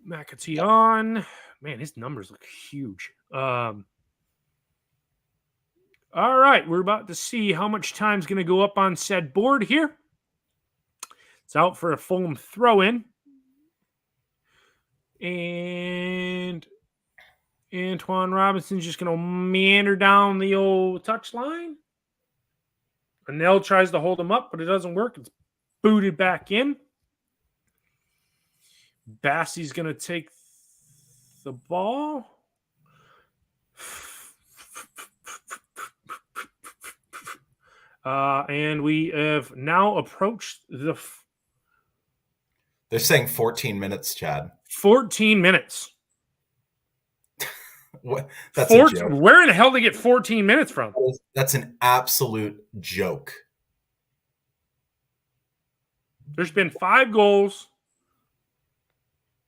McAtee on. Man, his numbers look huge. All right, we're about to see how much time's going to go up on said board here. It's out for a Fulham throw-in. And Antoine Robinson's just going to meander down the old touchline. Anel tries to hold him up, but it doesn't work. It's booted back in. Bassey's going to take the ball. And we have now approached the... They're saying 14 minutes, Chad. 14 minutes. What? That's a joke. Where in the hell did they get 14 minutes from? That's an absolute joke. There's been 5 goals,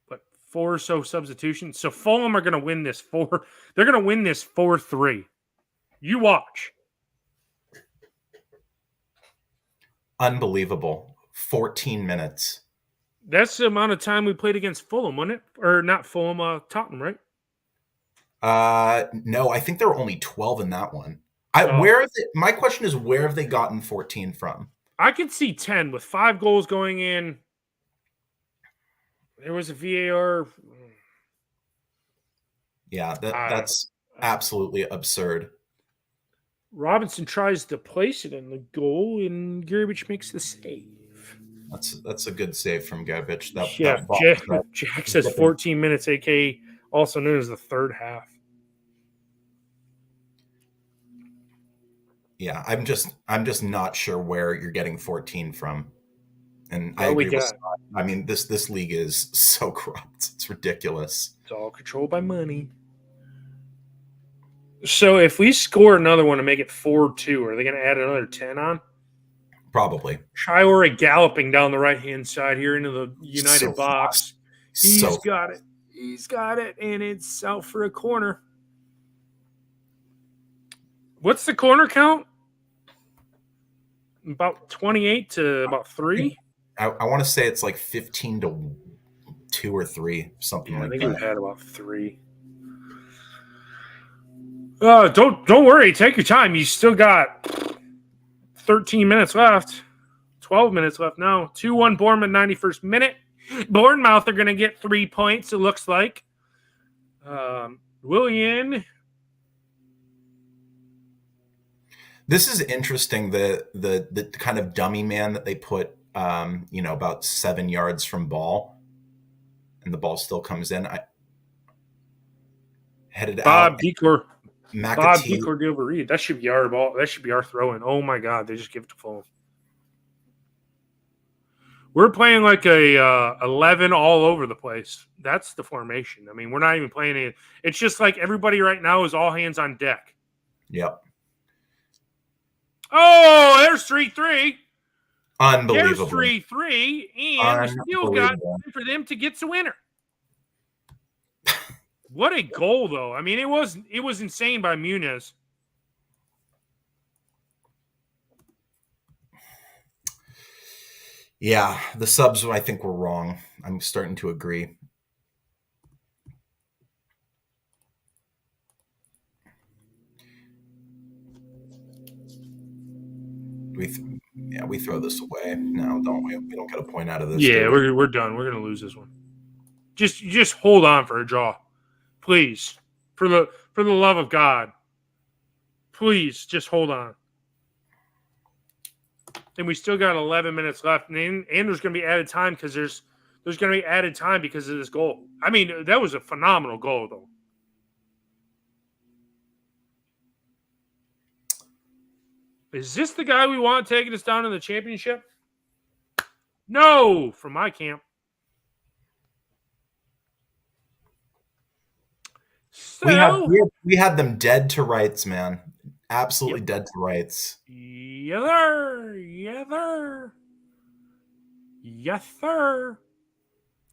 but 4 or so substitutions. So Fulham are going to win this 4. They're going to win this 4-3. You watch. Unbelievable. 14 minutes. That's the amount of time we played against Fulham, wasn't it? Or not Fulham, Tottenham, right? No, I think there were only 12 in that one. My question is, where have they gotten 14 from? I could see 10 with 5 goals going in. There was a VAR. Yeah, that's absolutely absurd. Robinson tries to place it in the goal, and Gurevich makes the save. That's a good save from Gurevich. Jack says 14 minutes, aka also known as the third half. Yeah, I'm just not sure where you're getting 14 from. And I agree with Scott. I mean, this league is so corrupt. It's ridiculous. It's all controlled by money. So if we score another one to make it 4-2, are they going to add another 10 on? Probably. Shiore galloping down the right-hand side here into the United box. He's got it. He's got it, and it's out for a corner. What's the corner count? About 28 to about 3? I want to say it's like 15 to 2 or 3, something like that. I think we've had about 3. Don't worry. Take your time. You still got 13 minutes left. 12 minutes left now. 2-1 Bournemouth, 91st minute. Bournemouth are going to get 3 points, it looks like. Willian. This is interesting, the kind of dummy man that they put, about 7 yards from ball, and the ball still comes in. Headed Bob out. Decor. McAtee. Bob Decor. That should be our ball. That should be our throw-in. Oh, my God. They just give it to Fulham. We're playing like a 11 all over the place. That's the formation. I mean, we're not even playing it. It's just like everybody right now is all hands on deck. Yep. Oh, there's 3-3. Unbelievable. There's 3-3, and we still got time for them to get the winner. What a goal, though. I mean, it was insane by Muniz. Yeah, the subs, I think, were wrong. I'm starting to agree. We throw this away now, don't we? We don't get a point out of this. Yeah, we're done. We're gonna lose this one. Just hold on for a draw, please. For the love of God, please just hold on. And we still got 11 minutes left, and there's going to be added time because there's going to be added time because of this goal. I mean, that was a phenomenal goal, though. Is this the guy we want taking us down in the championship? No, from my camp. So, we had them dead to rights, man. Absolutely dead to rights. Yes, sir. Yes, sir. Yes, sir.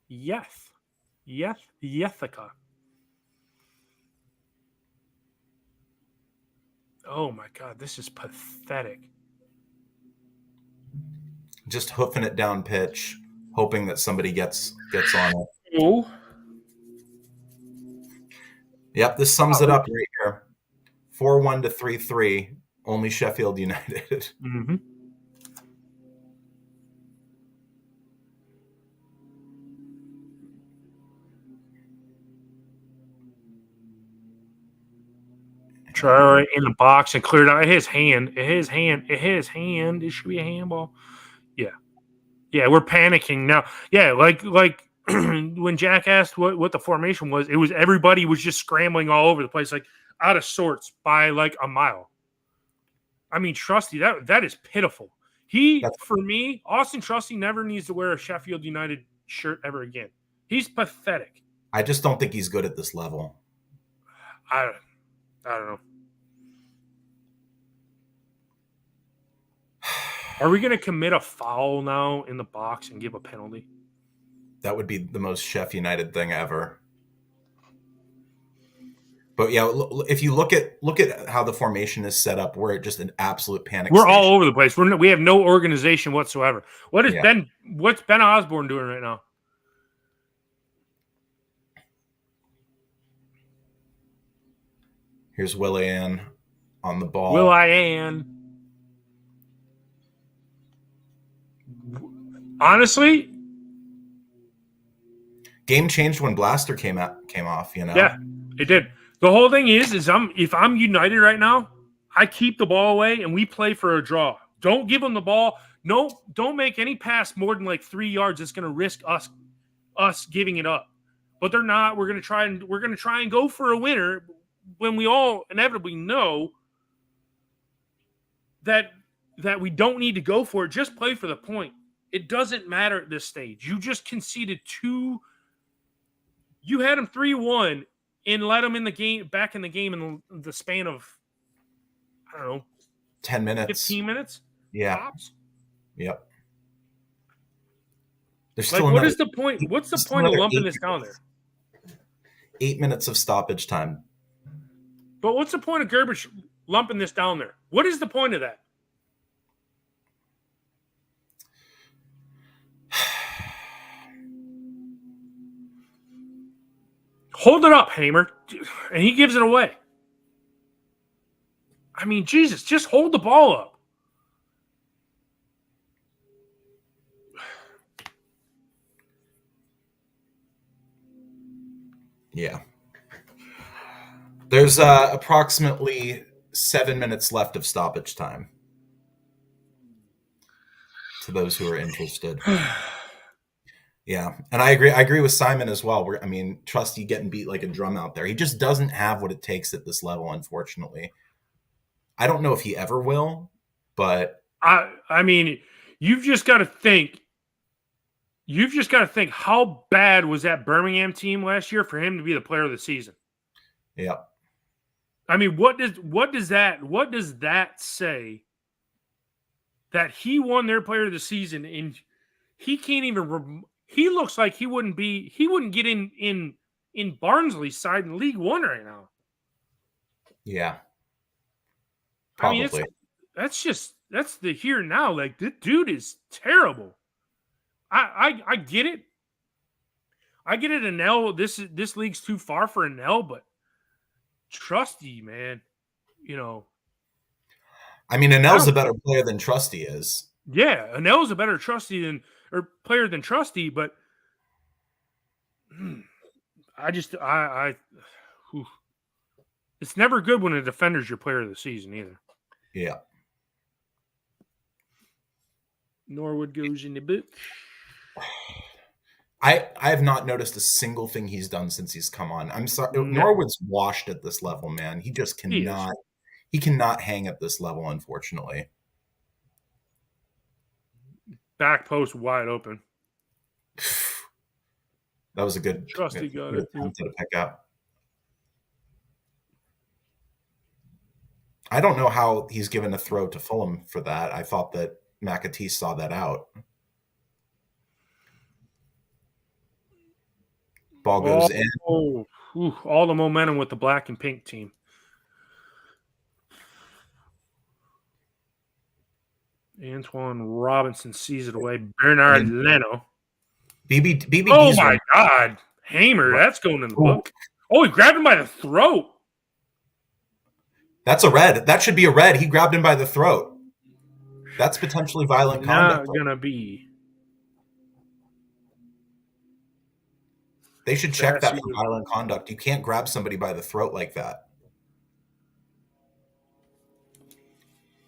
Yes. Yes, Jessica. Oh, my God. This is pathetic. Just hoofing it down pitch, hoping that somebody gets on it. Oh. Yep, this sums it up right here. 4-1 to 3-3. Only Sheffield United. Mm-hmm. Try in the box and cleared out his hand. His hand. It should be a handball. Yeah. Yeah, we're panicking now. Yeah, like when Jack asked what the formation was, it was everybody was just scrambling all over the place, like out of sorts by like a mile. I mean, Trusty, that is pitiful. For me, Austin Trusty never needs to wear a Sheffield United shirt ever again. He's pathetic. I just don't think he's good at this level. I don't know. Are we going to commit a foul now in the box and give a penalty? That would be the most Sheff United thing ever. But yeah, if you look at how the formation is set up, we're just an absolute panic. We're station. all over the place. We have no organization whatsoever. What's Ben Osborne doing right now? Here's Will-Ann on the ball. Will-Ann. Honestly, game changed when Blaster came off. You know. Yeah, it did. The whole thing is if I'm United right now, I keep the ball away and we play for a draw. Don't give them the ball. No, don't make any pass more than like 3 yards. It's going to risk us giving it up. But they're not. We're going to try and go for a winner when we all inevitably know that we don't need to go for it. Just play for the point. It doesn't matter at this stage. You just conceded 2. You had them 3-1 and let them back in the game in the span of, I don't know, 10 minutes, 15 minutes. Yeah. Tops. Yep. There's still what is the point? What's the point of lumping this down there? 8 minutes of stoppage time. But what's the point of Gerbich lumping this down there? What is the point of that? Hold it up, Hamer. And he gives it away. I mean, Jesus, just hold the ball up. Yeah. There's approximately 7 minutes left of stoppage time. To those who are interested. Yeah, and I agree with Simon as well. Trusty getting beat like a drum out there. He just doesn't have what it takes at this level, unfortunately. I don't know if he ever will, but I mean, you've just got to think. You've just got to think how bad was that Birmingham team last year for him to be the player of the season. Yeah. I mean, what does that say? That he won their player of the season and he can't even. He looks like he wouldn't get in Barnsley's side in League One right now. Yeah. Probably. I mean, that's the here and now. Like, this dude is terrible. I get it. I get it. An L. This league's too far for an L, but Trusty, man, I mean, Anel's a better player than Trusty is. Yeah, Anel's a better player than Trusty, but it's never good when a defender's your player of the season either. Yeah. Norwood goes in the book. I have not noticed a single thing he's done since he's come on. I'm sorry. No. Norwood's washed at this level, man. He just cannot. He cannot hang at this level, unfortunately. Back post wide open. That was a good Trusty got it to pick up. I don't know how he's given a throw to Fulham for that. I thought that McAtee saw that out. Ball goes in. All the momentum with the black and pink team. Antoine Robinson sees it away. Bernard Leno. BB. Oh my God, Hamer! That's going in the book. Oh, he grabbed him by the throat. That's a red. That should be a red. He grabbed him by the throat. That's potentially violent conduct. Not gonna be. They should check that Sassy for was- violent conduct. You can't grab somebody by the throat like that.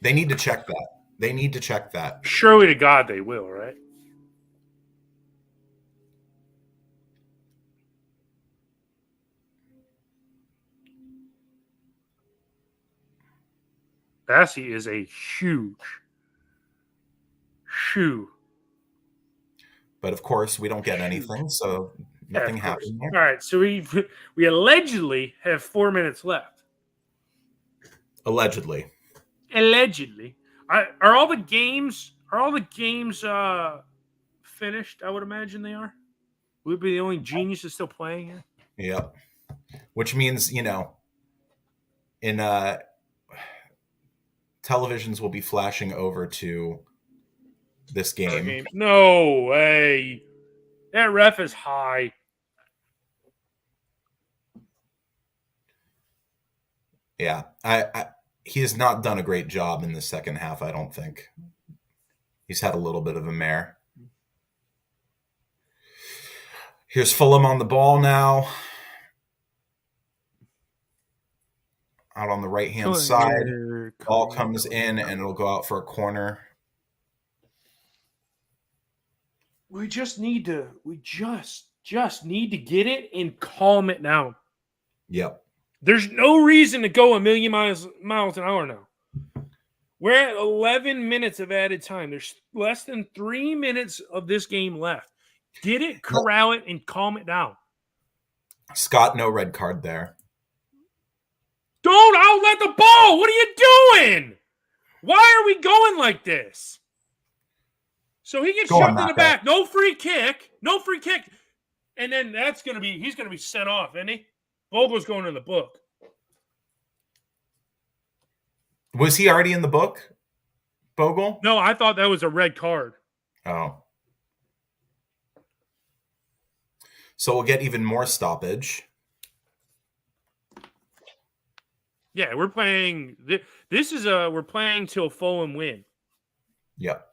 They need to check that. They need to check that. Surely to God they will, right? Sassy is a huge shoe. But of course, we don't get anything, so nothing of course. happened there. All right, so we allegedly have 4 minutes left. Allegedly. Allegedly, are all the games finished? I would imagine they are. Would be the only geniuses still playing here. Yep. Which means, in televisions will be flashing over to this game. No way. That ref is high. Yeah. He has not done a great job in the second half, I don't think. He's had a little bit of a mare. Here's Fulham on the ball now. Out on the right-hand side. Ball comes in, and it'll go out for a corner. We just need to need to get it and calm it down. Yep. There's no reason to go a million miles an hour now. We're at 11 minutes of added time. There's less than 3 minutes of this game left. Get it, corral it, and calm it down. Scott, no red card there. Don't outlet the ball. What are you doing? Why are we going like this? So he gets shoved in the back. No free kick. No free kick. And then he's going to be sent off, isn't he? Vogel's going in the book. Was he already in the book, Bogle? No, I thought that was a red card. Oh. So we'll get even more stoppage. Yeah, we're playing. We're playing till Fulham win. Yep.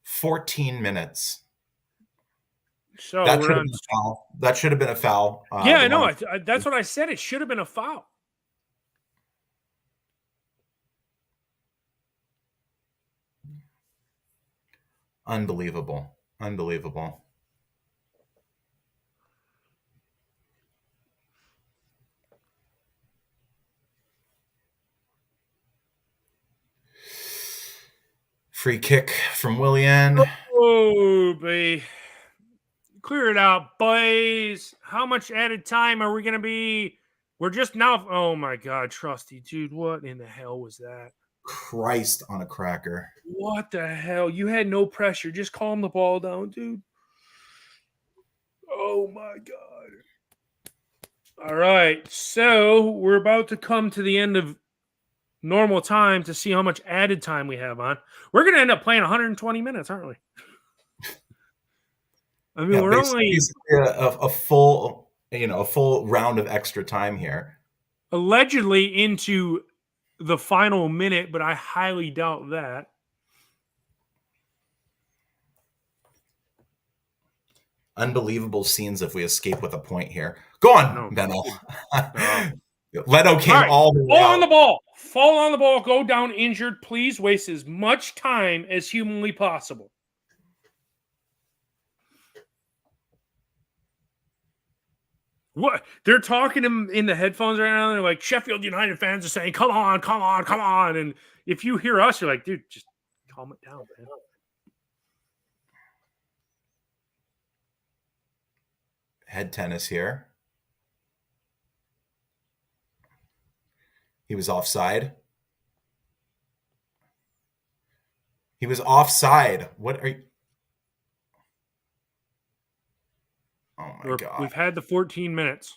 14 minutes. So that should have been a foul. That should have been a foul. Yeah, I know. That's what I said. It should have been a foul. Unbelievable. Unbelievable. Free kick from Willian. Oh, baby. Clear it out, boys. How much added time are we going to be? We're just now. Oh, my God, Trusty. Dude, what in the hell was that? Christ on a cracker. What the hell? You had no pressure. Just calm the ball down, dude. Oh, my God. All right. So we're about to come to the end of normal time to see how much added time we have on. We're going to end up playing 120 minutes, aren't we? I mean, we're only a full round of extra time here. Allegedly into the final minute, but I highly doubt that. Unbelievable scenes if we escape with a point here. Go on, Benno. Leto came all the way out. On the ball. Fall on the ball. Go down injured. Please waste as much time as humanly possible. What? They're talking in the headphones right now. They're like, Sheffield United fans are saying, come on, come on, come on. And if you hear us, you're like, dude, just calm it down, man. Head tennis here. He was offside. He was offside. What are you? Oh, my God. We've had the 14 minutes.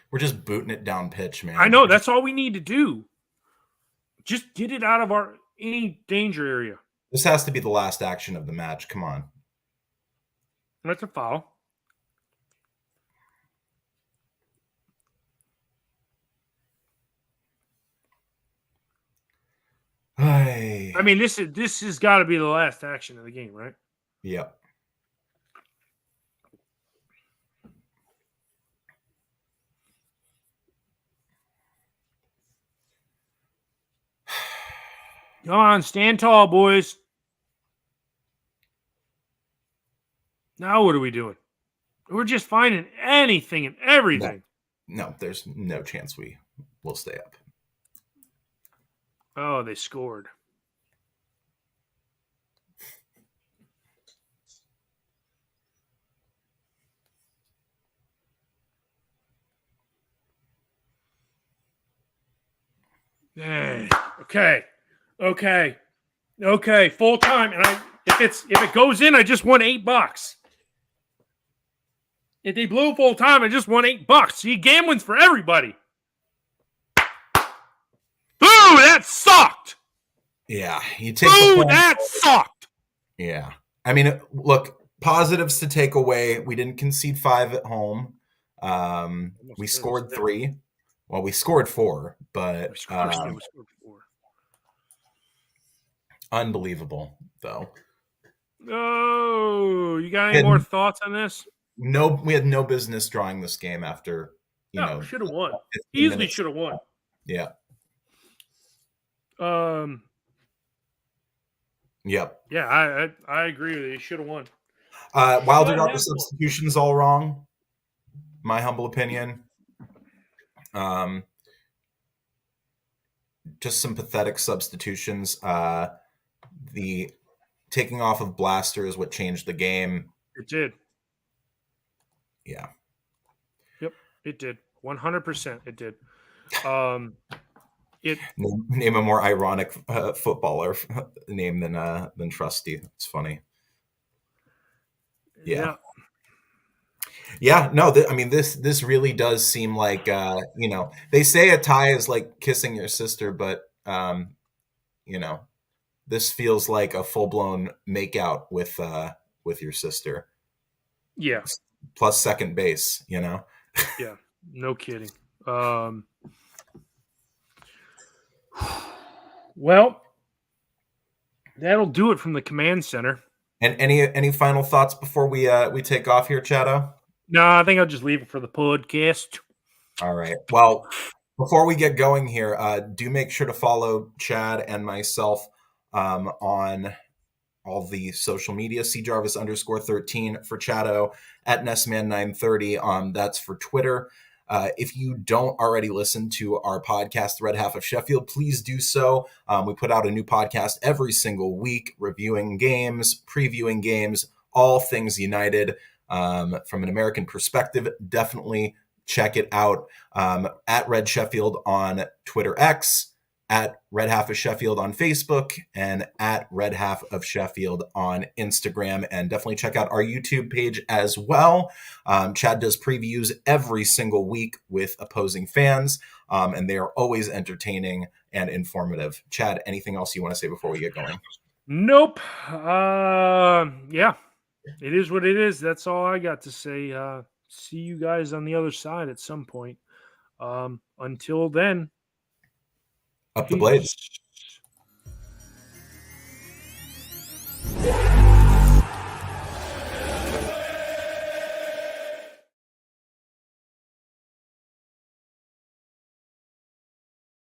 We're just booting it down pitch, man. I know. That's all we need to do. Just get it out of any danger area. This has to be the last action of the match. Come on. That's a foul. I mean, this has got to be the last action of the game, right? Yep. Come on, stand tall, boys. Now what are we doing? We're just finding anything and everything. No, there's no chance we will stay up. Oh, they scored. Okay. Full time, and if it goes in, I just won $8. If they blew full time, I just won $8. See, gambling's for everybody. Boo! That sucked. Yeah, you take Boo! That sucked. Yeah, I mean, look, positives to take away. We didn't concede 5 at home. We scored 3. Well, we scored 4, but we scored 4. Unbelievable, though. Oh, you got any more thoughts on this? No, we had no business drawing this game after, should have won. Easily should have won. Yeah. Yep. Yeah, I agree with you. You should have won. Wilder got the substitutions all wrong. My humble opinion. Just some pathetic substitutions. The taking off of Blaster is what changed the game. It did. Yeah. Yep, it did. 100% it did. Name a more ironic footballer name than Trusty. It's funny. Yeah. No, I mean, this really does seem like, they say a tie is like kissing your sister, but, this feels like a full-blown makeout with your sister. Yeah. Plus second base, Yeah, no kidding. Well, that'll do it from the command center. And any final thoughts before we take off here, Chado? No, I think I'll just leave it for the podcast. All right. Well, before we get going here, do make sure to follow Chad and myself on all the social media. cjarvis_13 for Chado, at Nessman930. That's for Twitter. If you don't already listen to our podcast, The Red Half of Sheffield, please do so. We put out a new podcast every single week, reviewing games, previewing games, all things United. From an American perspective, definitely check it out. At Red Sheffield on Twitter X, at Red Half of Sheffield on Facebook, and at Red Half of Sheffield on Instagram. And definitely check out our YouTube page as well. Chad does previews every single week with opposing fans, and they are always entertaining and informative. Chad, anything else you want to say before we get going? Nope. Yeah, it is what it is. That's all I got to say. See you guys on the other side at some point. Until then, up the blades.